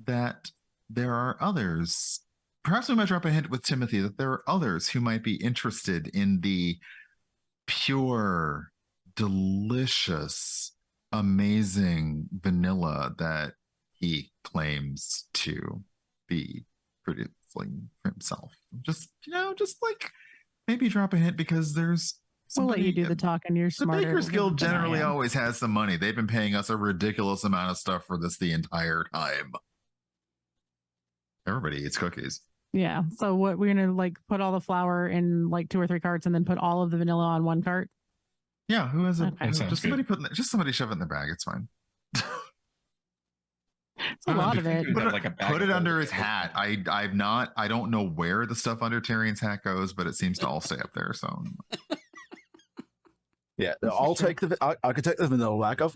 that there are others. Perhaps we might drop a hint with Timothy that there are others who might be interested in the pure, delicious, amazing vanilla that he claims to be producing for himself. Just like maybe drop a hint because there's We'll let you do the talking. You're the smarter. Baker's Guild than I generally am. always has some money. They've been paying us a ridiculous amount of stuff for this the entire time. Everybody eats cookies. Yeah. So what we're gonna like put all the flour in like 2 or 3 carts, and then put all of the vanilla on one cart. Yeah, who has it? Okay. That sounds Just somebody just somebody shove it in the bag. It's fine. It's a lot of it. Put it under his hat. I don't know where the stuff under Tyrion's hat goes, but it seems to all stay up there. So Yeah, This is I'll true. take I could take the vanilla back. I've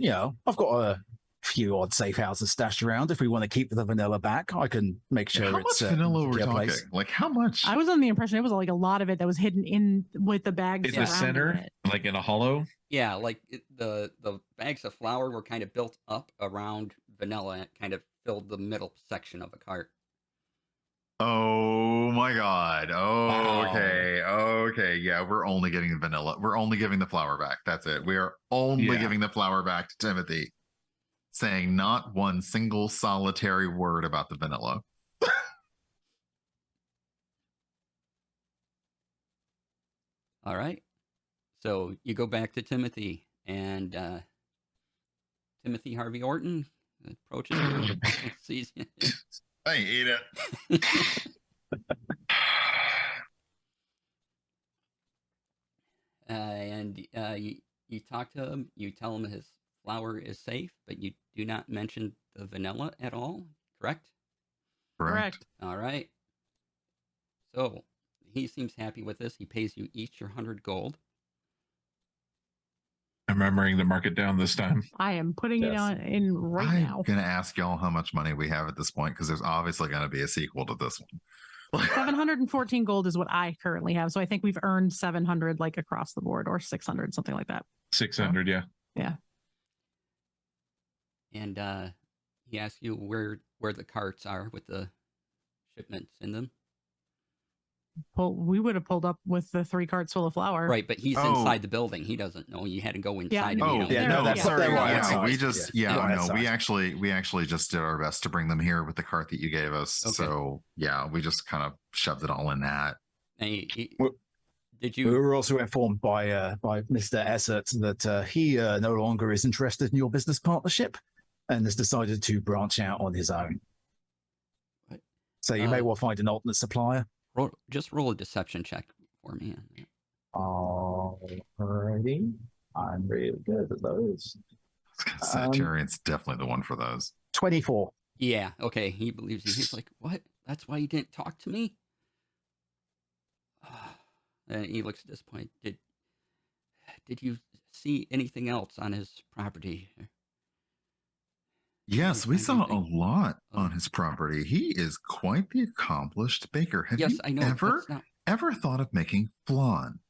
got a few odd safe houses stashed around. If we want to keep the vanilla back, I can make sure how it's much vanilla we're secure talking? place. Like how much? I was under the impression it was like a lot of it that was hidden in with the bags In the surrounding center, it. like in a hollow. Yeah, like the bags of flour were kind of built up around vanilla and it kind of filled the middle section of a cart. Oh my god. Oh, Wow. okay. Okay. Yeah, we're only getting the vanilla. We're only giving the flour back. That's it. We are only Yeah. giving the flour back to Timothy, saying not one single solitary word about the vanilla. All right. So you go back to Timothy, and Timothy Harvey Orton approaches you. Sees you. I hate it. And you talk to him. You tell him his flour is safe, but you do not mention the vanilla at all. Correct? Correct. All right. So he seems happy with this. He pays you each your 100 gold. I'm remembering to mark it down this time. I am putting it Yes. on in right I'm now. gonna ask y'all how much money we have at this point because there's obviously gonna be a sequel to this one. 714 gold is what I currently have. So I think we've earned 700 like across the board, or 600, something like that. 600, yeah. Yeah. And he asks you where the carts are with the shipments in them. We would have pulled up with the 3 carts full of flour. Right, but he's Oh. inside the building. He doesn't know. You had to go inside. Yeah. and Oh, meet him. yeah, no, that's Yeah. what they were Yeah. outside. we just Yeah, no, outside. we actually just did our best to bring them here with the cart that you gave us. Okay. So yeah, we just kind of shoved it all in that. And Well, did We you? were also informed by Mr. Essert that he no longer is interested in your business partnership and has decided to branch out on his own. What? So you may Uh, well find an alternate supplier. Just roll a deception check for me. Alrighty. I'm really good at those. I was gonna say Tyrion's definitely the one for those. 24. Yeah. Okay. He believes you. He's like, what? That's why you didn't talk to me. And he looks disappointed. Did you see anything else on his property? Yes, we find saw a anything? lot Oh. on his property. He is quite the accomplished baker. Have Yes, you I know. ever thought of making flan?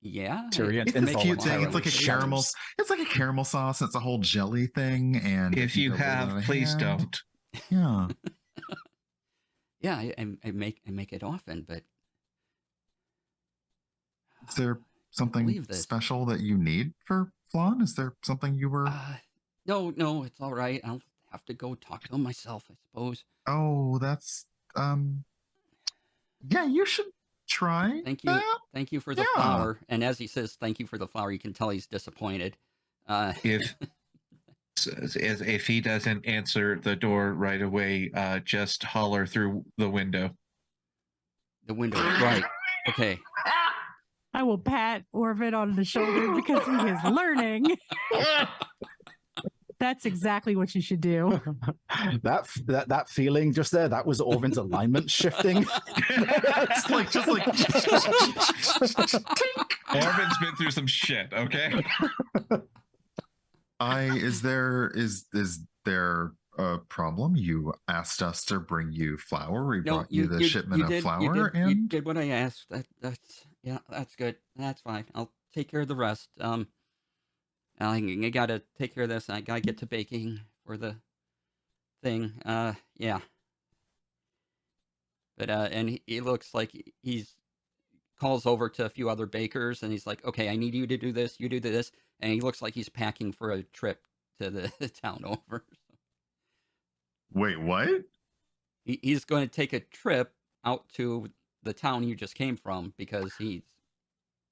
Yeah. Tyrion It's this involuntarily cute thing. It's like a shudders. caramel. It's like a caramel sauce. It's a whole jelly thing. And If you you can go have, roll it please ahead. don't. Yeah. Yeah. I make it often, but Is there something believe this. special that you need for flan? Is there something you were? No, it's all right. I'll have to go talk to him myself, I suppose. Oh, that's yeah, you should try. Thank you. that. Thank you for the Yeah. flour. And as he says, thank you for the flour, you can tell he's disappointed. If he doesn't answer the door right away, just holler through the window. The window, right. Okay. I will pat Orvin on the shoulder because he is learning. That's exactly what you should do. that feeling just there, that was Orvin's alignment shifting. It's like just like Orvin's been through some shit, okay? is there a problem? You asked us to bring you flour. We brought you the shipment of flour, you and did what I asked. That's good. That's fine. I'll take care of the rest. I gotta take care of this. I gotta get to baking for the thing. Yeah. But and he looks like he's calls over to a few other bakers, and he's like, "Okay, I need you to do this. You do this." And he looks like he's packing for a trip to the town over. wait, what? He's going to take a trip out to the town you just came from because he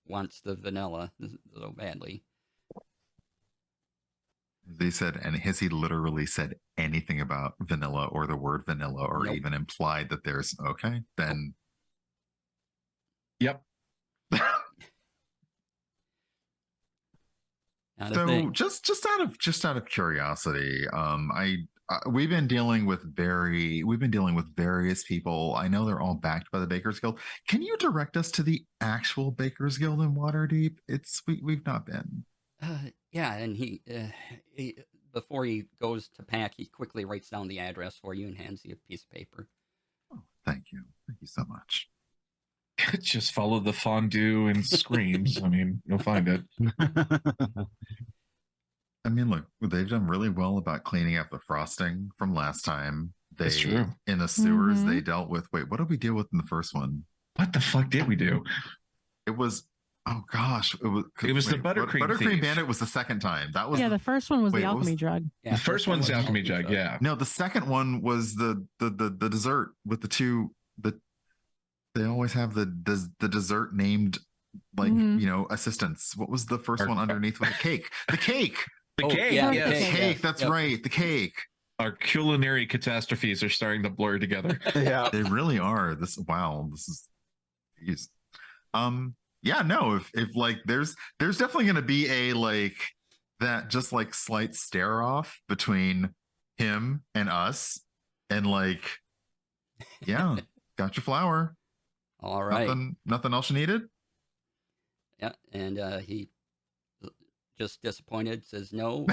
wants the vanilla so badly. They said, and has he literally said anything about vanilla or the word vanilla or Nope. even implied that there's okay? Then Yep. Not a so thing. just out of curiosity, we've been dealing with various people. I know they're all backed by the Bakers Guild. Can you direct us to the actual Bakers Guild in Waterdeep? We've not been. Yeah, and he before he goes to pack, he quickly writes down the address for you and hands you a piece of paper. Oh, thank you so much. Just follow the fondue and screams. I mean, you'll find it. I mean, look, they've done really well about cleaning up the frosting from last time. That's true. In the sewers, Mhm. they dealt with. Wait, what did we deal with in the first one? What the fuck did we do? It was. Oh gosh, It was the buttercream thief. bandit was the second time. That was Yeah, the first one was Wait, the what was- alchemy drug. Yeah, The first one's the alchemy jug, yeah. no. The second one was the dessert with the two. They always have the dessert named like Mhm. assistance. What was the first Or- one underneath with the cake? The cake. The Oh, cake. yeah, the The Yes. cake. cake. That's Yep. right. The cake. Our culinary catastrophes are starting to blur together. Yeah. They really are. This is geez. Yeah, no, if like there's definitely gonna be a like that just like slight stare off between him and us, and like, yeah, got your flower. All right. Nothing else you needed? Yeah, and he just disappointed says no.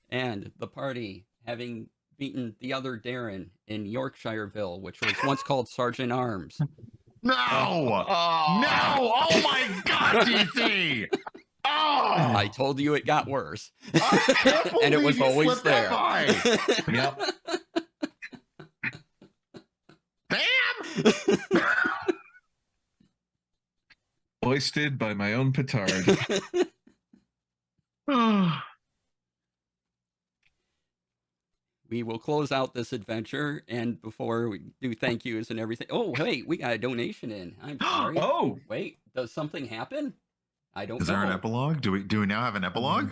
And the party, having beaten the other Darren in Yorkshireville, which was once called Sergeant Arms. No! Oh. No! Oh my god, DC! Oh! I told you it got worse. I can't And it believe was you always slipped that there. by. Yep. Damn! Hoisted by my own petard. We will close out this adventure, and before we do thank yous and everything. Oh, wait, we got a donation in. I'm sorry. Oh, Wait, does something happen? I don't Is know. there an epilogue? Do we now have an epilogue?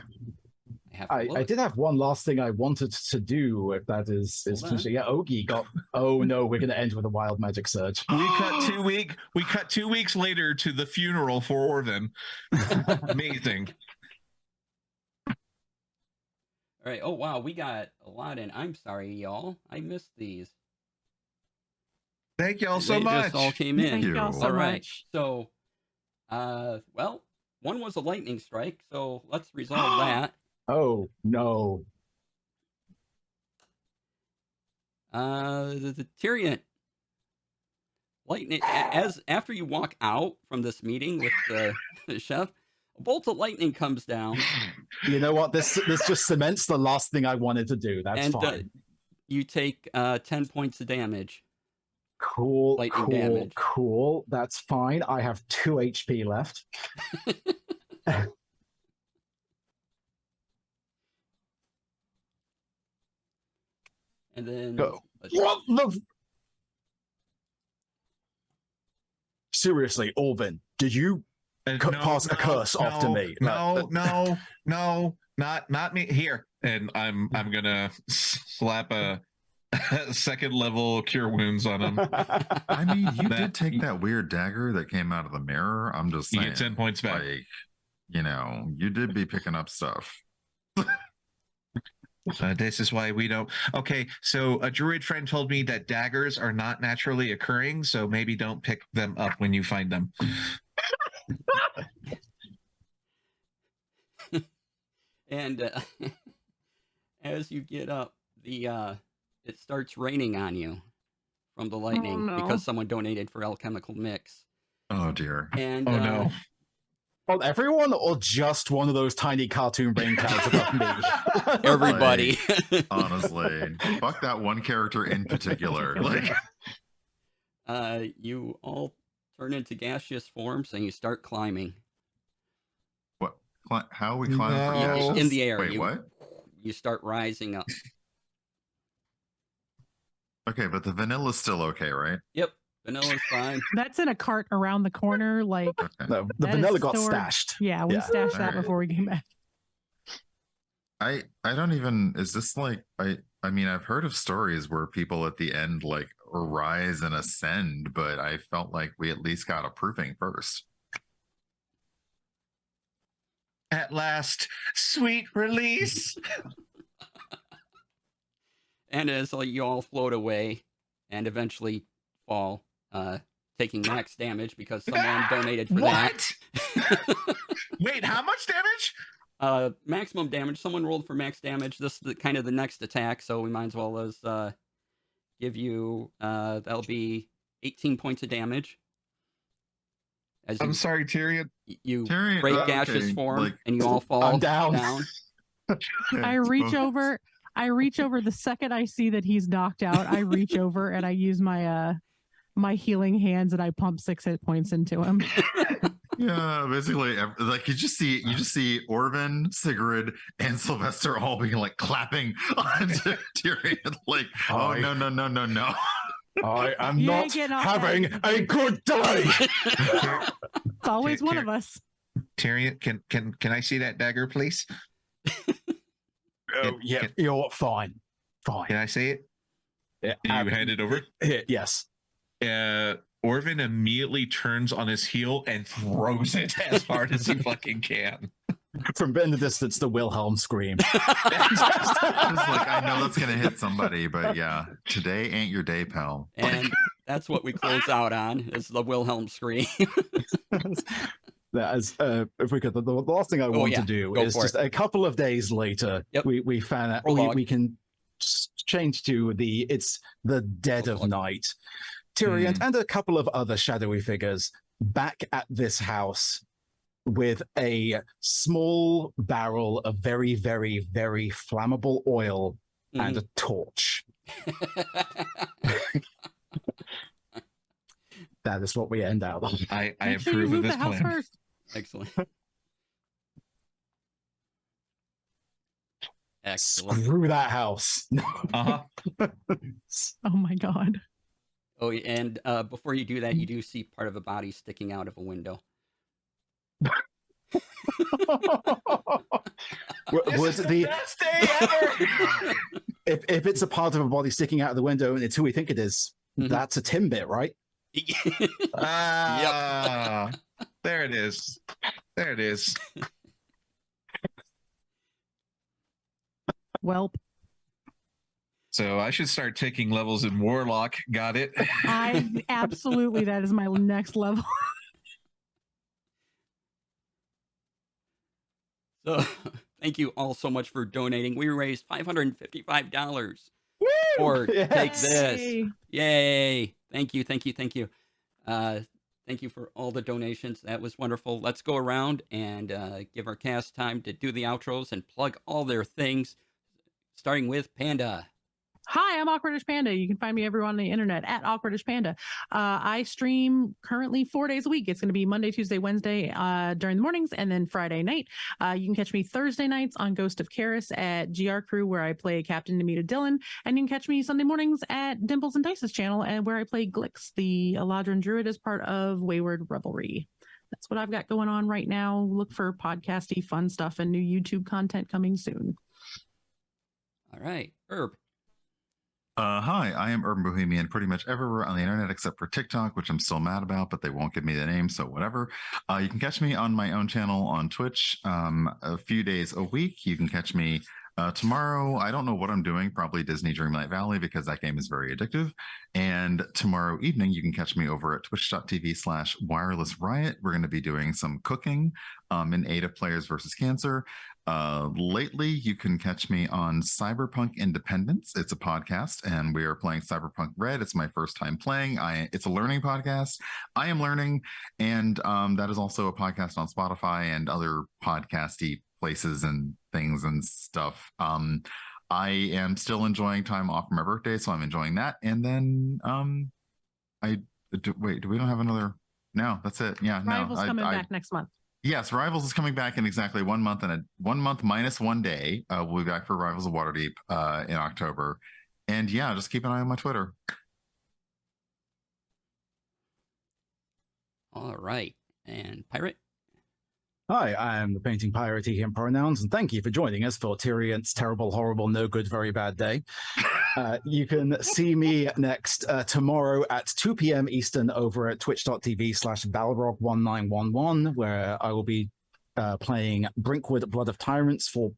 I have to I look. did have one last thing I wanted to do, if that is Hold on. finished. Yeah, Ogie got. Oh no, we're gonna end with a wild magic surge. we cut 2 weeks later to the funeral for Orvin. Amazing. All right. Oh, wow, we got a lot in. I'm sorry, y'all. I missed these. Thank y'all so They much. just all came in. Thank you. y'all so All right. much. So, well, one was a lightning strike, so let's resolve that. Oh no. The Tyrion. Lightning, as after you walk out from this meeting with the chef, a bolt of lightning comes down, You know what? This just cements the last thing I wanted to do. That's and fine. you take 10 points of damage. Cool, lightning cool, damage. cool. That's fine. I have 2 HP left. And then Go. What the? Seriously, Orvin, did you pass a curse off to me? No, not me. Here, and I'm gonna slap a second level cure wounds on him. I mean, you That- did take that weird dagger that came out of the mirror. I'm just You saying, get 10 points back. like, you did be picking up stuff. This is why we don't. Okay, so a druid friend told me that daggers are not naturally occurring, so maybe don't pick them up when you find them. And as you get up, it starts raining on you from the lightning no. because someone donated for alchemical mix. Oh dear. And Oh no. Well, everyone, or just one of those tiny cartoon brain clouds above me? everybody. Honestly, fuck that one character in particular. Like, You all turn into gaseous forms and you start climbing. what? How are we climbing No. for gases? In the air. Wait, you, what? You start rising up. Okay, but the vanilla's still okay, right? Yep, vanilla's fine. That's in a cart around the corner. Like, Okay. No, the That is vanilla got stored- stashed. yeah, we Yeah. stashed that Alright. before we came back. I don't even. Is this like I mean, I've heard of stories where people at the end like rise and ascend, but I felt like we at least got a proofing first. At last, sweet release. And as you all float away and eventually fall, taking max damage because someone donated for What? Wait, how much damage? that. Maximum damage. Someone rolled for max damage. This is kind of the next attack, so we might as well as give you. That'll be 18 points of damage. As I'm sorry, Tyrion. you Tyrion, break okay, gaseous form like- and you all fall I'm down. I reach over. I reach over the second I see that he's knocked out. I reach over and I use my my healing hands and I pump 6 hit points into him. Yeah, basically, like you just see Orvin, Sigrid, and Sylvester all being like clapping onto Tyrion, like, oh Hi. no. I am You not ain't getting off having that. a good day. It's always one of us. Tyrion, can I see that dagger, please? Oh, yeah, you're fine. Can Fine. I see it? Yeah, You hand it over? Yes. Orvin immediately turns on his heel and throws it as hard as he fucking can. From in the distance, the Wilhelm scream. I was like, I know that's gonna hit somebody, but yeah, today ain't your day, pal. And that's what we close out on, is the Wilhelm scream. That is, if we could, the last thing I want to do Go is for just a couple of days later, Yep. we found out Prologue. we can change to it's the dead of Prologue. night. Tyrion and a couple of other shadowy figures back at this house with a small barrel of very, very, very flammable oil and a torch. That is what we end out on. I Make sure you approve of loot this the house plan. first. Excellent. Excellent. Screw that house. Uh-huh. Oh my god. Oh, and before you do that, you do see part of a body sticking out of a window. Was it the best day ever? if it's a part of a body sticking out of the window and it's who we think it is, Mhm. that's a Timbit, right? Ah, there it is. There it is. Welp. So I should start taking levels in Warlock. Got it. I absolutely, that is my next level. So thank you all so much for donating. We raised $555 for Take Yes. This. Yay. Yay. Thank you. Thank you for all the donations. That was wonderful. Let's go around and give our cast time to do the outros and plug all their things, starting with Panda. Hi, I'm Awkwardish Panda. You can find me everywhere on the internet at Awkwardish Panda. I stream currently 4 days a week. It's going to be Monday, Tuesday, Wednesday during the mornings, and then Friday night. You can catch me Thursday nights on Ghost of Karis at GR Crew, where I play Captain Namita Dillon. And you can catch me Sunday mornings at Dimples and Dice's channel, and where I play Glix, the Eladrin Druid, as part of Wayward Revelry. That's what I've got going on right now. Look for podcasty fun stuff and new YouTube content coming soon. All right. Herb. Hi, I am Urbanbogemian pretty much everywhere on the internet except for TikTok, which I'm still mad about, but they won't give me the name, so whatever. You can catch me on my own channel on Twitch a few days a week. You can catch me tomorrow. I don't know what I'm doing, probably Disney Dreamlight Valley, because that game is very addictive. And tomorrow evening, you can catch me over at twitch.tv/wirelessriot. We're going to be doing some cooking in aid of Players versus Cancer. Lately, you can catch me on Cyberpunk Independence. It's a podcast, and we are playing Cyberpunk Red. It's my first time playing. It's a learning podcast. I am learning, and that is also a podcast on Spotify and other podcasty places and things and stuff. I am still enjoying time off for my birthday, so I'm enjoying that. And then do we don't have another? No, that's it. Yeah, Rivals no, coming back next month. Yes, Rivals is coming back in exactly 1 month and 1 month minus 1 day. We'll be back for Rivals of Waterdeep in October. And yeah, just keep an eye on my Twitter. All right. And Pirate? Hi, I am the Painting Pirate in pronouns, and thank you for joining us for Tyrion's terrible, horrible, no good, very bad day. You can see me next tomorrow at 2 p.m. Eastern over at twitch.tv/Balrog1911, where I will be playing Brinkwood Blood of Tyrants for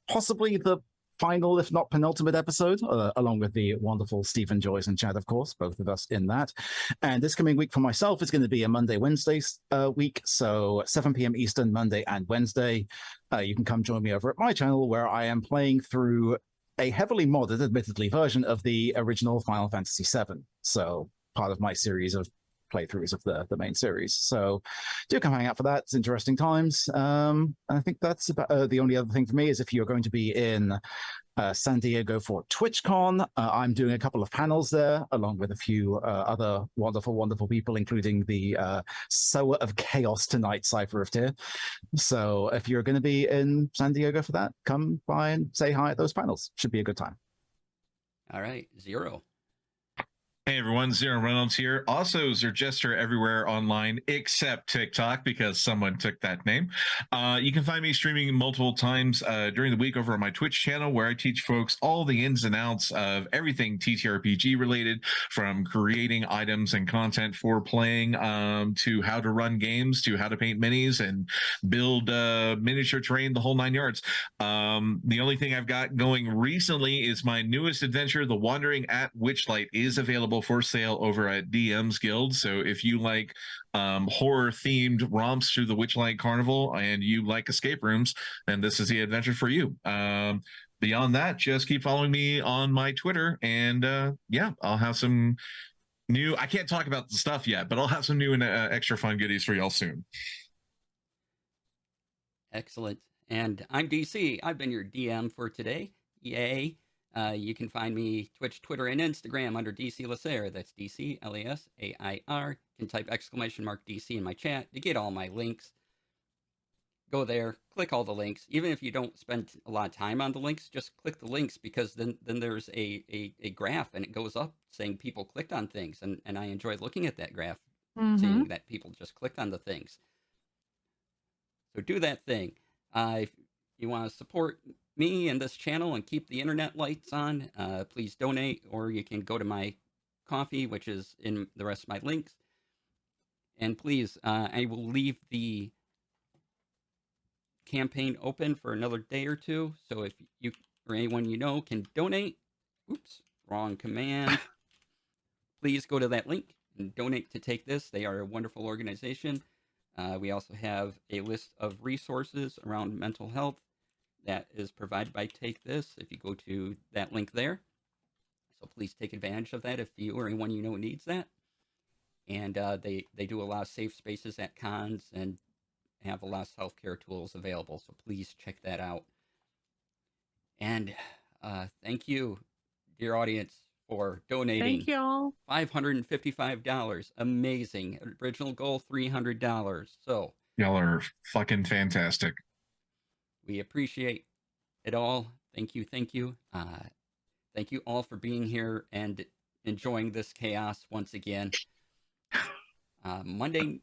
possibly the final, if not penultimate episode, along with the wonderful Stephen Joyce and Chad, of course, both of us in that. And this coming week for myself is going to be a Monday, Wednesday week, so 7 p.m. Eastern, Monday and Wednesday. You can come join me over at my channel, where I am playing through a heavily modded, admittedly, version of the original Final Fantasy VII. So part of my series of playthroughs of the main series. So do come hang out for that. It's interesting times. I think that's about the only other thing for me is if you're going to be in San Diego for TwitchCon, I'm doing a couple of panels there, along with a few other wonderful, wonderful people, including the Sower of Chaos tonight, Cypher of Tyr. So if you're going to be in San Diego for that, come by and say hi at those panels. Should be a good time. All right. Xero. Hey everyone, Xero Reynolds here. Also, Zerjester everywhere online except TikTok because someone took that name. You can find me streaming multiple times during the week over on my Twitch channel where I teach folks all the ins and outs of everything TTRPG related, from creating items and content for playing to how to run games to how to paint minis and build miniature terrain, the whole 9 yards. The only thing I've got going recently is my newest adventure, The Wandering at Witchlight, is available for sale over at DM's Guild. So if you like horror themed romps through the Witchlight Carnival and you like escape rooms, then this is the adventure for you. Beyond that, just keep following me on my Twitter, and yeah, I'll have some new, I can't talk about the stuff yet, but I'll have some new and extra fun goodies for y'all soon. Excellent. And I'm DC. I've been your DM for today. Yay. You can find me Twitch, Twitter, and Instagram under DC Lasair. That's DC Lasair. You can type !DC in my chat to get all my links. Go there, click all the links. Even if you don't spend a lot of time on the links, just click the links, because then there's a graph and it goes up saying people clicked on things. And I enjoy looking at that graph, seeing that people just clicked on the things. So do that thing. If you want to support me and this channel and keep the internet lights on, please donate, or you can go to my Ko-fi, which is in the rest of my links. And please, I will leave the campaign open for another day or two. So if you or anyone you know can donate, oops, wrong command, please go to that link and donate to Take This. They are a wonderful organization. We also have a list of resources around mental health that is provided by Take This if you go to that link there. So please take advantage of that if you or anyone you know needs that. And they do a lot of safe spaces at cons and have a lot of self-care tools available. So please check that out. And thank you, dear audience, for donating. Thank y'all. $555. Amazing. Original goal, $300. So Y'all are fucking fantastic. we appreciate it all. Thank you. Thank you. Thank you all for being here and enjoying this chaos once again. Monday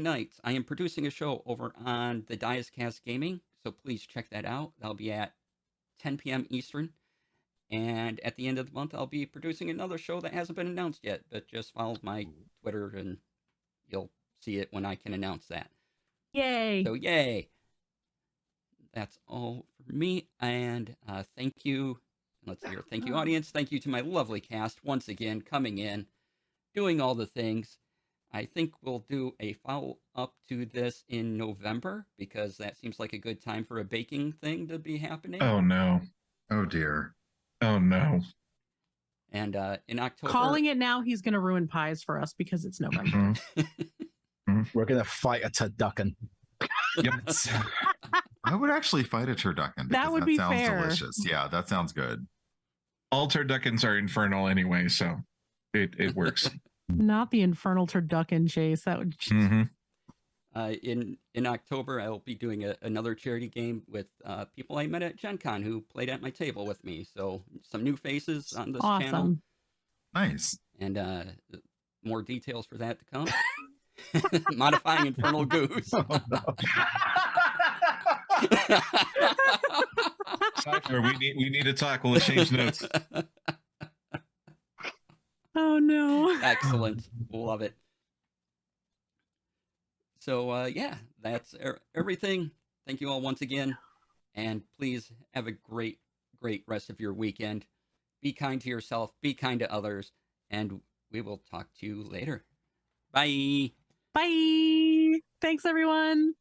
nights, I am producing a show over on the Diascast Gaming, so please check that out. That'll be at 10 p.m. Eastern. And at the end of the month, I'll be producing another show that hasn't been announced yet, but just follow my Twitter and you'll see it when I can announce that. Yay. So yay. That's all for me. And thank you. Let's hear. Thank you, audience. Thank you to my lovely cast once again, coming in, doing all the things. I think we'll do a follow-up to this in November, because that seems like a good time for a baking thing to be happening. Oh no. Oh dear. Oh no. And in October... Calling it now, he's going to ruin pies for us because it's November. We're going to fight a turducken. Yep. I would actually fight a turducken. That would be sounds fair. delicious. Yeah, that sounds good. All turduckens are infernal anyway, so it works. Not the infernal turducken chase. That would just... In October, I'll be doing another charity game with people I met at Gen Con who played at my table with me. So some new faces on this channel. Nice. And more details for that to come. Modifying Infernal Goose. Oh, no. Cypher, we need to talk. We'll exchange notes. Oh no. Excellent. Love it. So yeah, that's everything. Thank you all once again. And please have a great rest of your weekend. Be kind to yourself. Be kind to others. And we will talk to you later. Bye. Bye. Thanks, everyone.